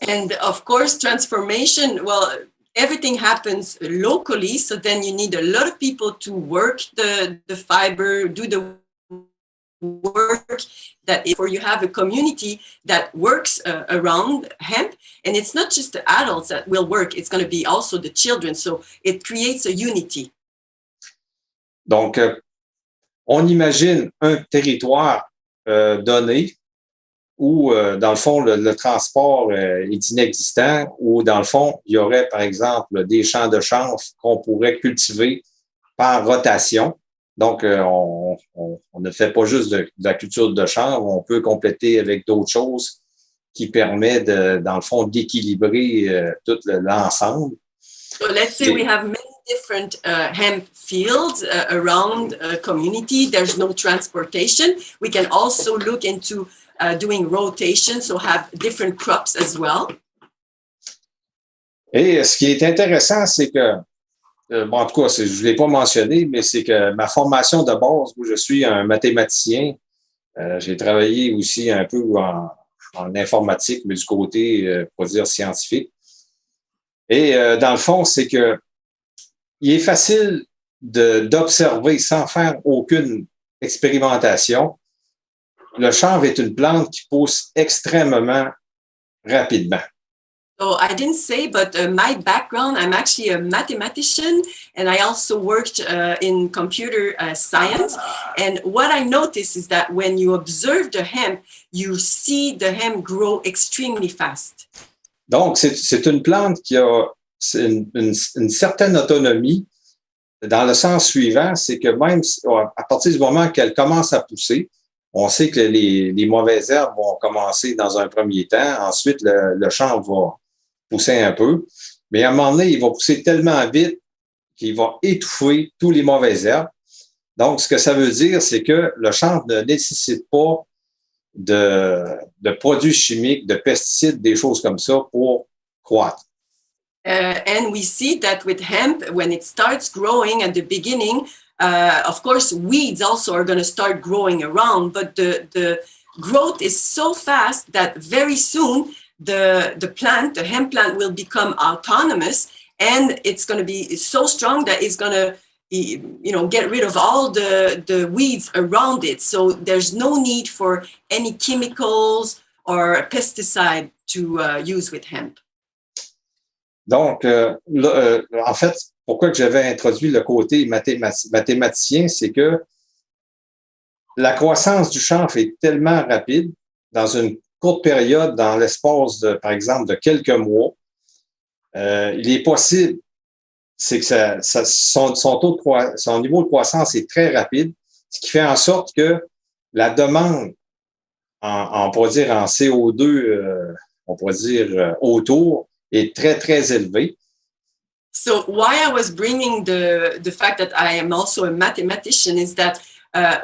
And of course, transformation, well, everything happens locally. So then you need a lot of people to work the fiber, do the work that for you have a community that works around hemp. And it's not just the adults that will work, it's going to be also the children. So it creates a unity. Donc, on imagine un territoire donné où, dans le fond, le transport est inexistant, où, dans le fond, il y aurait, par exemple, des champs de chanvre qu'on pourrait cultiver par rotation. Donc, on ne fait pas juste de la culture de chanvre, on peut compléter avec d'autres choses qui permettent, dans le fond, d'équilibrer tout l'ensemble. So let's say we have many different hemp fields around a community. There's no transportation. We can also look into doing rotation, so have different crops as well. Et ce qui est intéressant, c'est que, bon, en tout cas, je ne l'ai pas mentionné, mais c'est que ma formation de base, où je suis un mathématicien, j'ai travaillé aussi un peu en informatique, mais du côté, pour dire, scientifique. Et dans le fond, c'est que il est facile d'observer sans faire aucune expérimentation. Le chanvre est une plante qui pousse extrêmement rapidement. So I didn't say, but my background, I'm actually a mathematician, and I also worked in computer science. And what I noticed is that when you observe the hemp, you see the hemp grow extremely fast. Donc, c'est une plante qui a une certaine autonomie dans le sens suivant, c'est que même à partir du moment qu'elle commence à pousser, on sait que les mauvaises herbes vont commencer dans un premier temps. Ensuite, le chanvre va pousser un peu. Mais à un moment donné, il va pousser tellement vite qu'il va étouffer tous les mauvaises herbes. Donc, ce que ça veut dire, c'est que le chanvre ne nécessite pas de produits chimiques, de pesticides, des choses comme ça pour croître. And we see that with hemp, when it starts growing at the beginning, of course, weeds also are going to start growing around, but the growth is so fast that very soon the hemp plant will become autonomous, and it's going to be so strong that it's going to get rid of all the weeds around it. So there's no need for any chemicals or pesticide to use with hemp. Donc, en fait, pourquoi que j'avais introduit le côté mathématicien, c'est que la croissance du chanvre est tellement rapide dans une courte période, dans l'espace de, par exemple, de quelques mois. Il est possible, c'est que son niveau de croissance est très rapide, ce qui fait en sorte que la demande, on pourrait dire en CO2, on pourrait dire autour, est très, très élevée. So why I was bringing the fact that I am also a mathematician is that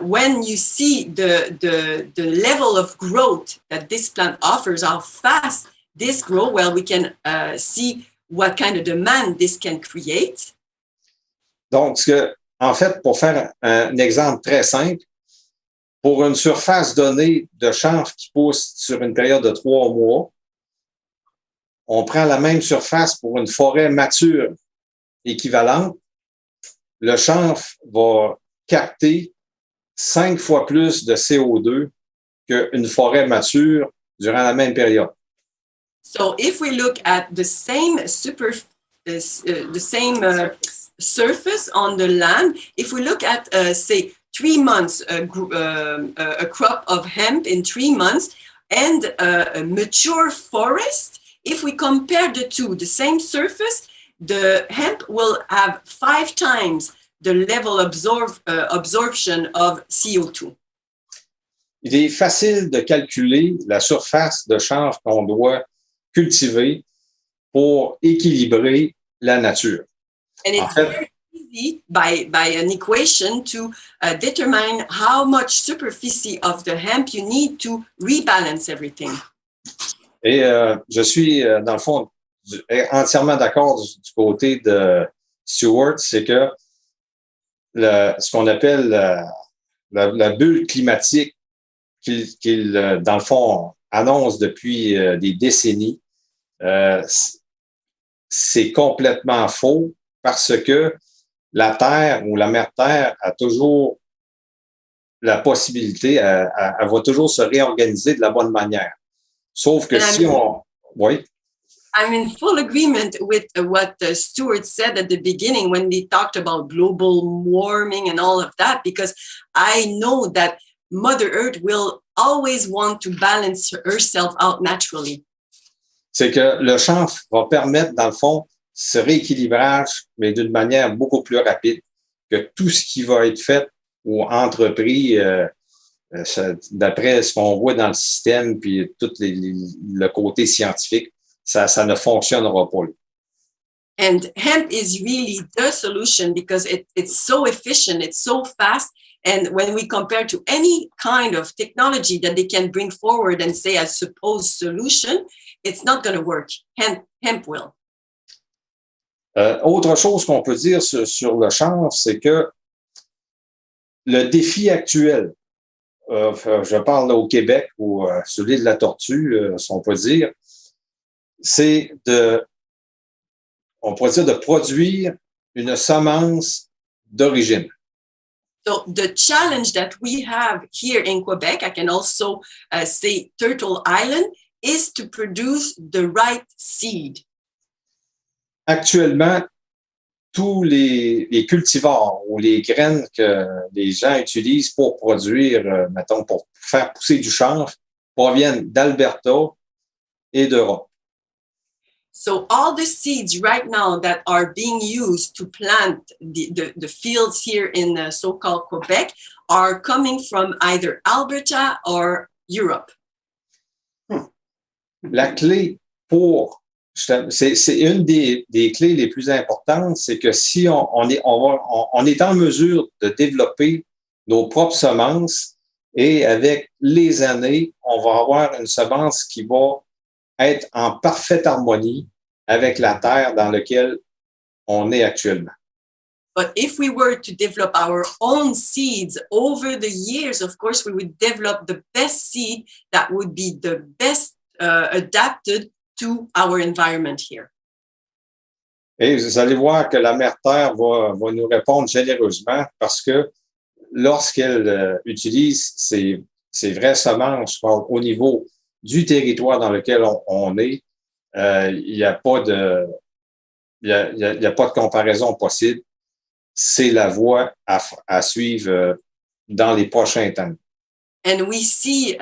when you see the level of growth that this plant offers, how fast this grows, well, we can see what kind of demand this can create. Donc, en fait, pour faire un exemple très simple, pour une surface donnée de chanvre qui pousse sur une période de 3 mois, on prend la même surface pour une forêt mature équivalente, le chanvre va capter 5 fois plus de CO2 qu'une forêt mature durant la même période. So if we look at the same surface on the land, if we look at, say, 3 months, a crop of hemp in 3 months, and a mature forest, if we compare the two, the same surface, the hemp will have 5 times the level absorption of CO2. il est facile de calculer la surface de chanvre qu'on doit cultiver pour équilibrer la nature. And it's very easy by an equation to determine how much superficie of the hemp you need to rebalance everything. Et je suis, dans le fond, entièrement d'accord du côté de Stuart, c'est que ce qu'on appelle la bulle climatique qu'il, dans le fond, annonce depuis des décennies, c'est complètement faux parce que la Terre ou la mère Terre a toujours la possibilité, elle va toujours se réorganiser de la bonne manière. Sauf que si on... Oui. I'm in full agreement with what Stuart said at the beginning when they talked about global warming and all of that, because I know that Mother Earth will always want to balance herself out naturally. C'est que le chanvre va permettre, dans le fond, ce rééquilibrage, mais d'une manière beaucoup plus rapide que tout ce qui va être fait ou entrepris d'après ce qu'on voit dans le système puis tout le côté scientifique. Ça ne fonctionnera pas. And hemp is really the solution because it's so efficient, it's so fast. And when we compare to any kind of technology that they can bring forward and say as supposed solution, it's not going to work. Hemp will. Autre chose qu'on peut dire sur le chanvre, c'est que le défi actuel, je parle au Québec ou celui de la tortue, si on peut dire, c'est on pourrait dire de produire une semence d'origine. So the challenge that we have here in Quebec, I can also say Turtle Island, is to produce the right seed. Actuellement, tous les cultivars ou les graines que les gens utilisent pour produire, mettons, pour faire pousser du chanvre, proviennent d'Alberta et d'Europe. So all the seeds right now that are being used to plant the fields here in so-called Quebec are coming from either Alberta or Europe. La clé c'est une des clés les plus importantes, c'est que si on est en mesure de développer nos propres semences et avec les années, on va avoir une semence qui va être en parfaite harmonie avec la terre dans laquelle on est actuellement. But if we were to develop our own seeds over the years, of course, we would develop the best seed that would be the best adapted to our environment here. Et vous allez voir que la mère Terre va nous répondre généreusement parce que lorsqu'elle utilise ces vraies semences au niveau du territoire dans lequel on est, il n'y a pas de comparaison possible. C'est la voie à suivre dans les prochains temps. And we see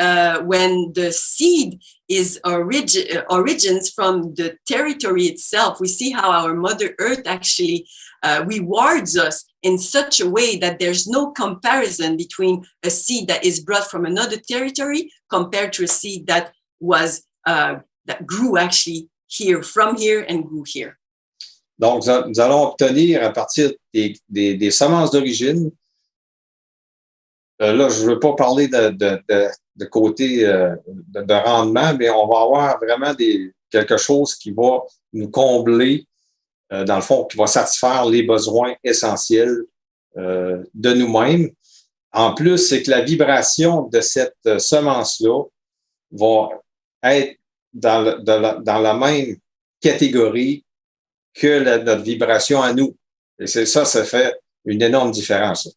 when the seed is origins from the territory itself, we see how our Mother Earth actually rewards us in such a way that there's no comparison between a seed that is brought from another territory compared to a seed that was that grew actually from here and grew here. Donc, nous allons obtenir à partir des semences d'origine. Là, je ne veux pas parler de côté de rendement, mais on va avoir vraiment quelque chose qui va nous combler, dans le fond, qui va satisfaire les besoins essentiels de nous-mêmes. En plus, c'est que la vibration de cette semence-là va être dans la même catégorie que notre vibration à nous. Et ça fait une énorme différence.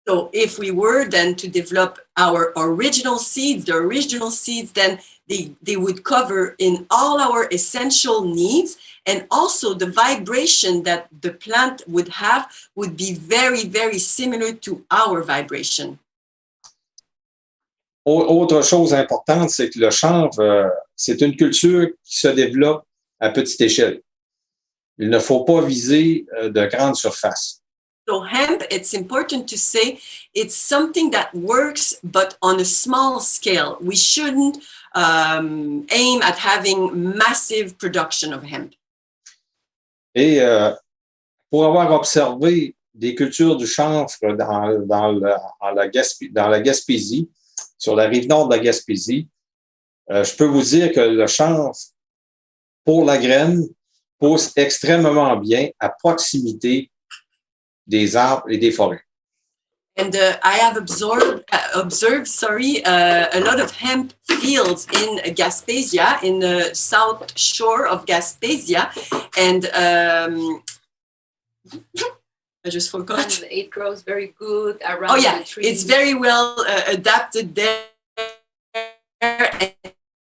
So if we were then to develop our original seeds, then they would cover in all our essential needs, and also the vibration that the plant would have would be very, very similar to our vibration. Autre chose importante, c'est que le chanvre, c'est une culture qui se développe à petite échelle. Il ne faut pas viser de grandes surfaces. So hemp, it's important to say, it's something that works, but on a small scale. We shouldn't aim at having massive production of hemp. Et pour avoir observé des cultures du chanvre dans la Gaspésie, sur la rive nord de la Gaspésie, je peux vous dire que le chanvre, pour la graine, pousse extrêmement bien à proximité des arbres et des forêts. And I have observed a lot of hemp fields in Gaspesia, in the south shore of Gaspesia, and I just forgot. And it grows very good around the trees. It's very well adapted there. And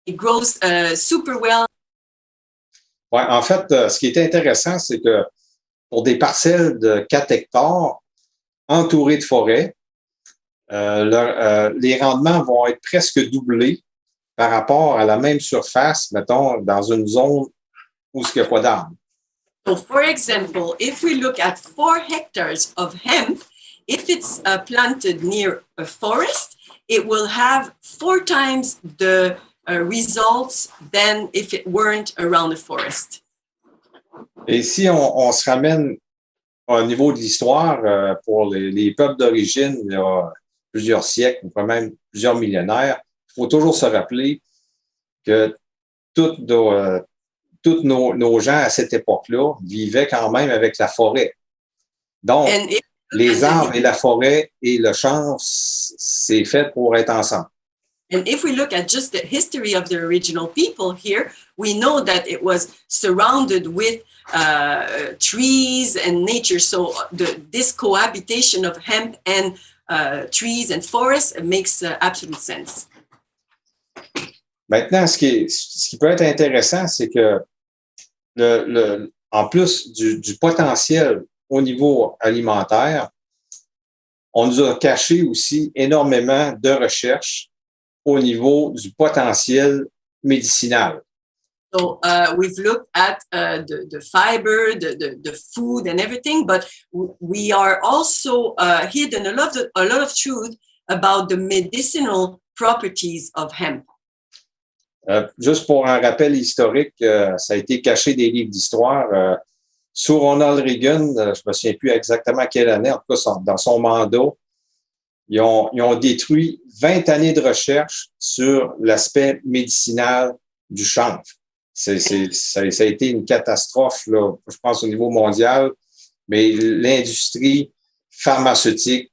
it grows super well. Ouais, en fait, ce qui est intéressant, c'est que pour des parcelles de 4 hectares entourées de forêts, les rendements vont être presque doublés par rapport à la même surface, mettons, dans une zone où il n'y a pas d'arbres. So, for example, if we look at 4 hectares of hemp, if it's planted near a forest, it will have 4 times the results than if it weren't around a forest. Et si on se ramène au niveau de l'histoire, pour les peuples d'origine, il y a plusieurs siècles, ou même plusieurs millénaires, il faut toujours se rappeler que tous nos gens à cette époque-là vivaient quand même avec la forêt. Donc, les arbres et la forêt et le chanvre, c'est fait pour être ensemble. And if we look at just the history of the original people here, we know that it was surrounded with trees and nature. So this cohabitation of hemp and trees and forests makes absolute sense. Maintenant, ce qui peut être intéressant, c'est que en plus du potentiel au niveau alimentaire, on nous a caché aussi énormément de recherches au niveau du potentiel médicinal. So we've looked at the fiber, the food and everything, but we are also hidden a lot of truth about the medicinal properties of hemp. Juste pour un rappel historique, ça a été caché des livres d'histoire. Sous Ronald Reagan, je me souviens plus exactement quelle année, en tout cas dans son mandat, ils ont détruit 20 années de recherche sur l'aspect médicinal du chanvre. Ça a été une catastrophe, là, je pense, au niveau mondial, mais l'industrie pharmaceutique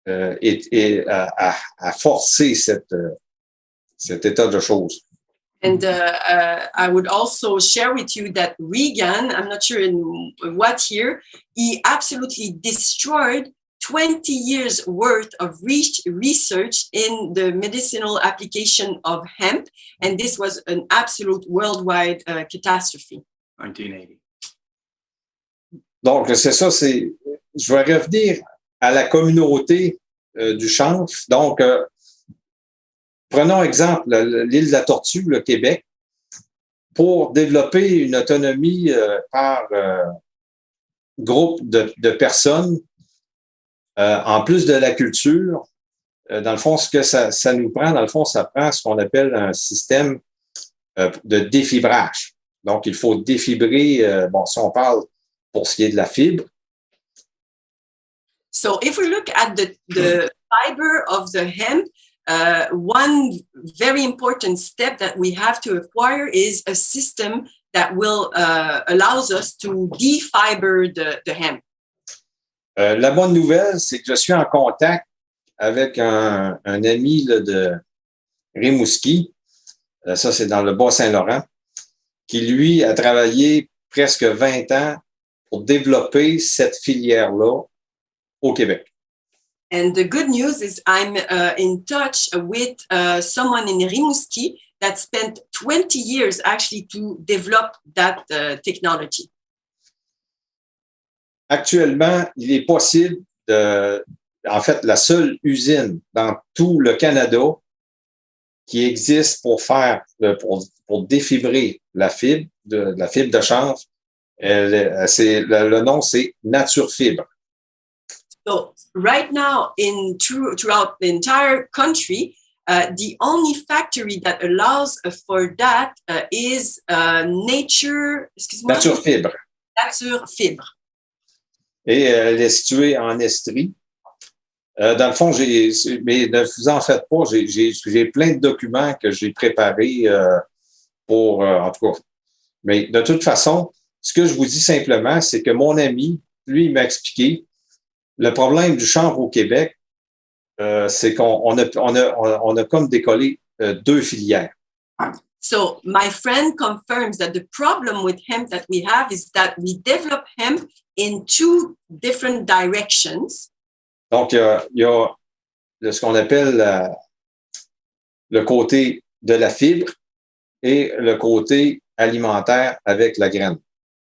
a forcé cet état de choses. And I would also share with you that Reagan, I'm not sure in what year, he absolutely destroyed 20 years worth of research in the medicinal application of hemp. And this was an absolute worldwide catastrophe. 1980. Donc, c'est ça, je vais revenir à la communauté du chanvre. Donc, prenons exemple l'île de la Tortue, le Québec, pour développer une autonomie par groupe de personnes, en plus de la culture. Dans le fond, ce que ça nous prend, dans le fond, ça prend ce qu'on appelle un système de défibrage. Donc, il faut défibrer, si on parle pour ce qui est de la fibre. So if we look at the fiber of the hemp, one very important step that we have to acquire is a system that will allows us to defiber the hemp. La bonne nouvelle, c'est que je suis en contact avec un ami là, de Rimouski, ça c'est dans le Bas-Saint-Laurent, qui lui a travaillé presque 20 ans pour développer cette filière-là au Québec. And the good news is I'm in touch with someone in Rimouski that spent 20 years actually to develop that technology. Actuellement, il est possible en fait, la seule usine dans tout le Canada qui existe pour défibrer la fibre de chanvre Le nom, c'est Nature Fibre. So right now, throughout the entire country, the only factory that allows for that is Nature Fibre. Nature Fibre. Et elle est située en Estrie. Dans le fond, mais ne vous en faites pas, j'ai plein de documents que j'ai préparés en tout cas. Mais de toute façon, ce que je vous dis simplement, c'est que mon ami, lui, il m'a expliqué le problème du chanvre au Québec, c'est qu'on a comme décollé deux filières. So my friend confirms that the problem with hemp that we have is that we develop hemp in two different directions. Donc, il y a ce qu'on appelle le côté de la fibre et le côté alimentaire avec la graine.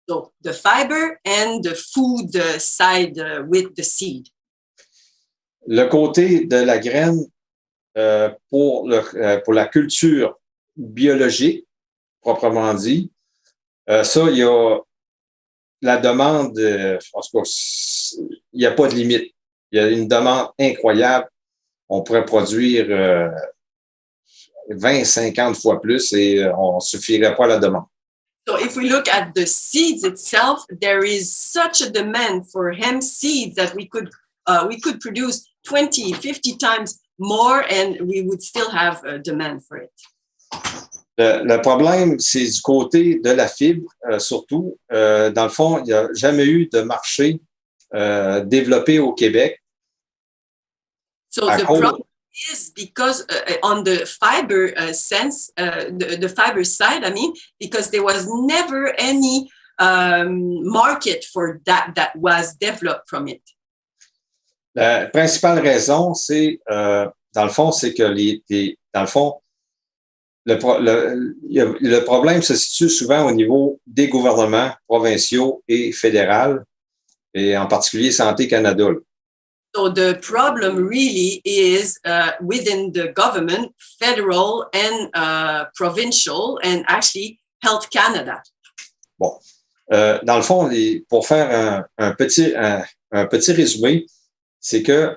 So the fiber and the food side with the seed. Le côté de la graine pour la culture biologique, proprement dit, ça, il y a la demande, en tout cas, il n'y a pas de limite. Il y a une demande incroyable. On pourrait produire 20, 50 fois plus et on ne suffirait pas à la demande. So if we look at the seeds itself, there is such a demand for hemp seeds that we could produce 20, 50 times more and we would still have a demand for it. Le problème, c'est du côté de la fibre, surtout. Dans le fond, il n'y a jamais eu de marché développé au Québec. So the problem is because on the fiber sense, the fiber side, I mean, because there was never any market for that was developed from it. La principale raison, c'est, dans le fond, c'est que dans le fond, le problème se situe souvent au niveau des gouvernements provinciaux et fédéraux, et en particulier Santé Canada. So the problem really is within the government, federal and provincial, and actually Health Canada. Bon, dans le fond, pour faire un petit résumé, c'est que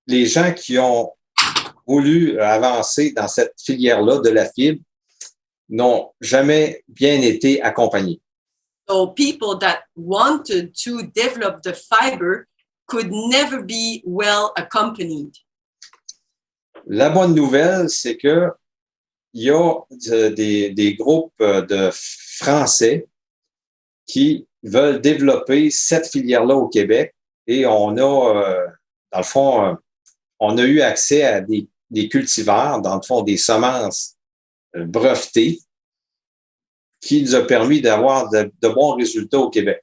les gens qui ont voulu avancer dans cette filière-là de la fibre n'ont jamais bien été accompagnés. So people that wanted to develop the fiber could never be well accompanied. La bonne nouvelle, c'est que il y a des groupes de Français qui veulent développer cette filière-là au Québec et on a, dans le fond, on a eu accès à des cultivars, dans le fond, des semences brevetées qui nous a permis d'avoir de bons résultats au Québec.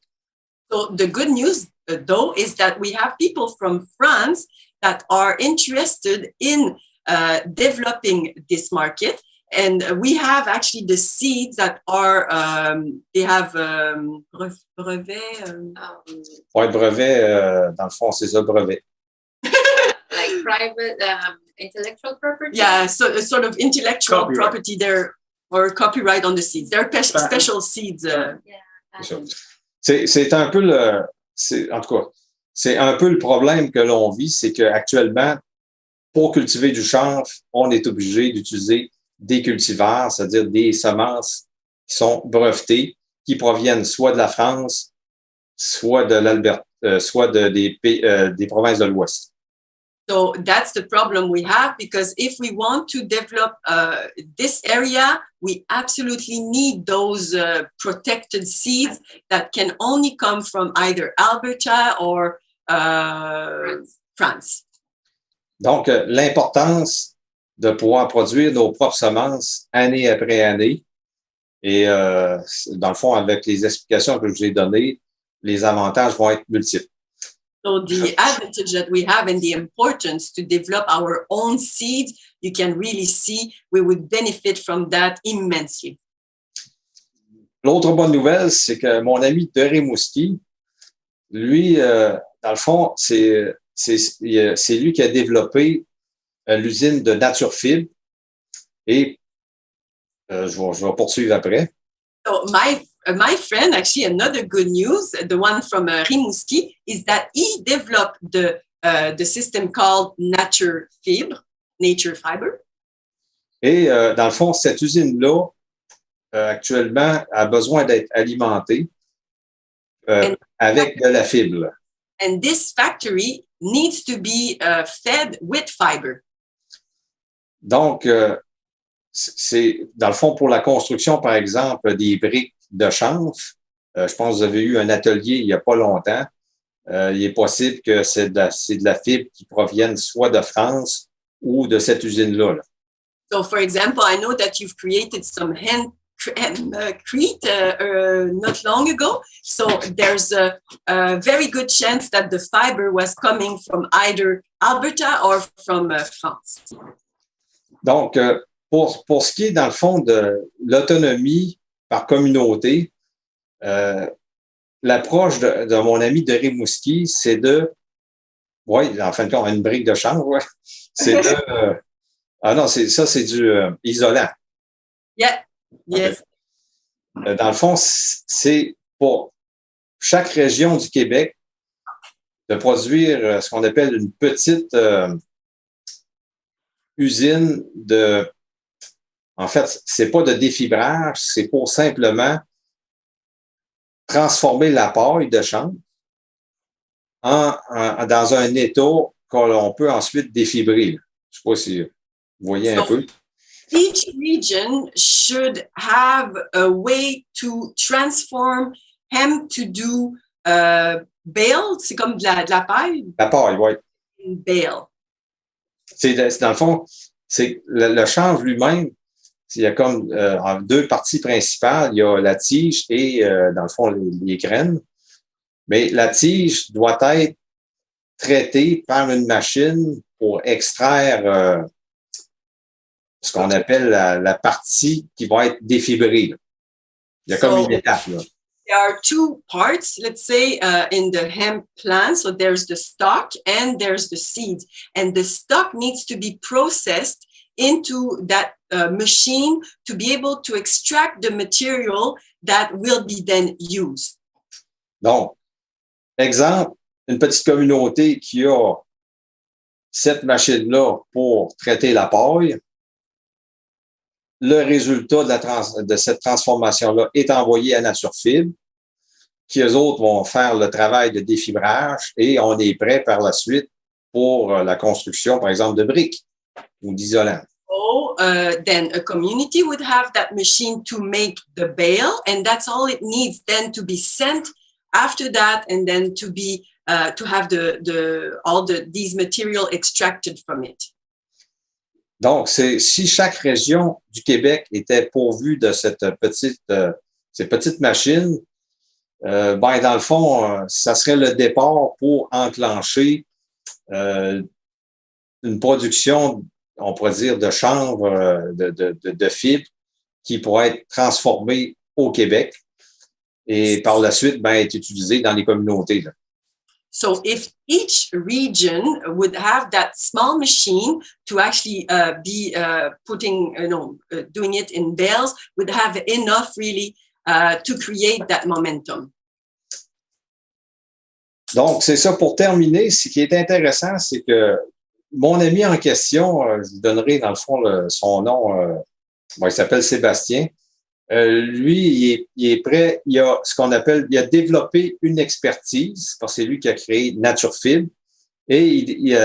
So the good news, though, is that we have people from France that are interested in developing this market. And we have actually the seeds that are, they have brevet. Oui, brevet, dans le fond, c'est ça, brevet. Like private intellectual property? Yeah, so a sort of intellectual property there, or copyright on the seeds. They're special seeds. C'est un peu en tout cas, c'est un peu le problème que l'on vit, c'est qu'actuellement, pour cultiver du chanvre, on est obligé d'utiliser des cultivars, c'est-à-dire des semences qui sont brevetées, qui proviennent soit de la France, soit de l'Alberta, soit des provinces de l'Ouest. So that's the problem we have, because if we want to develop this area, we absolutely need those protected seeds that can only come from either Alberta or France. Donc, l'importance de pouvoir produire nos propres semences année après année. Et dans le fond, avec les explications que je vous ai données, les avantages vont être multiples. So the advantage that we have and the importance to develop our own seeds, you can really see we would benefit from that immensely. L'autre bonne nouvelle, c'est que mon ami de Rimouski, lui, dans le fond, c'est lui qui a développé l'usine de Nature Fibre et je vais poursuivre après. So my my friend, actually, another good news, the one from Rimouski, is that he developed the system called nature fibre. Et dans le fond, cette usine-là, actuellement, a besoin d'être alimentée avec de la fibre. And this factory needs to be fed with fiber. Donc, c'est dans le fond pour la construction, par exemple, des briques de chanvre. Je pense que vous avez eu un atelier il n'y a pas longtemps. Il est possible que c'est de la fibre qui provienne soit de France ou de cette usine-là. Là. So, for example, I know that you've created some handcrete not long ago. So there's a very good chance that the fiber was coming from either Alberta or from France. Donc, pour ce qui est, dans le fond, de l'autonomie par communauté, l'approche de mon ami de Rimouski, c'est de... Oui, en fin de compte, une brique de chanvre, ouais. C'est de... ah non, c'est du isolant. Yeah, yes. Dans le fond, c'est pour chaque région du Québec de produire ce qu'on appelle une petite usine de... En fait, c'est pas de défibrage, c'est pour simplement transformer la paille de chanvre dans un état qu'on peut ensuite défibrer. Je sais pas si vous voyez un peu. Each region should have a way to transform hemp to do bale. C'est comme de la paille. La paille, oui. Bale. C'est dans le fond, c'est le chanvre lui-même. Il y a comme en deux parties principales. Il y a la tige et, dans le fond, les graines. Mais la tige doit être traitée par une machine pour extraire ce qu'on appelle la partie qui va être défibrée. Là. Il y a comme une étape. Là. There are two parts, let's say, in the hemp plant. So there's the stalk and there's the seeds. And the stalk needs to be processed into that machine to be able to extract the material that will be then used. Donc, exemple, une petite communauté qui a cette machine-là pour traiter la paille, le résultat de cette transformation-là est envoyé à Nature Fibre, qui eux autres vont faire le travail de défibrage et on est prêt par la suite pour la construction, par exemple, de briques ou d'isolants. So then a community would have that machine to make the bale, and that's all it needs then to be sent after that, and then to be to have these material extracted from it. Donc, si chaque région du Québec était pourvue de ces petites machines, ben dans le fond, ça serait le départ pour enclencher une production, on pourrait dire, de chanvre, de fibres qui pourrait être transformée au Québec et par la suite, ben, être utilisée dans les communautés. Là. So if each region would have that small machine to actually be putting, doing it in bales, would have enough really to create that momentum. Donc, c'est ça. Pour terminer, ce qui est intéressant, c'est que mon ami en question, je vous donnerai dans le fond son nom, il s'appelle Sébastien. Lui, il est prêt, il a ce qu'on appelle, il a développé une expertise, parce que c'est lui qui a créé Nature Fibre, et il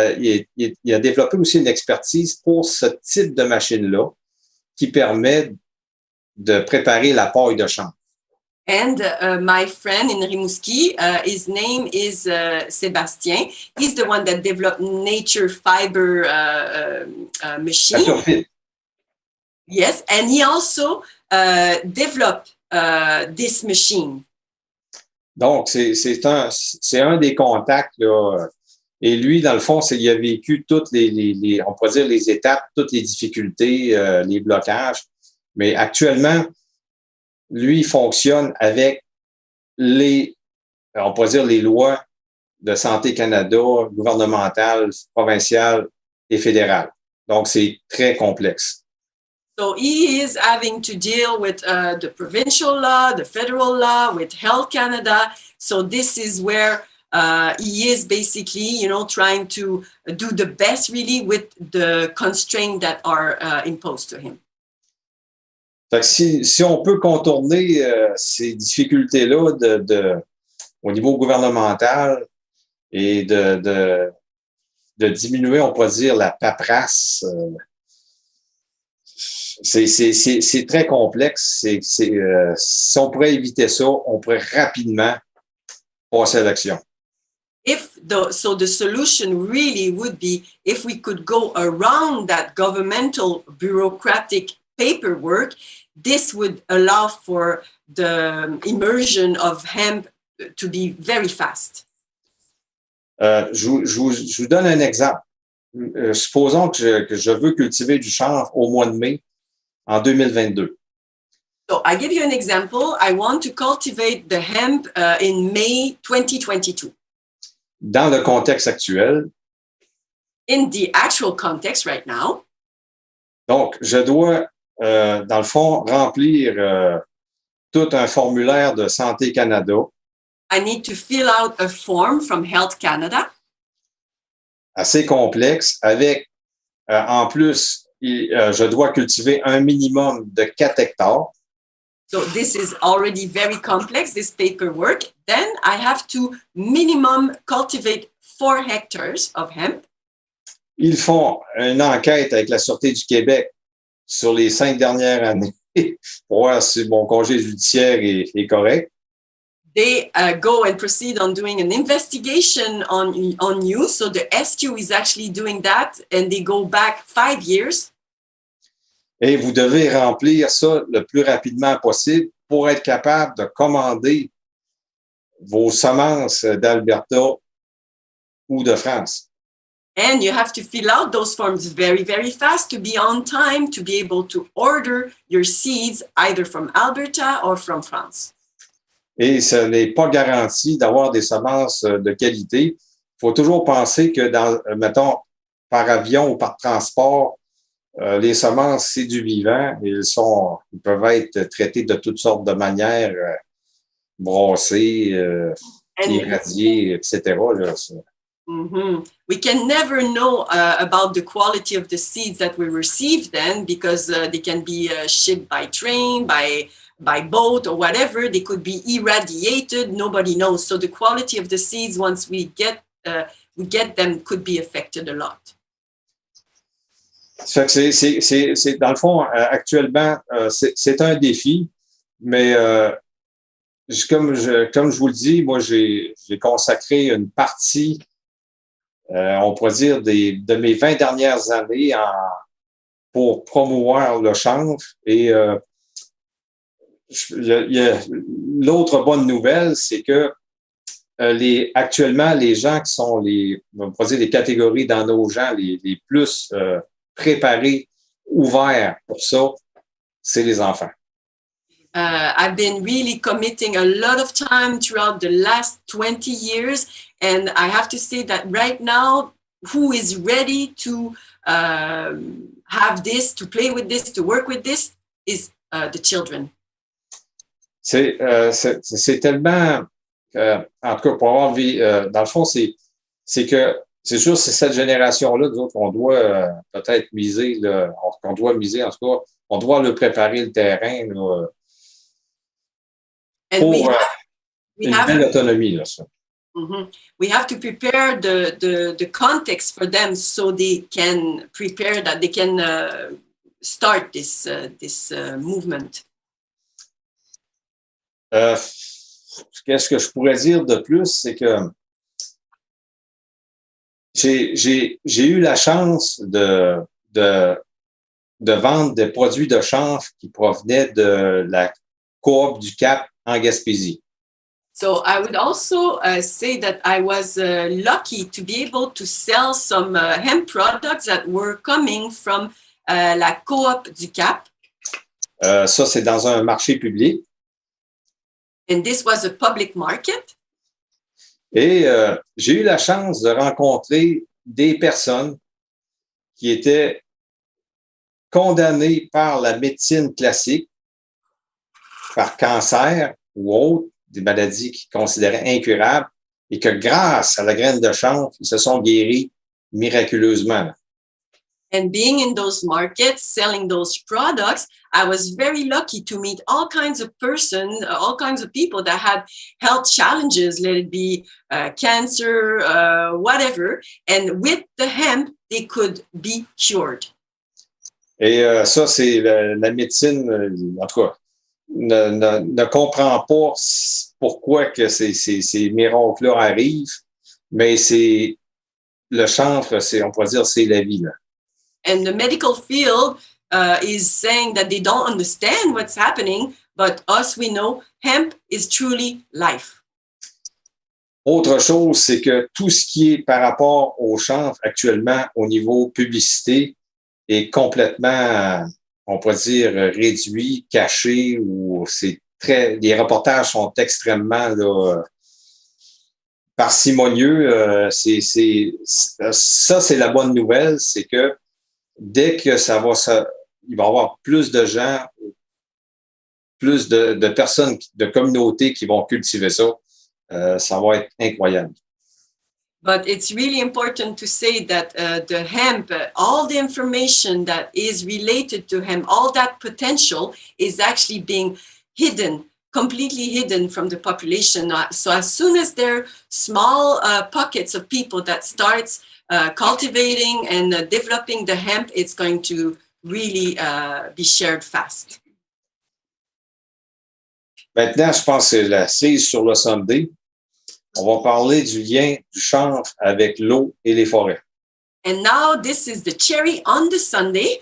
a développé aussi une expertise pour ce type de machine-là qui permet de préparer la paille de chanvre. And my friend in Rimouski, his name is Sébastien. He's the one that developed Nature Fiber machine. Nature Fibre. Yes, and he also developed this machine. Donc, c'est un des contacts, là. Et lui, dans le fond, il a vécu toutes on pourrait dire les étapes, toutes les difficultés, les blocages. Mais actuellement, lui, il fonctionne avec on pourrait dire les lois de Santé Canada, gouvernementales, provinciales et fédérales. Donc, c'est très complexe. So he is having to deal with the provincial law, the federal law, with Health Canada. So this is where he is basically, trying to do the best really with the constraints that are imposed to him. Fait que si on peut contourner ces difficultés-là au niveau gouvernemental et de diminuer, on pourrait dire, la paperasse, c'est très complexe. Si on pourrait éviter ça, on pourrait rapidement passer à l'action. So the solution really would be if we could go around that governmental bureaucratic paperwork, this would allow for the immersion of hemp to be very fast. Je vous donne un exemple. Supposons que je veux cultiver du chanvre au mois de mai en 2022. So I give you an example. I want to cultivate the hemp in May 2022. Dans le contexte actuel. In the actual context right now. Donc, je dois, dans le fond, remplir tout un formulaire de Santé Canada. I need to fill out a form from Health Canada. Assez complexe, avec, en plus, je dois cultiver un minimum de 4 hectares. So this is already very complex, this paperwork. Then I have to minimum cultivate 4 hectares of hemp. Ils font une enquête avec la Sûreté du Québec sur les 5 dernières années pour voir si mon congé judiciaire est correct. They go and proceed on doing an investigation on you. So the SQ is actually doing that, and they go back 5 years. Et vous devez remplir ça le plus rapidement possible pour être capable de commander vos semences d'Alberta ou de France. And you have to fill out those forms very, very fast to be on time, to be able to order your seeds either from Alberta or from France. Et ce n'est pas garanti d'avoir des semences de qualité. Il faut toujours penser que, mettons, par avion ou par transport, les semences, c'est du vivant. Ils peuvent être traités de toutes sortes de manières, brassés, irradiés, etc. Là, mm-hmm. We can never know about the quality of the seeds that we receive then, because they can be shipped by train, by boat or whatever. They could be irradiated. Nobody knows. So the quality of the seeds, once we get them, could be affected a lot. Ça fait que c'est dans le fond, actuellement, c'est un défi, mais comme je vous le dis, moi, j'ai consacré une partie, on pourrait dire, de mes 20 dernières années pour promouvoir le chanvre. Et l'autre bonne nouvelle, c'est que actuellement, les gens qui sont on pourrait dire, les catégories dans nos gens les plus préparés, ouverts pour ça, c'est les enfants. I've been really committing a lot of time throughout the last 20 years, and I have to say that right now, who is ready to have this, to play with this, to work with this, is the children. C'est tellement, en tout cas, pour avoir vu, dans le fond, c'est que c'est sûr, c'est cette génération-là, nous autres, qu'on doit peut-être miser, qu'on doit miser, en tout cas, on doit leur préparer le terrain là, pour une belle autonomie. Là, ça. Mm-hmm. We have to prepare the context for them so they can prepare that they can start this movement. Qu'est-ce que je pourrais dire de plus, c'est que j'ai eu la chance de vendre des produits de chanvre qui provenaient de la coop du Cap en Gaspésie. So I would also say that I was lucky to be able to sell some hemp products that were coming from la coop du Cap. Ça, c'est dans un marché public. And this was a public market. Et j'ai eu la chance de rencontrer des personnes qui étaient condamnés par la médecine classique, par cancer ou autres, des maladies qu'ils considéraient incurables, et que grâce à la graine de chanvre, ils se sont guéris miraculeusement. And being in those markets, selling those products, I was very lucky to meet all kinds of persons, all kinds of people that had health challenges, let it be cancer, whatever. And with the hemp, they could be cured. Et ça, c'est la médecine, en tout cas, ne comprend pas pourquoi que ces miracles-là arrivent, mais c'est le chanvre, on pourrait dire, c'est la vie, là. And the medical field is saying that they don't understand what's happening, but us, we know hemp is truly life. Autre chose, c'est que tout ce qui est par rapport au chanvre actuellement au niveau publicité est complètement, on pourrait dire, réduit, caché, ou les reportages sont extrêmement là, parcimonieux. Ça, c'est la bonne nouvelle, c'est que dès que il va y avoir plus de gens, plus de personnes, de communautés qui vont cultiver ça, ça va être incroyable. But it's really important to say that the hemp, all the information that is related to hemp, all that potential is actually being hidden, completely hidden from the population. So as soon as there are small pockets of people that starts cultivating and developing the hemp, it's going to really be shared fast. Maintenant, je pense que c'est la cerise sur le sundae. On va parler du lien du chanvre avec l'eau et les forêts. And now this is the cherry on the sundae.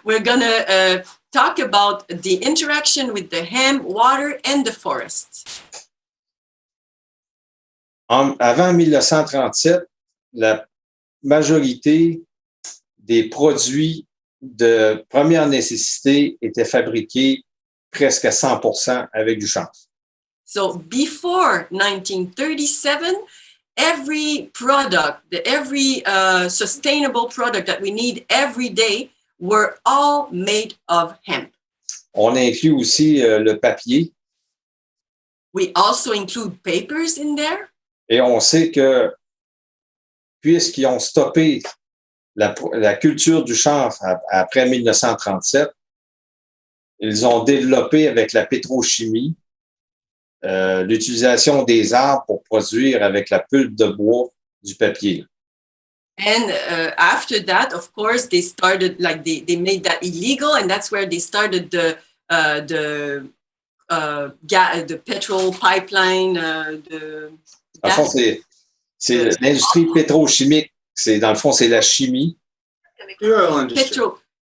We're going to talk about the interaction with the hemp, water, and the forests. Avant 1937, la majorité des produits de première nécessité étaient fabriqués presque à 100% avec du chanvre. So before 1937, every product, every sustainable product that we need every day were all made of hemp. On inclut aussi le papier. We also include papers in there. Et on sait que puisqu'ils ont stoppé la culture du chanvre après 1937, ils ont développé avec la pétrochimie l'utilisation des arbres pour produire avec la pulpe de bois du papier. And after that, of course, they started they made that illegal, and that's where they started the petrol pipeline. Dans le fond, c'est l'industrie pétrochimique. Dans le fond, c'est la chimie.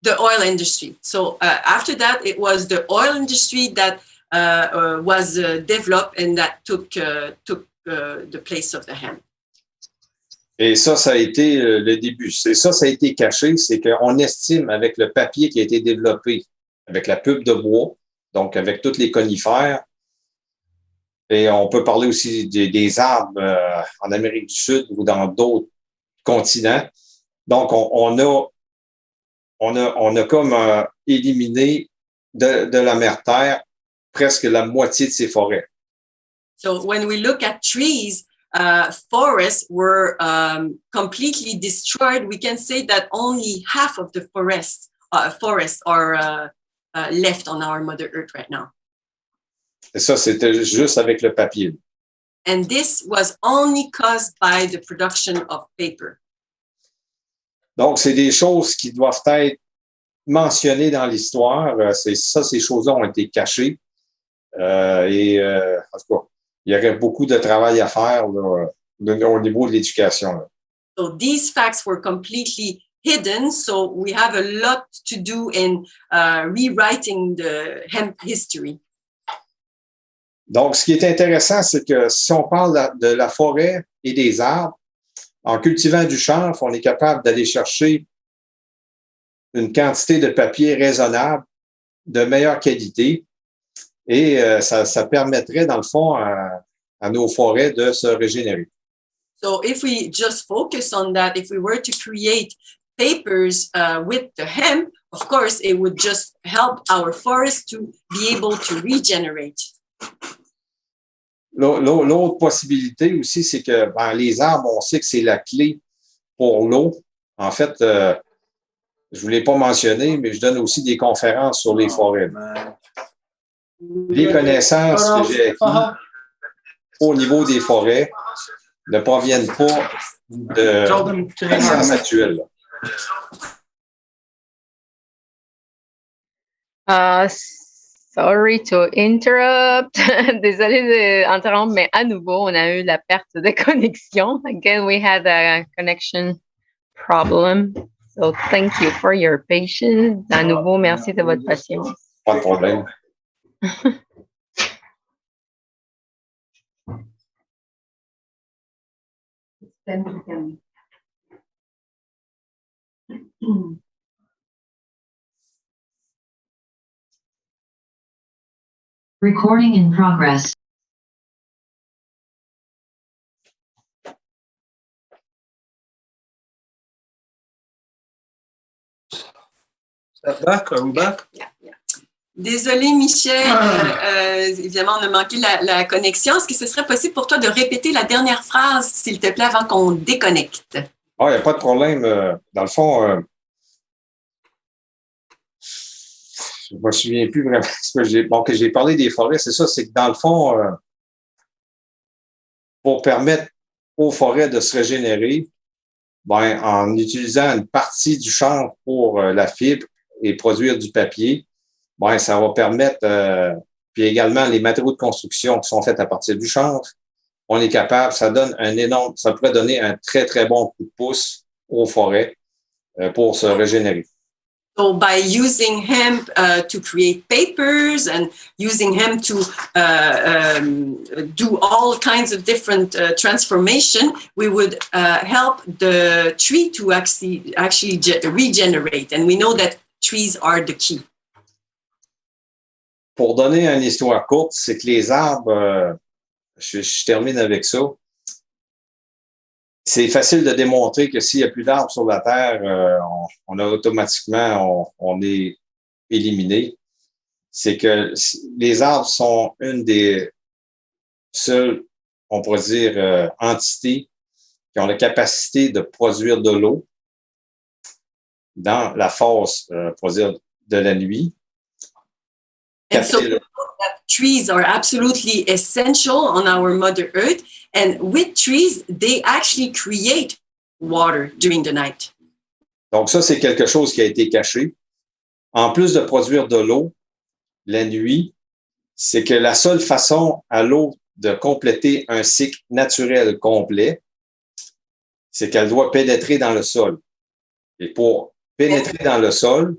The oil industry. So after that, it was the oil industry that was developed and that took the place of the hemp. Et ça a été le début. Ça a été caché, c'est qu'on estime avec le papier qui a été développé, avec la pulpe de bois, donc avec tous les conifères, et on peut parler aussi des arbres en Amérique du Sud ou dans d'autres continents. Donc, on a comme éliminé de la mère Terre presque la moitié de ses forêts. So when we look at trees, forests were completely destroyed. We can say that only half of the forests are left on our Mother Earth right now. Et ça, c'était juste avec le papier. And this was only caused by the production of paper. Donc, c'est des choses qui doivent être mentionnées dans l'histoire. Ces choses-là ont été cachées. En tout cas, il y aurait beaucoup de travail à faire là, au niveau de l'éducation. So these facts were completely hidden. So we have a lot to do in rewriting the hemp history. Donc, ce qui est intéressant, c'est que si on parle de la forêt et des arbres, en cultivant du chanvre, on est capable d'aller chercher une quantité de papier raisonnable, de meilleure qualité, et ça permettrait, dans le fond, à nos forêts de se régénérer. So if we just focus on that, if we were to create papers with the hemp, of course, it would just help our forest to be able to regenerate. L'autre possibilité aussi, c'est que les arbres, on sait que c'est la clé pour l'eau. En fait, je ne vous l'ai pas mentionné, mais je donne aussi des conférences sur les forêts. Les connaissances que j'ai acquises au niveau des forêts ne proviennent pas de la science actuelle. Sorry to interrupt. Désolée d'interrompre, mais à nouveau, on a eu la perte de connexion. Again, we had a connection problem. So thank you for your patience. À nouveau, merci de votre patience. Pas de problème. Recording in progress. Back? Are we back? Yeah. Désolée, Michel. Évidemment, on a manqué la connexion. Est-ce que ce serait possible pour toi de répéter la dernière phrase, s'il te plaît, avant qu'on déconnecte? Il n'y a pas de problème. Dans le fond, je ne me souviens plus vraiment que j'ai parlé des forêts. C'est ça, c'est que dans le fond, pour permettre aux forêts de se régénérer, en utilisant une partie du chanvre pour la fibre et produire du papier, ça va permettre, puis également les matériaux de construction qui sont faits à partir du chanvre, on est capable, ça pourrait donner un très, très bon coup de pouce aux forêts pour se régénérer. So by using hemp to create papers and using hemp to do all kinds of different transformation, we would help the tree to actually regenerate. And we know that trees are the key. Pour donner une histoire courte, c'est que les arbres, je termine avec ça. C'est facile de démontrer que s'il n'y a plus d'arbres sur la Terre, on a automatiquement, on est éliminé. C'est que les arbres sont une des seules, on pourrait dire, entités qui ont la capacité de produire de l'eau dans la phase, pour dire, de la nuit. And so we know that trees are absolutely essential on our Mother Earth. And with trees, they actually create water during the night. Donc ça, c'est quelque chose qui a été caché. En plus de produire de l'eau, la nuit, c'est que la seule façon à l'eau de compléter un cycle naturel complet, c'est qu'elle doit pénétrer dans le sol. Et pour pénétrer dans le sol,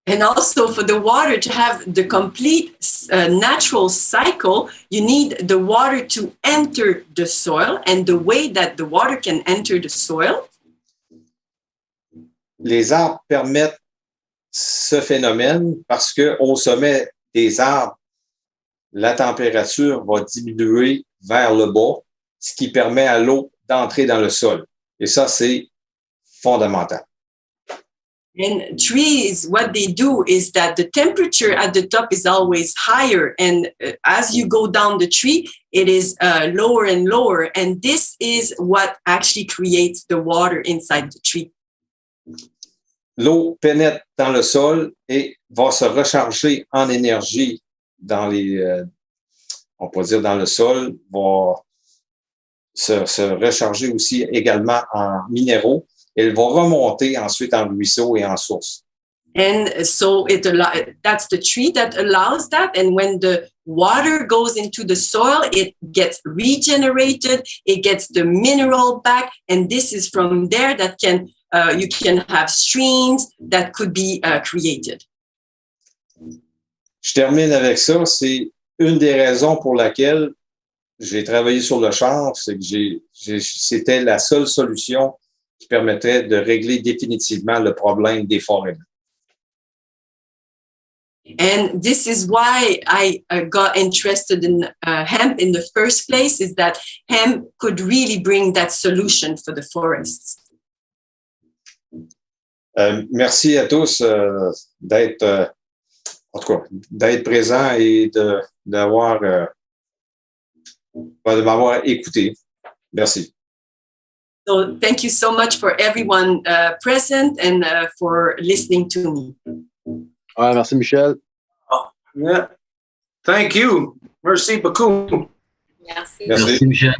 and also for the water to have the complete natural cycle, you need the water to enter the soil. And the way that the water can enter the soil, les arbres permettent ce phénomène parce qu'au sommet des arbres, la température va diminuer vers le bas, ce qui permet à l'eau d'entrer dans le sol. Et ça, c'est fondamental. And trees, what they do is that the temperature at the top is always higher. And as you go down the tree, it is lower and lower. And this is what actually creates the water inside the tree. L'eau pénètre dans le sol et va se recharger en énergie dans on peut dire dans le sol, va se recharger aussi également en minéraux. Elle va remonter ensuite en ruisseau et en source. And so that's the tree that allows that. And when the water goes into the soil, it gets regenerated, it gets the mineral back. And this is from there that you can have streams that could be created. Je termine avec ça. C'est une des raisons pour laquelle j'ai travaillé sur le chanvre, c'est que c'était la seule solution qui permettrait de régler définitivement le problème des forêts. And this is why I got interested in hemp in the first place, is that hemp could really bring that solution for the forests. Merci à tous d'être, en tout cas, d'être présents et de m'avoir écouté. Merci. So thank you so much for everyone present and for listening to me. Ouais, merci Michel. Yeah. Thank you. Merci beaucoup. Merci. Merci Michel.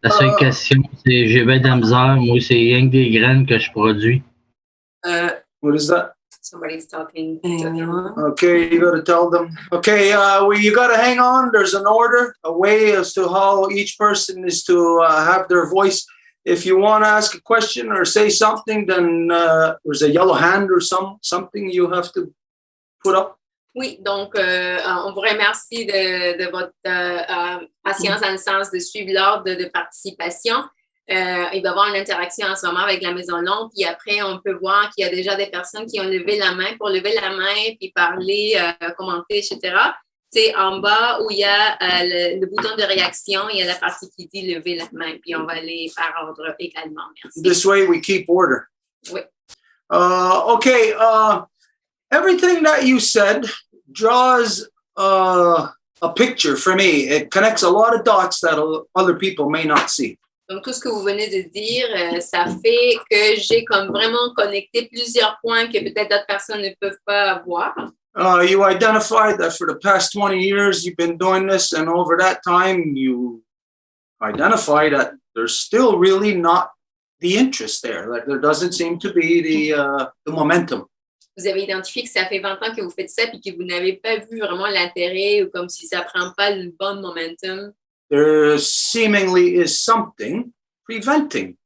La seule question, c'est j'ai bien de la misère. Moi, c'est rien que des graines que je produis. What is that? Somebody's talking. Okay, you got to tell them. Okay, you got to hang on. There's an order, a way as to how each person is to have their voice. If you want to ask a question or say something, then there's a yellow hand or something you have to put up. Oui, donc on vous remercie de votre patience dans le sens de suivre l'ordre de participation. Il va y avoir une interaction en ce moment avec la Maison Longue, puis après, on peut voir qu'il y a déjà des personnes qui ont levé la main pour lever la main, puis parler, commenter, etc. C'est en bas où il y a le bouton de réaction, il y a la partie qui dit lever la main, puis on va aller par ordre également. Merci. This way we keep order. Oui. Okay, everything that you said draws a picture for me. It connects a lot of dots that other people may not see. Donc, tout ce que vous venez de dire, ça fait que j'ai comme vraiment connecté plusieurs points que peut-être d'autres personnes ne peuvent pas voir. You identified that for the past 20 years you've been doing this, and over that time you identify that there's still really not the interest there. Like there doesn't seem to be the momentum. Vous avez identifié que ça fait 20 ans que vous faites ça et que vous n'avez pas vu vraiment l'intérêt ou comme si ça ne prend pas le bon momentum. There seemingly is something preventing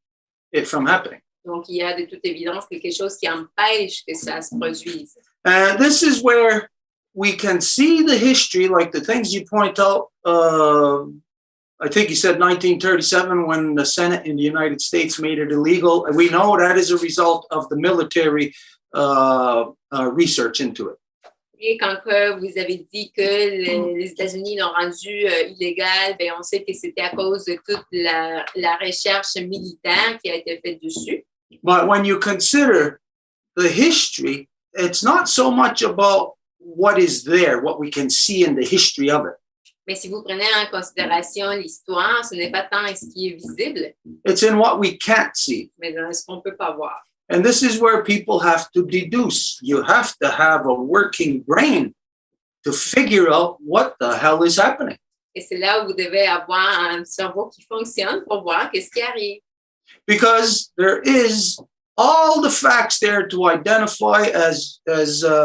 it from happening. Donc, il y a de toute évidence quelque chose qui empêche que ça se produise. And this is where we can see the history, like the things you point out. I think you said 1937 when the Senate in the United States made it illegal. And we know that is a result of the military research into it. Et quand que vous avez dit que les États-Unis l'ont rendu illégal, ben on sait que c'était à cause de toute la recherche militaire qui a été faite dessus. But when you consider the history, it's not so much about what is there, what we can see in the history of it. Mais si vous prenez en considération l'histoire, ce n'est pas tant ce qui est visible, It's in what we can't see. mais dans ce qu'on ne peut pas voir. And this is where people have to deduce. You have to have a working brain to figure out what the hell is happening. Et c'est là où vous devez avoir un cerveau qui fonctionne pour voir qu'est-ce qui arrive. Because there is all the facts there to identify, as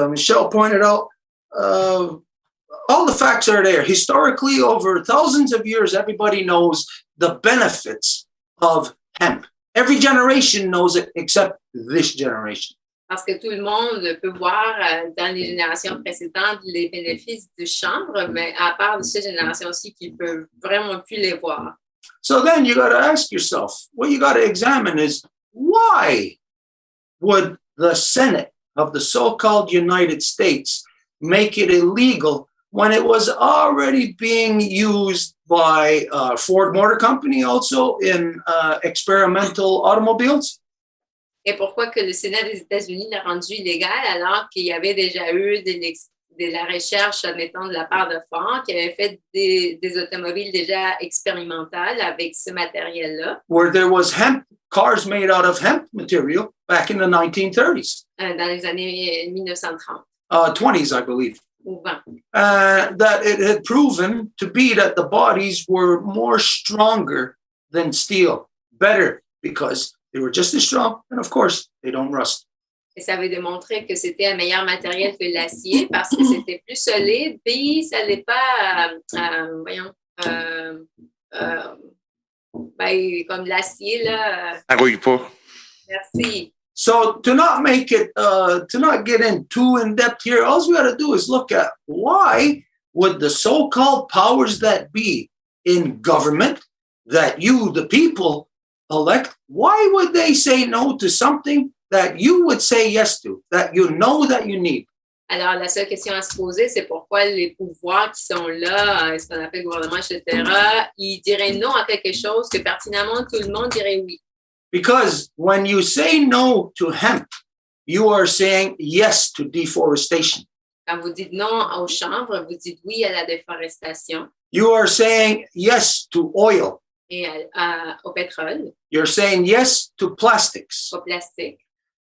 Michelle pointed out, all the facts are there. Historically, over thousands of years, everybody knows the benefits of hemp. Every generation knows it except this generation. Parce que tout le monde peut voir dans les générations précédentes les bénéfices du chanvre, mais à part de cette génération-ci qui ne peut vraiment plus les voir. So then you got to ask yourself, what you got to examine is, why would the Senate of the so-called United States make it illegal when it was already being used by Ford Motor Company also in experimental automobiles? Et pourquoi que le Sénat des États-Unis l'a rendu illégal alors qu'il y avait déjà eu de la recherche, admettons, de la part de Ford, qui avait fait des automobiles déjà expérimentales avec ce matériel-là? Where there was hemp, cars made out of hemp material back in the 1930s. Dans les années 1930. 20s, I believe. That it had proven to be that the bodies were more stronger than steel, better because they were just as strong, and of course, they don't rust. Et ça avait démontré que c'était un meilleur matériel que l'acier parce que c'était plus solide, puis ça n'allait pas, comme l'acier, là. Ça rouille pas. Merci. So to not make it, to not get in too in depth here, all we got to do is look at why would the so-called powers that be in government that you, the people, elect, why would they say no to something that you would say yes to, that you know that you need? Alors, la seule question à se poser, c'est pourquoi les pouvoirs qui sont là, ce qu'on appelle le gouvernement, etc., ils diraient non à quelque chose que pertinemment tout le monde dirait oui. Because when you say no to hemp, you are saying yes to deforestation. Quand vous dites non au chanvre, vous dites oui à la déforestation You are saying yes to oil. et au pétrole, You're saying yes to plastics. au plastique.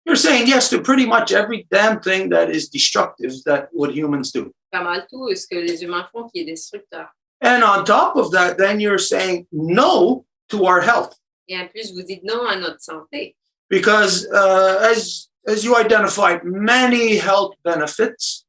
You're saying yes to pretty much every damn thing that is destructive that what humans do. Pas mal tout ce que les humains font qui est destructeur. And on top of that, then you're saying no to our health. Et en plus, vous dites non à notre santé. Because as you identified, many health benefits.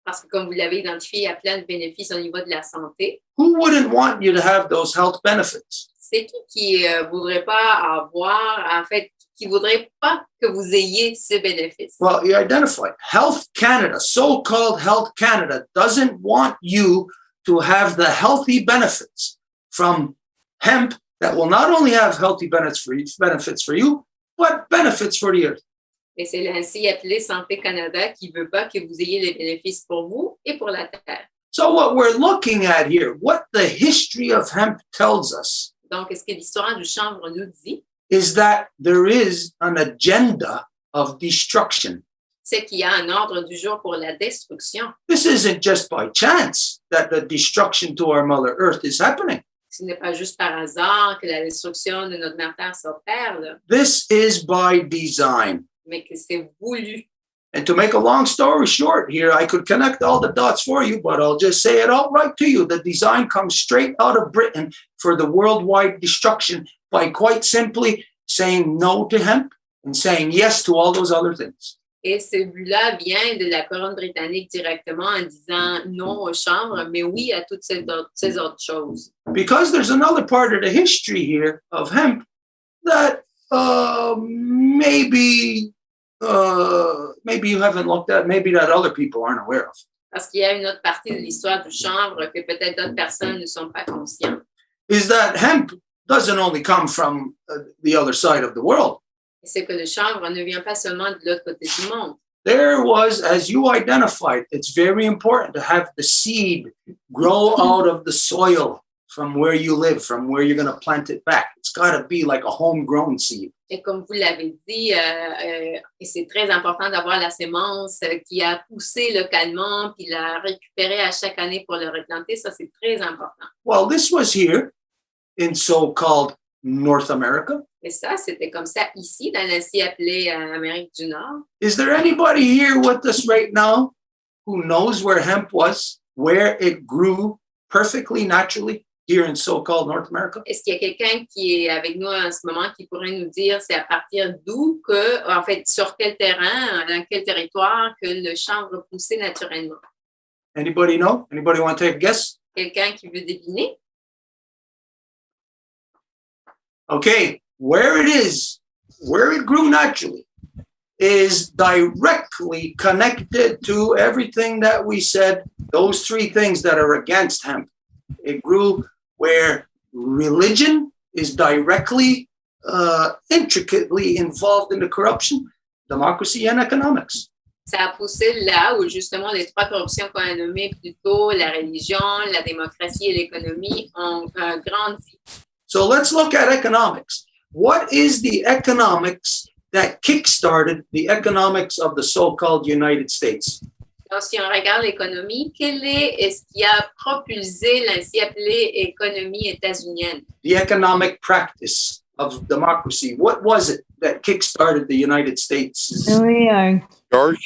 Parce que comme vous l'avez identifié, il y a plein de bénéfices au niveau de la santé. Who wouldn't want you to have those health benefits? C'est qui voudrait pas avoir, en fait, qui voudrait pas que vous ayez ces bénéfices? Well, you identified. Health Canada, so-called Health Canada, doesn't want you to have the healthy benefits from hemp that will not only have healthy benefits for you, but benefits for the earth. Et c'est ainsi appelé Santé Canada qui veut pas que vous ayez les bénéfices pour vous et pour la terre. So what we're looking at here, what the history of hemp tells us, Donc, ce que l'histoire du chanvre nous dit, is that there is an agenda of destruction. c'est qu'il y a un ordre du jour pour la destruction. This isn't just by chance that the destruction to our Mother Earth is happening. Ce n'est pas juste par hasard que la destruction de notre mère Terre s'opère, là, This is by design. mais que c'est voulu. And to make a long story short here, I could connect all the dots for you, but I'll just say it outright to you. The design comes straight out of Britain for the worldwide destruction by quite simply saying no to hemp and saying yes to all those other things. Et ce but-là vient de la couronne britannique directement en disant non au chanvre, mais oui à toutes ces autres choses. Because there's another part of the history here of hemp that maybe you haven't looked at, maybe that other people aren't aware of. Parce qu'il y a une autre partie de l'histoire du chanvre que peut-être d'autres personnes ne sont pas conscientes. Is that hemp doesn't only come from the other side of the world. C'est que le chanvre ne vient pas seulement de l'autre côté du monde. There was, as you identified, it's very important to have the seed grow out of the soil from where you live, from where you're going to plant it back. It's got to be like a homegrown seed. Et comme vous l'avez dit, et c'est très important d'avoir la sémence qui a poussé localement, puis la récupérer à chaque année pour le replanter. Ça, c'est très important. Well, this was here in so-called North America. Et ça, c'était comme ça ici, dans l'ainsi appelé Amérique du Nord. Is there anybody here with us right now who knows where hemp was, where it grew perfectly naturally here in so-called North America? Est-ce qu'il y a quelqu'un qui est avec nous en ce moment qui pourrait nous dire c'est à partir d'où que, en fait, sur quel terrain, dans quel territoire que le chanvre poussait naturellement? Anybody know? Anybody want to take a guess? Quelqu'un qui veut deviner? Okay, where it is, where it grew naturally, is directly connected to everything that we said, those three things that are against hemp. It grew where religion is directly, intricately involved in the corruption, democracy, and economics. Ça a poussé là où justement les trois corruptions qu'on a nommées plus tôt, la religion, la démocratie et l'économie, ont grandi. So let's look at economics. What is the economics that kickstarted the economics of the so-called United States? Donc, si on regarde l'économie, quel est ce qui a propulsé l'ainsi appelée économie états-unienne? The economic practice of democracy. What was it that kickstarted the United States? New York. York?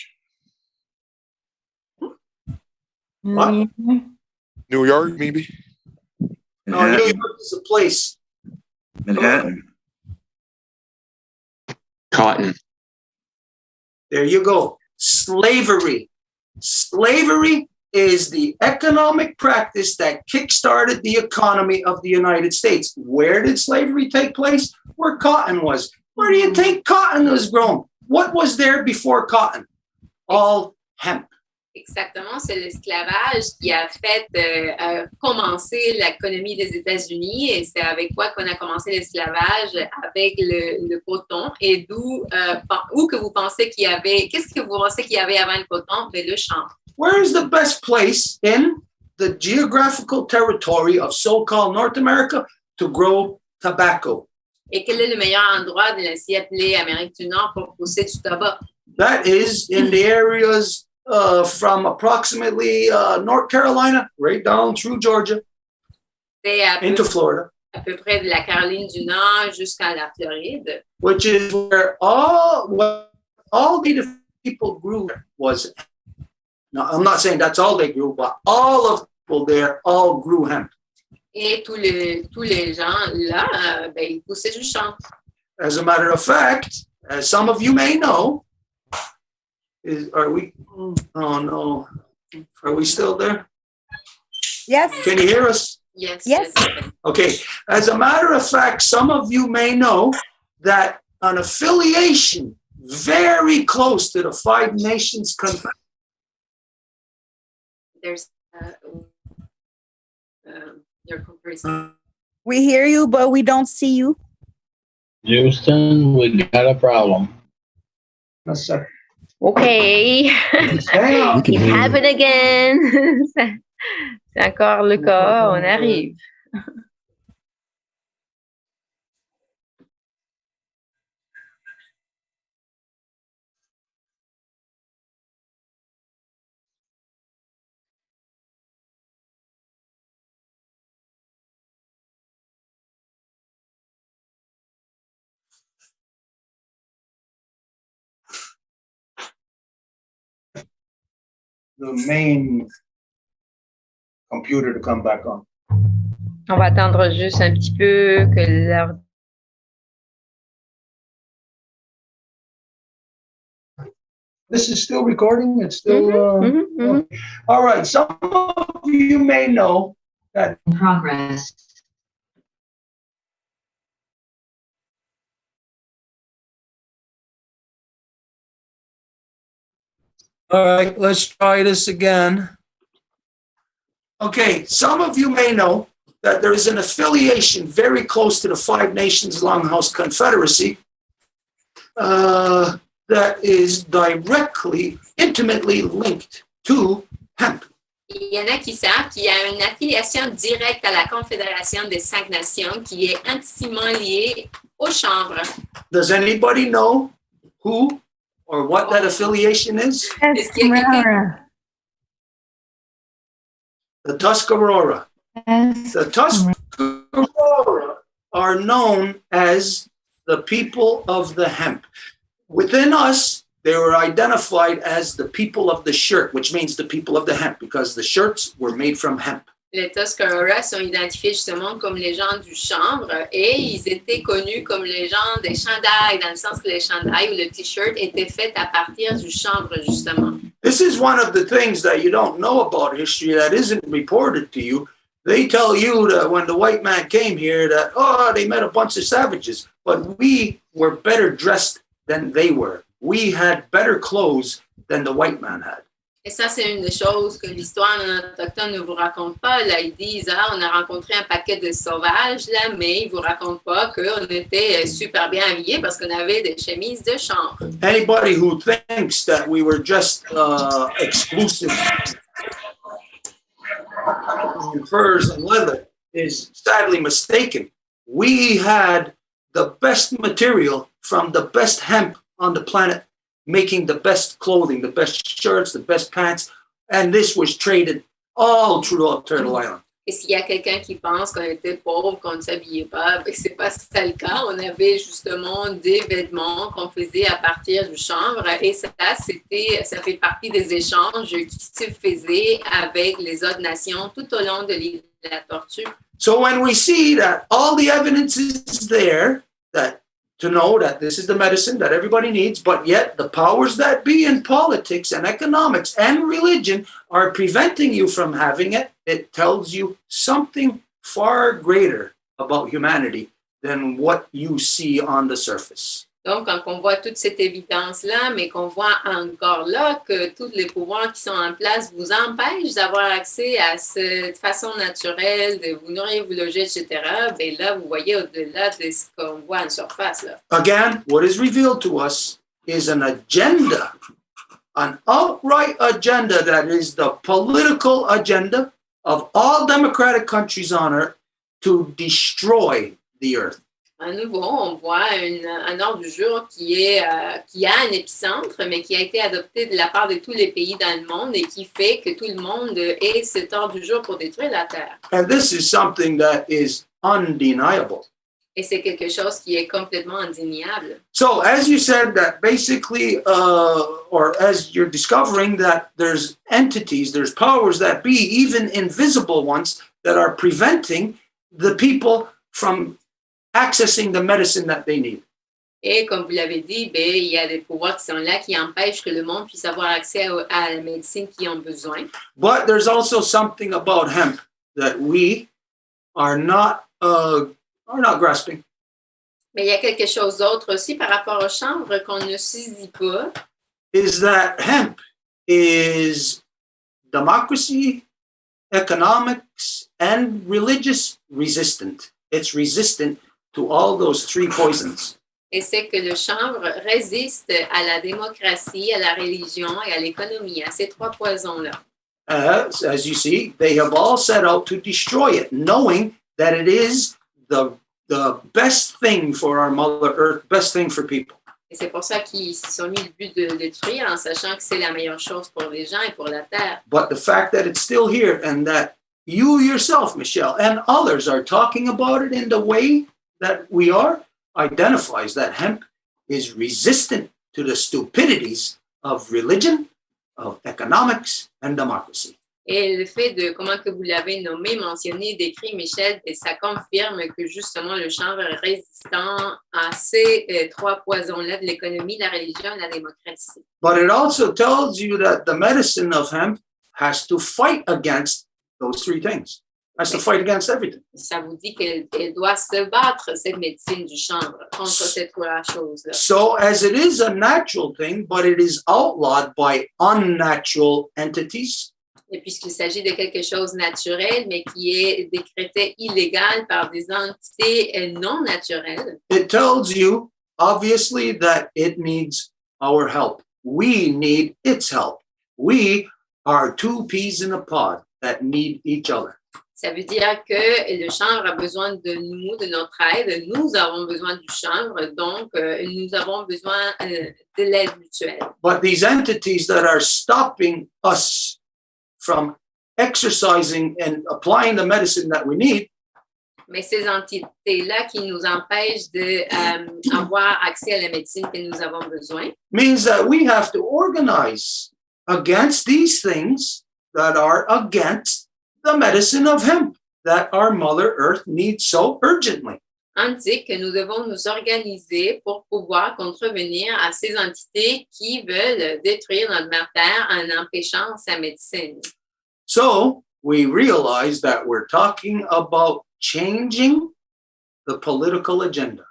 What? New York, maybe? No, New York is a place. Manhattan. Cotton. There you go. Slavery. Slavery is the economic practice that kickstarted the economy of the United States. Where did slavery take place? Where cotton was. Where do you think cotton was grown? What was there before cotton? All hemp. Exactement, c'est l'esclavage qui a fait commencer l'économie des États-Unis et c'est avec quoi qu'on a commencé l'esclavage, avec le coton et où que vous pensez qu'il y avait, qu'est-ce que vous pensez qu'il y avait avant le coton? Ben, le chanvre. Where is the best place in the geographical territory of so-called North America to grow tobacco? Et quel est le meilleur endroit de l'ainsi appelé Amérique du Nord pour pousser du tabac? That is in the areas from approximately North Carolina, right down through Georgia, into Florida. À peu près de la Caroline du Nord jusqu'à la Floride. Which is where all native people grew was. Now, I'm not saying that's all they grew, but all of the people there all grew hemp. Et tous les gens là, ils poussaient du chanvre. As a matter of fact, as some of you may know, are we? Oh no, are we still there? Yes. Can you hear us? Yes. Yes. Okay. As a matter of fact, some of you may know that an affiliation very close to the Five Nations Confederation. There's your comparison. We hear you, but we don't see you. Houston, we got a problem. Yes, sir. Okay. It happened again. C'est encore le cas. On arrive. The main computer to come back on. On va attendre juste un petit peu que l'heure. This is still recording. It's still. Okay. All right. Some of you may know that. In progress. All right, let's try this again. Okay, some of you may know that there is an affiliation very close to the Five Nations Longhouse Confederacy that is directly, intimately linked to hemp. Il y en a qui savent qu'il y a une affiliation directe à la Confédération des Cinq Nations qui est intimement liée au chanvre. Does anybody know who or what that affiliation is? The Tuscarora. The Tuscarora are known as the people of the hemp. Within us, they were identified as the people of the shirt, which means the people of the hemp, because the shirts were made from hemp. Les Tuscarora sont identifiés justement comme les gens du chanvre et ils étaient connus comme les gens des chandails, dans le sens que les chandails ou le t-shirt étaient faits à partir du chanvre justement. This is one of the things that you don't know about history that isn't reported to you. They tell you that when the white man came here that, oh, they met a bunch of savages, but we were better dressed than they were. We had better clothes than the white man had. Et ça, c'est une des choses que l'histoire non autochtone ne vous raconte pas. Là, ils disent, on a rencontré un paquet de sauvages, là, mais ils ne vous racontent pas qu'on était super bien habillés parce qu'on avait des chemises de chanvre. Anybody who thinks that we were just exclusive in furs and leather is sadly mistaken. We had the best material from the best hemp on the planet, making the best clothing, the best shirts, the best pants, and this was traded all throughout Turtle Island. Et s'il y a quelqu'un qui pense qu'on était pauvre, qu'on ne s'habillait pas, ben c'est pas ça le cas. On avait justement des vêtements qu'on faisait à partir du chanvre et ça fait partie des échanges qui se faisaient avec les autres nations tout au long de l'île de la Tortue. So when we see that all the evidence is there, that to know that this is the medicine that everybody needs, but yet the powers that be in politics and economics and religion are preventing you from having it, it tells you something far greater about humanity than what you see on the surface. Donc, quand on voit toute cette évidence-là, mais qu'on voit encore là que tous les pouvoirs qui sont en place vous empêchent d'avoir accès à cette façon naturelle de vous nourrir, vous loger, etc., bien là, vous voyez au-delà de ce qu'on voit en surface. Là. Again, what is revealed to us is an agenda, an outright agenda that is the political agenda of all democratic countries on earth to destroy the earth. À nouveau, on voit un ordre du jour qui a un épicentre, mais qui a été adopté de la part de tous les pays dans le monde et qui fait que tout le monde ait cet ordre du jour pour détruire la Terre. And this is something that is undeniable. Et c'est quelque chose qui est complètement indéniable. So as you said that basically, or as you're discovering that there's entities, there's powers that be, even invisible ones, that are preventing the people from accessing the medicine that they need. Et comme vous l'avez dit, il y a des pouvoirs qui sont là qui empêchent que le monde puisse avoir accès à la médecine qu'ils ont besoin. But there's also something about hemp that we are not grasping. Mais il y a quelque chose d'autre aussi par rapport au chanvre qu'on ne saisit pas. Is that hemp is democracy, economics, and religious resistant. It's resistant to all those three poisons. Et c'est que le chanvre résiste à la démocratie, à la religion et à l'économie, à ces trois poisons-là. As you see, they have all set out to destroy it, knowing that it is the best thing for our Mother Earth, best thing for people. Et c'est pour ça qu'ils se sont mis le but de le détruire en sachant que c'est la meilleure chose pour les gens et pour la Terre. But the fact that it's still here and that you yourself, Michelle, and others are talking about it in the way that we are, identifies that hemp is resistant to the stupidities of religion, of economics, and democracy. Et le fait de, comment que vous l'avez nommé, mentionné, décrit, Michel, et ça confirme que justement le chanvre est résistant à ces trois poisons-là de l'économie, la religion et la démocratie. But it also tells you that the medicine of hemp has to fight against those three things. Has to fight against everything. Ça vous dit qu'elle doit se battre, cette médecine du chanvre, contre ces trois choses-là. So as it is a natural thing, but it is outlawed by unnatural entities. Et puisqu'il s'agit de quelque chose de naturel, mais qui est décrété illégal par des entités non naturelles. It tells you, obviously, that it needs our help. We need its help. We are two peas in a pod that need each other. Ça veut dire que le chanvre a besoin de nous, de notre aide. Nous avons besoin du chanvre, donc nous avons besoin de l'aide mutuelle. But these entities that are stopping us from exercising and applying the medicine that we need. Mais ces entités-là qui nous empêchent d'avoir accès à la médecine que nous avons besoin. Means that we have to organize against these things that are against the medicine of hemp that our Mother Earth needs so urgently. Indique que nous devons nous organiser pour pouvoir contrevenir à ces entités qui veulent détruire notre mère Terre en empêchant sa médecine. So we realize that we're talking about changing the political agenda.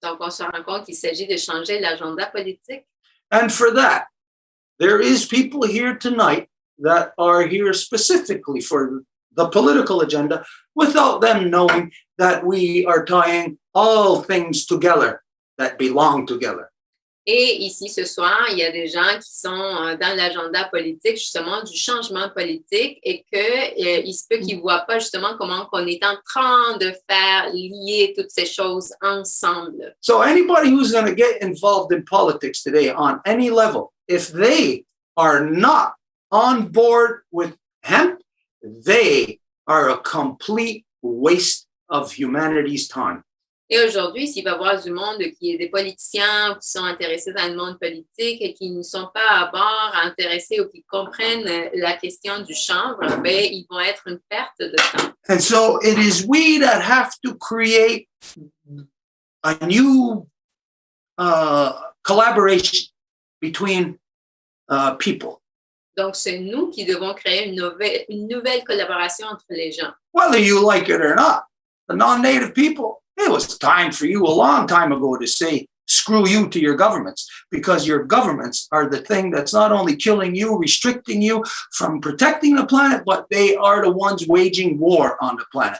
Donc, on se rend compte qu'il s'agit de changer l'agenda politique. And for that, there is people here tonight that are here specifically for the political agenda without them knowing that we are tying all things together that belong together. Et ici, ce soir, il y a des gens qui sont dans l'agenda politique, justement, du changement politique et qu'il se peut qu'ils ne voient pas justement comment on est en train de faire lier toutes ces choses ensemble. So anybody who's going to get involved in politics today on any level, if they are not on board with hemp, they are a complete waste of humanity's time. Et aujourd'hui, s'il va y avoir du monde qui est des politiciens qui sont intéressés dans le monde politique et qui ne sont pas à bord intéressés ou qui comprennent la question du chanvre, ben, ils vont être une perte de temps. And so it is we that have to create a new collaboration between people. Donc, c'est nous qui devons créer une nouvelle collaboration entre les gens. Whether you like it or not, the non-native people, it was time for you a long time ago to say, screw you to your governments, because your governments are the thing that's not only killing you, restricting you from protecting the planet, but they are the ones waging war on the planet.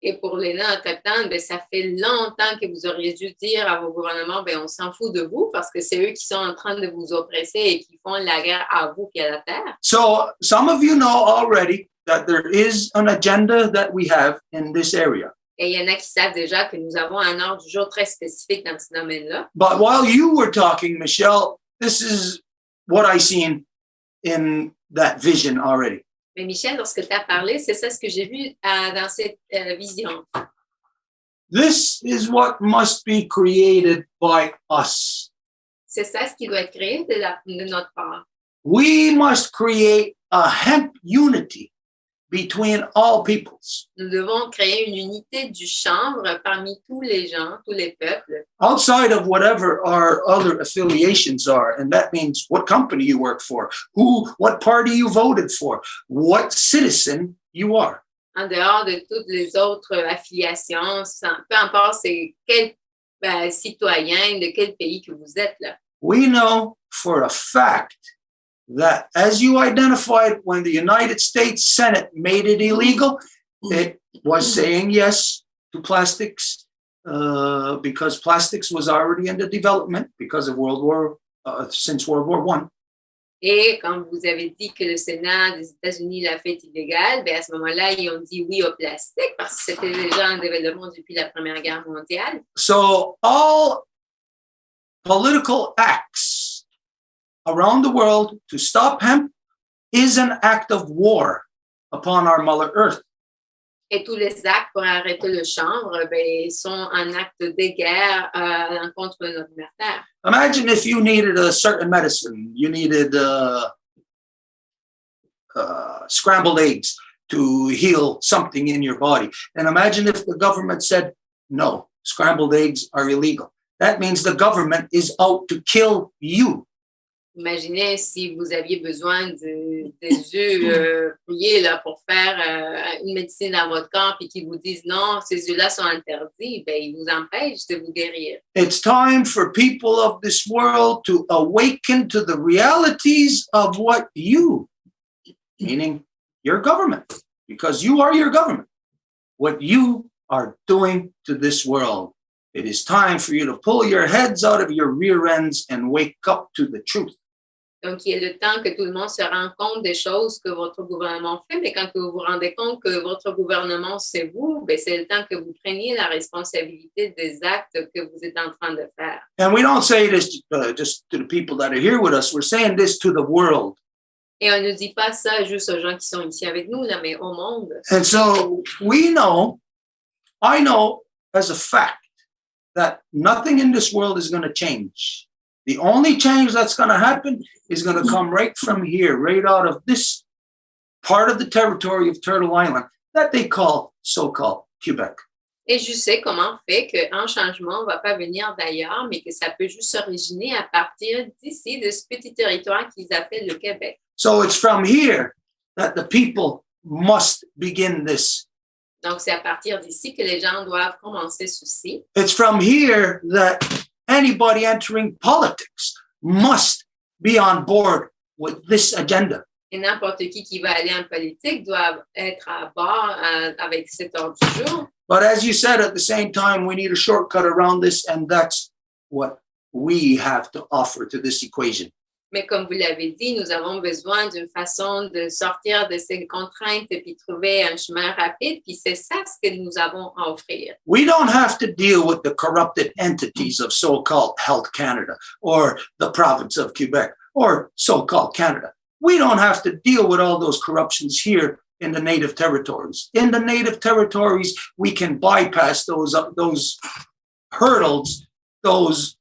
Et pour les non-autochtones, ben, ça fait longtemps que vous auriez dû dire à vos gouvernements, ben, on s'en fout de vous parce que c'est eux qui sont en train de vous oppresser et qui font la guerre à vous et à la terre. So some of you know already that there is an agenda that we have in this area. Et il y en a qui savent déjà que nous avons un ordre du jour très spécifique dans ce domaine-là. But while you were talking, Michelle, this is what I seen in that vision already. Mais Michel, lorsque tu as parlé, c'est ça ce que j'ai vu dans cette vision. This is what must be created by us. C'est ça ce qui doit être créé de notre part. We must create a hemp unity between all peoples. Nous devons créer une unité du chanvre parmi tous les gens, tous les peuples. Outside of whatever our other affiliations are, and that means what company you work for, what party you voted for, what citizen you are. En dehors de toutes les autres affiliations, peu importe c'est quel citoyen de quel pays que vous êtes là. We know for a fact that as you identified when the United States Senate made it illegal, it was saying yes to plastics because plastics was already under development because of since World War I. Et quand vous avez dit que le Sénat des États-Unis l'a fait illégal, à ce moment-là, ils ont dit oui au plastique parce que c'était déjà un développement depuis la Première Guerre mondiale. So all political acts around the world to stop hemp is an act of war upon our Mother Earth. Et tous les actes pour arrêter le chanvre sont un acte de guerre contre notre mère Terre. Imagine if you needed a certain medicine, you needed scrambled eggs to heal something in your body. And imagine if the government said, no, scrambled eggs are illegal. That means the government is out to kill you. Imaginez si vous aviez besoin des œufs brouillés là, pour faire une médecine à votre corps et qu'ils vous disent non, ces œufs-là sont interdits, ils vous empêchent de vous guérir. It's time for people of this world to awaken to the realities of what you, meaning your government, because you are your government, what you are doing to this world. It is time for you to pull your heads out of your rear ends and wake up to the truth. Donc, il est le temps que tout le monde se rende compte des choses que votre gouvernement fait, mais quand vous vous rendez compte que votre gouvernement, c'est vous, c'est le temps que vous preniez la responsabilité des actes que vous êtes en train de faire. And we don't say this just to the people that are here with us. We're saying this to the world. Et on ne dit pas ça juste aux gens qui sont ici avec nous, là, mais au monde. And so I know as a fact that nothing in this world is going to change. The only change that's going to happen is going to come right from here, right out of this part of the territory of Turtle Island that they call so-called Quebec. Et je sais comment fait qu'un changement ne va pas venir d'ailleurs, mais que ça peut juste s'originer à partir d'ici, de ce petit territoire qu'ils appellent le Québec. So it's from here that the people must begin this. Donc, c'est à partir d'ici que les gens doivent commencer ceci. It's from here that anybody entering politics must be on board with this agenda. Et n'importe qui va aller en politique doit être à bord avec cet ordre du jour. But as you said, at the same time, we need a shortcut around this, and that's what we have to offer to this equation. Mais comme vous l'avez dit, nous avons besoin d'une façon de sortir de ces contraintes et puis trouver un chemin rapide. Puis c'est ça ce que nous avons à offrir. We don't have to deal with the corrupted entities of so-called Health Canada or the province of Quebec or so-called Canada. We don't have to deal with all those corruptions here in the native territories. In the native territories, we can bypass those hurdles, those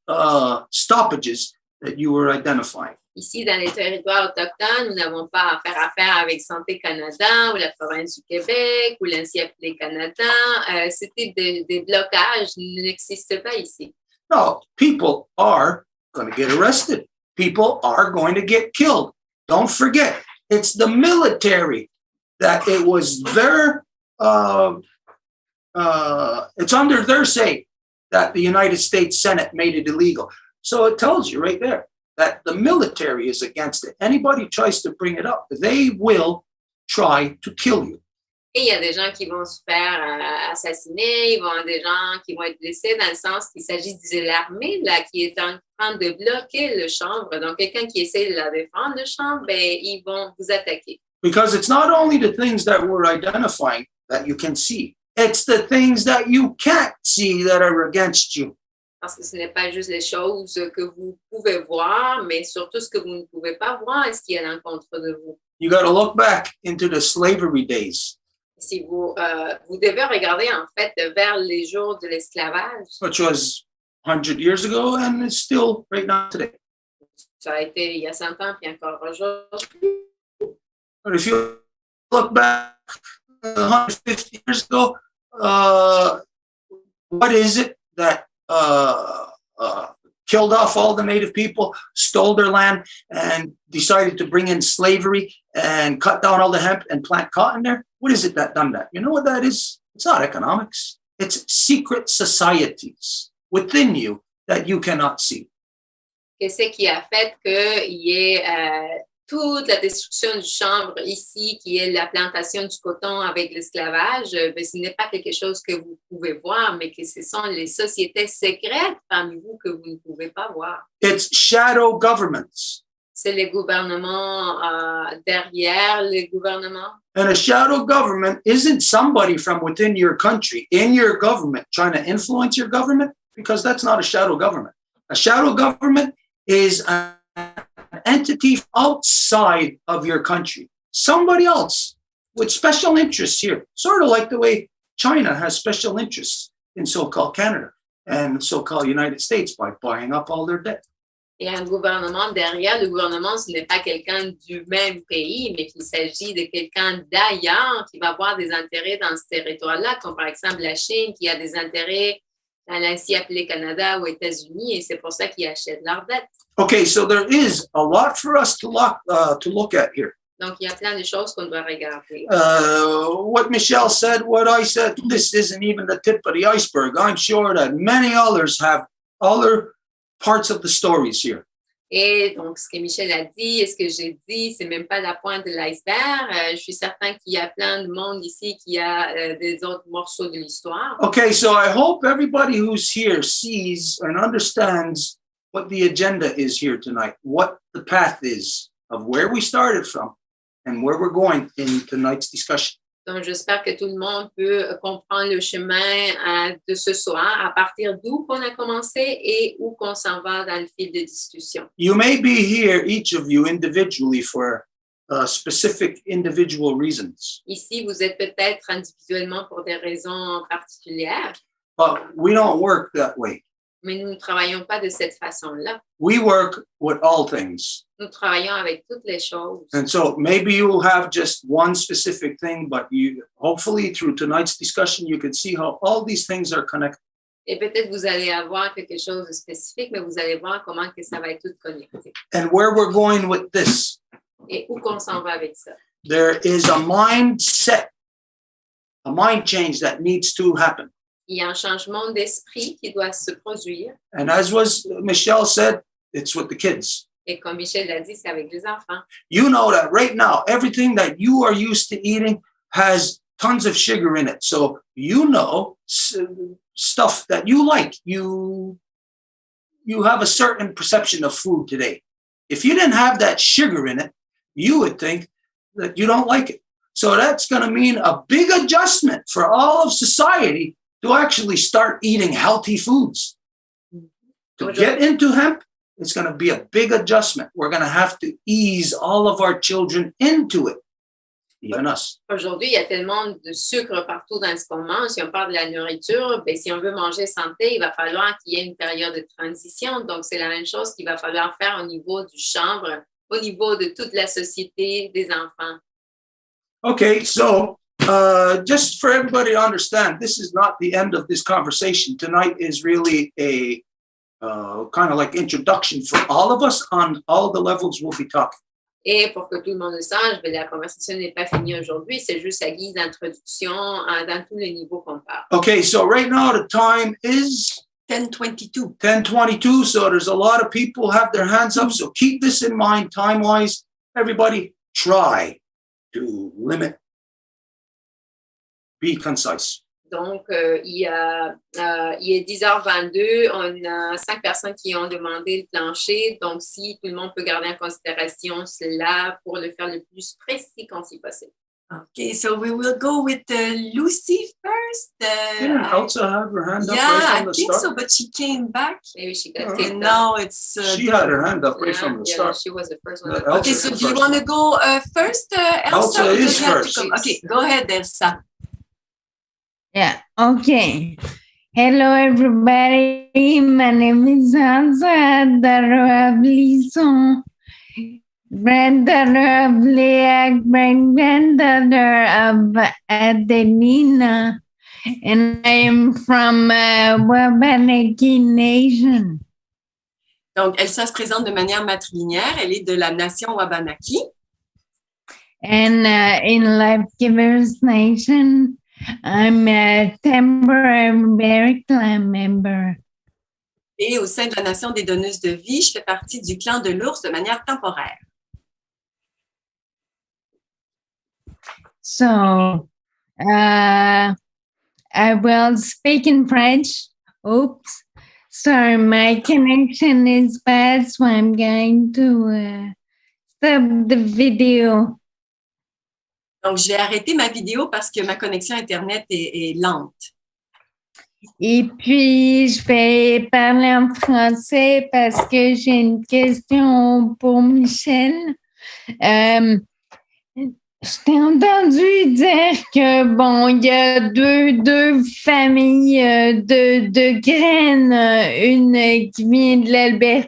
stoppages that you were identifying. Ici, dans les territoires autochtones, nous n'avons pas à faire affaire avec Santé Canada ou la province du Québec ou l'NCFD Canada. C'était des blocages qui n'existent pas ici. No, people are going to get arrested. People are going to get killed. Don't forget, it's the military that it was their, it's under their say that the United States Senate made it illegal. So it tells you right there that the military is against it. Anybody who tries to bring it up, they will try to kill you. Et il y a des gens qui vont se faire assassiner, il y a des gens qui vont être blessés dans le sens qu'il s'agit de l'armée là, qui est en train de bloquer le chanvre. Donc, quelqu'un qui essaie de la défendre, le chanvre, ils vont vous attaquer. Because it's not only the things that we're identifying that you can see. it's the things that you can't see that are against you. Parce que ce n'est pas juste les choses que vous pouvez voir, mais surtout ce que vous ne pouvez pas voir, ce qui est à l'encontre de vous. You got to look back into the slavery days, Si vous, vous devez regarder en fait vers les jours de l'esclavage. which was 100 years ago and it's still right now today. Ça a été il y a 100 ans, puis encore aujourd'hui. But if you look back 150 years ago, what is it that killed off all the native people, stole their land, and decided to bring in slavery and cut down all the hemp and plant cotton there? What is it that done that? You know what that is? It's not economics. It's secret societies within you that you cannot see. Qu'est-ce qui a fait qu'il y ait toute la destruction du chanvre ici, qui est la plantation du coton avec l'esclavage? Ben, ce n'est pas quelque chose que vous pouvez voir, mais que ce sont les sociétés secrètes parmi vous que vous ne pouvez pas voir. It's shadow governments. C'est les gouvernements derrière les gouvernements. And a shadow government isn't somebody from within your country, in your government, trying to influence your government, because that's not a shadow government. A shadow government is an entity outside of your country. Somebody else with special interests here, sort of like the way China has special interests in so-called Canada and so-called United States by buying up all their debt. Et un gouvernement derrière, le gouvernement, ce n'est pas quelqu'un du même pays, mais qu'il s'agit de quelqu'un d'ailleurs qui va avoir des intérêts dans ce territoire-là, comme par exemple la Chine qui a des intérêts dans l'ainsi appelé Canada ou États-Unis, et c'est pour ça qu'ils achètent leurs dettes. Okay, so there is a lot for us to look at here. Donc, il y a plein de choses qu'on doit regarder. What Michelle said, what I said, this isn't even the tip of the iceberg. I'm sure that many others have other parts of the stories here. Et donc, ce que Michel a dit et ce que j'ai dit, c'est même pas la pointe de l'iceberg. Je suis certain qu'il y a plein de monde ici qui a des autres morceaux de l'histoire. Okay, so I hope everybody who's here sees and understands what the agenda is here tonight, what the path is of where we started from and where we're going in tonight's discussion. Donc, j'espère que tout le monde peut comprendre le chemin de ce soir, à partir d'où qu'on a commencé et où qu'on s'en va dans le fil de discussion. You may be here, each of you, individually for specific individual reasons. Ici, vous êtes peut-être individuellement pour des raisons particulières, But we don't work that way. mais nous ne travaillons pas de cette façon-là. We work with all things. Nous travaillons avec toutes les choses. And so maybe you'll have just one specific thing, but you hopefully through tonight's discussion, you can see how all these things are connected. Et peut-être vous allez avoir quelque chose de spécifique, mais vous allez voir comment que ça va être tout connecté. And where we're going with this, Et où qu'on s'en va avec ça. there is a mindset, a mind change that needs to happen. Il y a un changement d'esprit qui doit se produire. And as was Michelle said, it's with the kids. Et comme Michel l'a dit, c'est avec les enfants. You know that right now, everything that you are used to eating has tons of sugar in it. So you know stuff that you like. You have a certain perception of food today. If you didn't have that sugar in it, you would think that you don't like it. So that's going to mean a big adjustment for all of society to actually start eating healthy foods. To get into hemp, it's going to be a big adjustment. We're going to have to ease all of our children into it, even us. Aujourd'hui, il y a tellement de sucre partout dans ce qu'on mange. Si on parle de la nourriture, ben, si on veut manger santé, il va falloir qu'il y ait une période de transition. Donc, c'est la même chose qu'il va falloir faire au niveau du chanvre, au niveau de toute la société des enfants. Okay, so just for everybody to understand, this is not the end of this conversation. Tonight is really a kind of like introduction for all of us on all the levels we'll be talking. Et pour que tout le monde le sache, ben, la conversation n'est pas finie aujourd'hui, c'est juste à guise d'introduction dans tous les niveaux qu'on parle. Okay, so right now the time is 10:22. 10:22, so there's a lot of people have their hands up, so keep this in mind time-wise. Everybody try to limit, be concise. Donc, il est 10h22, on a 5 personnes qui ont demandé le plancher. Donc, si tout le monde peut garder en considération cela pour le faire le plus précis qu'on s'y possible. Okay, so we will go with Lucy first. Didn't Elsa have her hand up Yeah, right I from the think start? so, but she came back. Maybe she got Okay, kicked now it's. She had her hand up right Yeah, from the yeah, start. she was the first one. Elsa Okay, so was do you first want to one. go first, Elsa? Elsa or is does you have to first. come? Okay, go ahead, Elsa. Yeah, okay. Hello, everybody. My name is Elsa, daughter of Lison, granddaughter of Leah, great-granddaughter of Adelina, and I am from Wabanaki Nation. Donc, Elsa se présente de manière matrilinéaire. Elle est de la nation Wabanaki. And in Life Givers Nation, I'm a temporary clan member. Et au sein de la nation des donneuses de vie, je fais partie du clan de l'ours de manière temporaire. So, I will speak in French. Oops. Sorry, my connection is bad, so I'm going to stop the video. Donc, je vais arrêter ma vidéo parce que ma connexion Internet est lente. Et puis, je vais parler en français parce que j'ai une question pour Michel. Je t'ai entendu dire que, bon, il y a deux familles de graines, une qui vient de l'Alberta